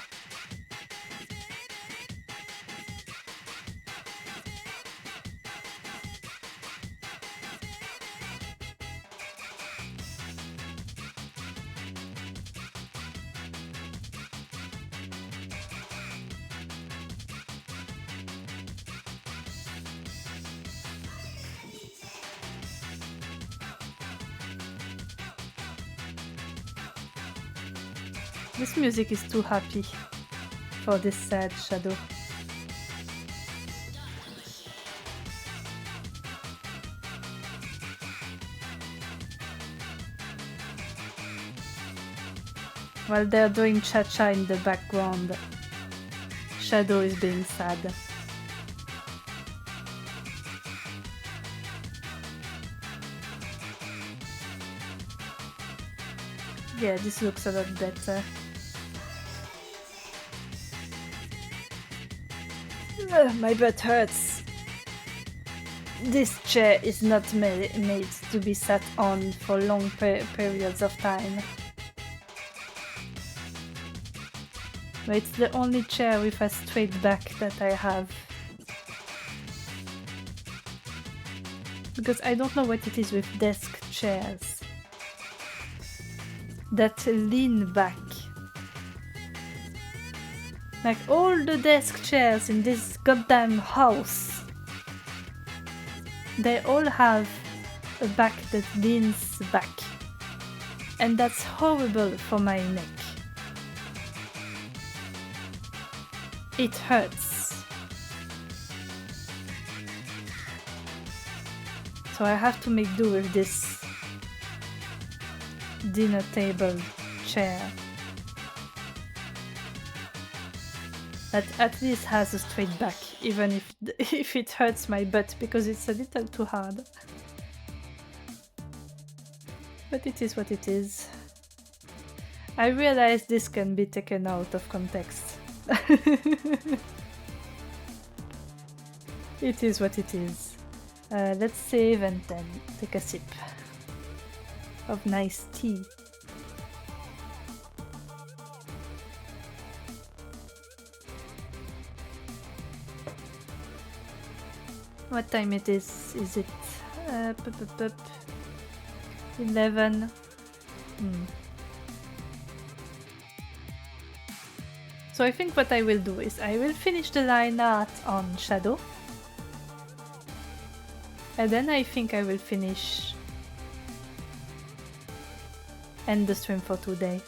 This music is too happy for this sad shadow. While they're doing cha-cha in the background, Shadow is being sad. Yeah, this looks a lot better. My butt hurts. This chair is not made to be sat on for long periods of time. But it's the only chair with a straight back that I have. Because I don't know what it is with desk chairs that lean back. Like all the desk chairs in this goddamn house, they all have a back that leans back. And that's horrible for my neck. It hurts. So I have to make do with this dinner table chair. That at least has a straight back, even if it hurts my butt, because it's a little too hard. But it is what it is. I realize this can be taken out of context. It is what it is. Let's save and then take a sip of nice tea. What time it is? Is it 11? So I think what I will do is I will finish the line art on Shadow. And then I think I will end the stream for today.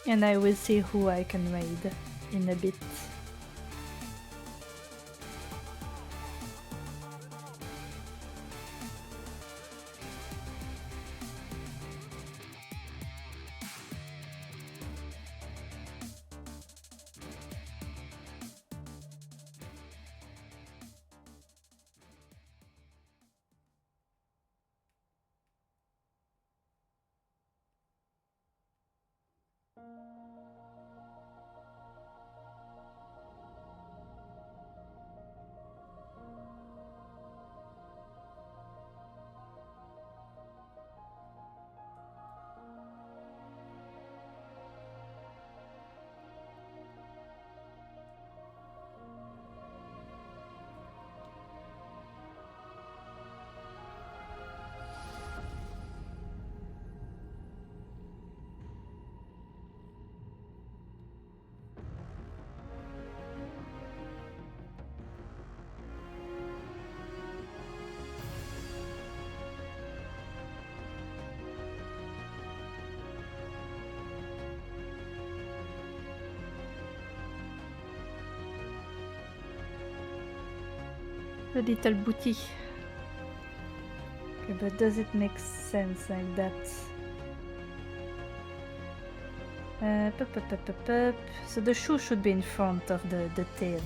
And I will see who I can raid in a bit. The little booty. Okay, but does it make sense like that? So the shoe should be in front of the tail.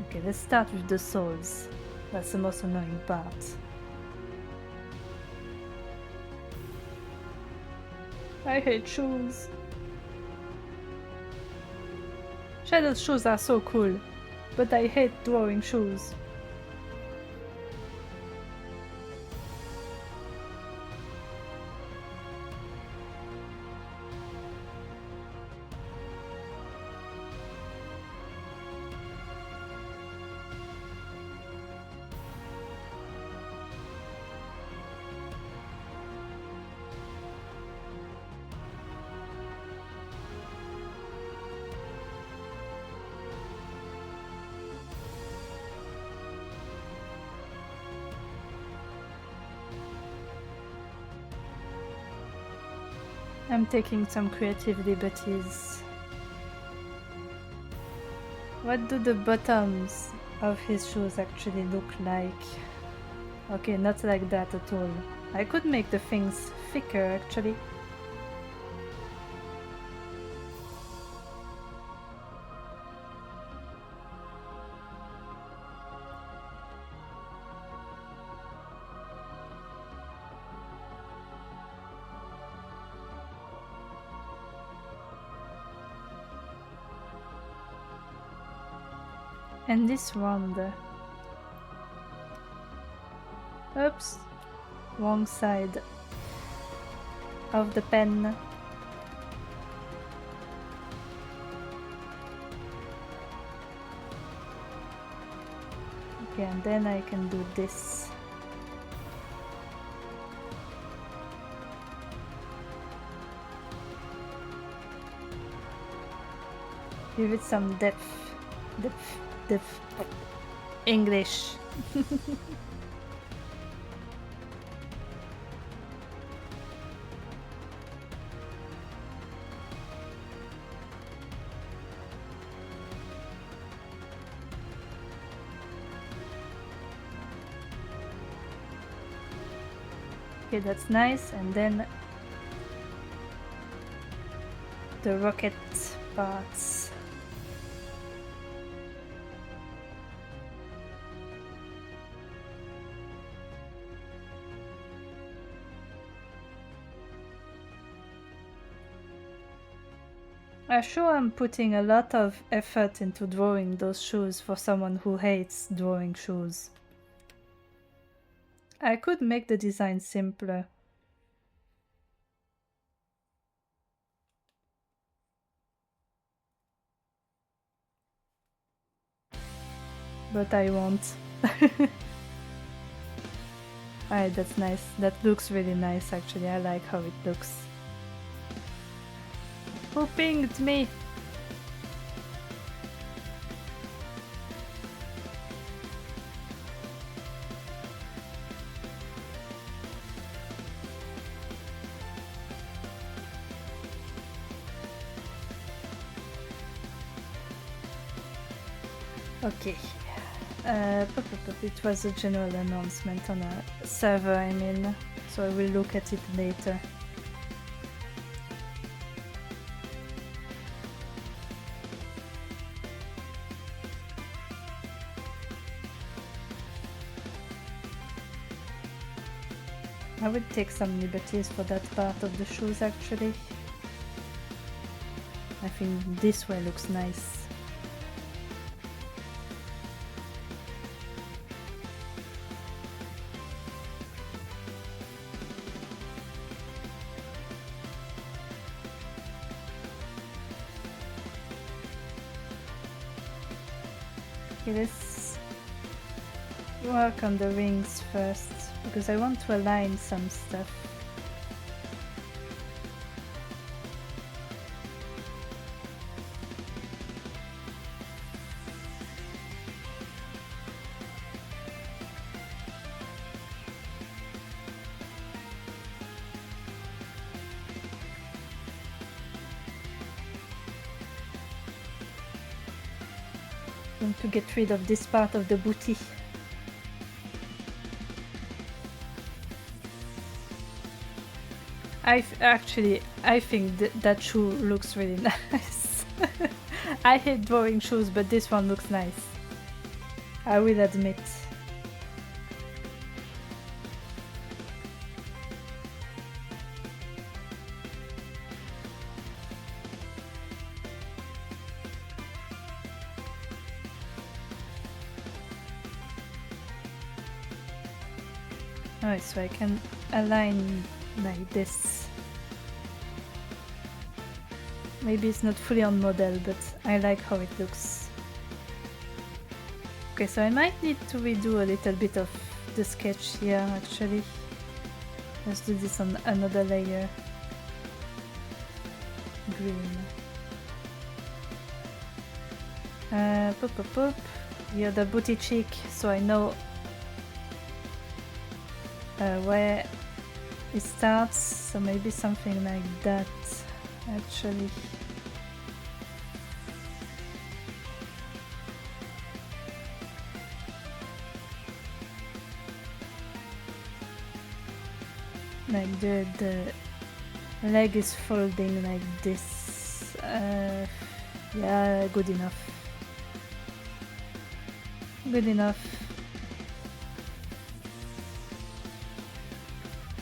Okay, let's start with the soles. That's the most annoying part. I hate shoes. Shadow's shoes are so cool, but I hate drawing shoes. I'm taking some creative liberties. What do the bottoms of his shoes actually look like? Okay, not like that at all. I could make the things thicker actually. And this round. Oops, wrong side of the pen. Okay, and then I can do this. Give it some depth. English. Okay, that's nice, and then the rocket parts. I'm sure I'm putting a lot of effort into drawing those shoes for someone who hates drawing shoes. I could make the design simpler. But I won't. Alright, that's nice. That looks really nice actually. I like how it looks. Who pinged me? Okay. It was a general announcement on a server, I mean, so I will look at it later. I would take some liberties for that part of the shoes actually. I think this way looks nice. Okay, let's work on the rings first, because I want to align some stuff. To get rid of this part of the booty. I think that shoe looks really nice. I hate drawing shoes, but this one looks nice. I will admit. Alright, so I can align like this. Maybe it's not fully on model, but I like how it looks. Okay, so I might need to redo a little bit of the sketch here actually. Let's do this on another layer. Green. Here the booty cheek, so I know where it starts, so maybe something like that actually. Like the leg is folding like this. Yeah, good enough. Good enough.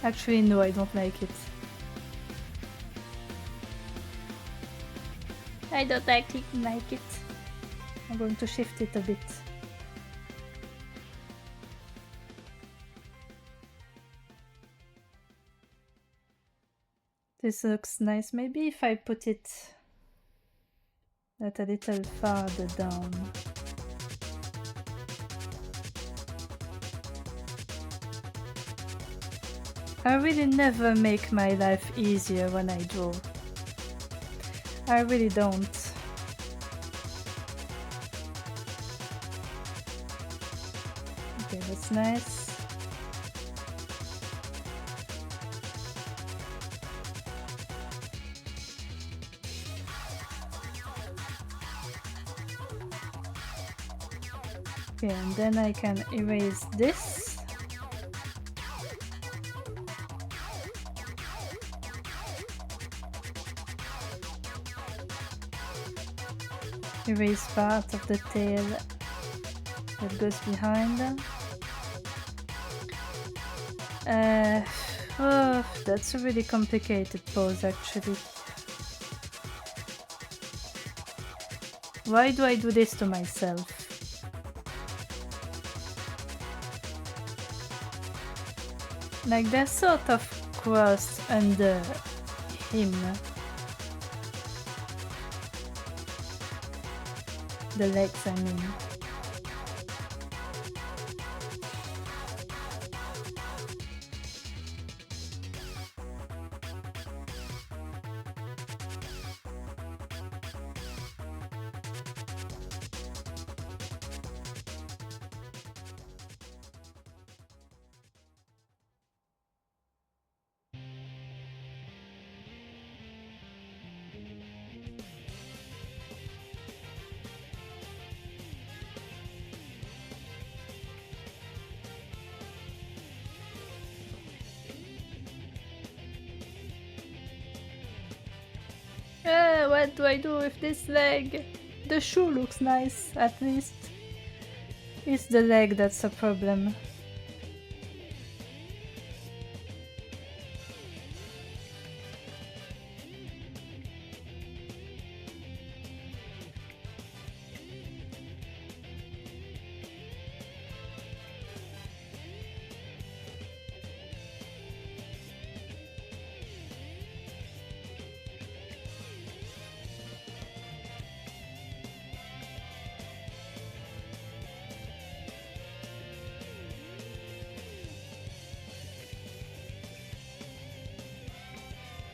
Actually, no, I don't like it. I don't actually like it. I'm going to shift it a bit. This looks nice. Maybe if I put it a little farther down. I really never make my life easier when I draw. I really don't. Okay, that's nice. Okay, and then I can erase this. Erase part of the tail that goes behind them. Oh, that's a really complicated pose actually. Why do I do this to myself? Like there's sort of crust under him. The legs, I mean. What do I do with this leg? The shoe looks nice, at least. It's the leg that's a problem.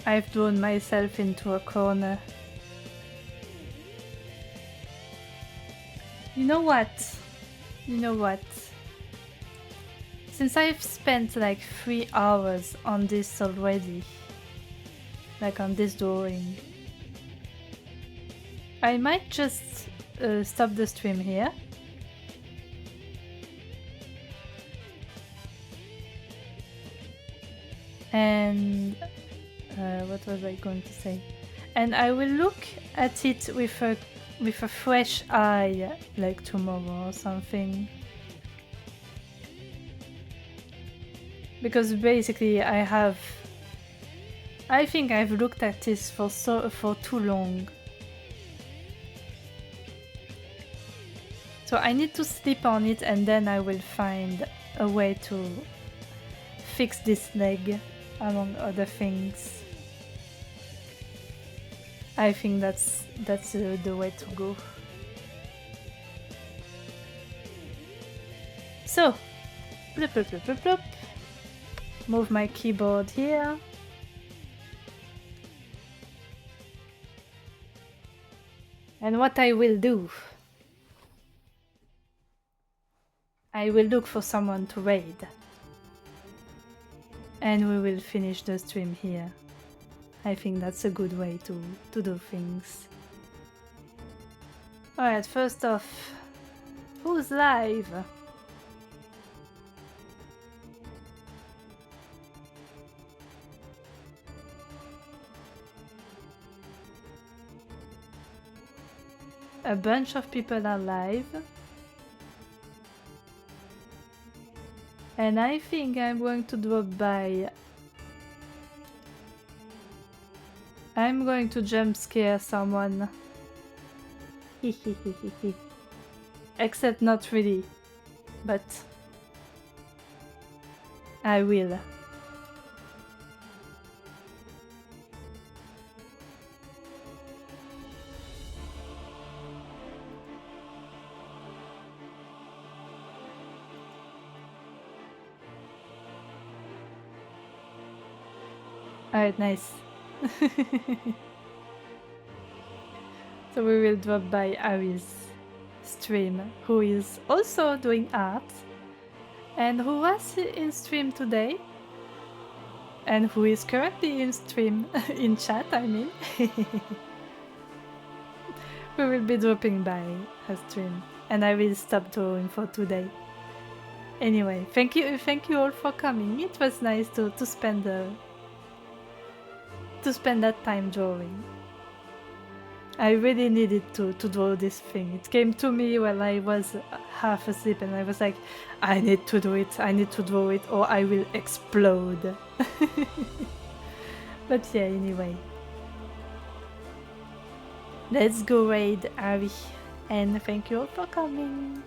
I've drawn myself into a corner. You know what? You know what? Since I've spent like 3 hours on this already, like on this drawing, I might just stop the stream here. And what was I going to say? And I will look at it with a fresh eye, like tomorrow or something. Because basically I think I've looked at this for too long. So I need to sleep on it and then I will find a way to fix this leg, among other things. I think that's the way to go. So, plop, plop, plop, plop, plop. Move my keyboard here. And what I will do, I will look for someone to raid. And we will finish the stream here. I think that's a good way to do things. Alright, first off, who's live? A bunch of people are live. And I think I'm going to drop by. I'm going to jump scare someone. Except not really. But I will. Alright, nice. So we will drop by Ari's stream, who is also doing art and who was in stream today and who is currently in stream, in chat I mean. We will be dropping by her stream and I will stop drawing for today. Anyway, thank you all for coming. It was nice to spend that time drawing. I really needed to draw this thing. It came to me while I was half asleep and I was like, I need to do it, I need to draw it or I will explode. But yeah, anyway. Let's go raid Ari. And thank you all for coming.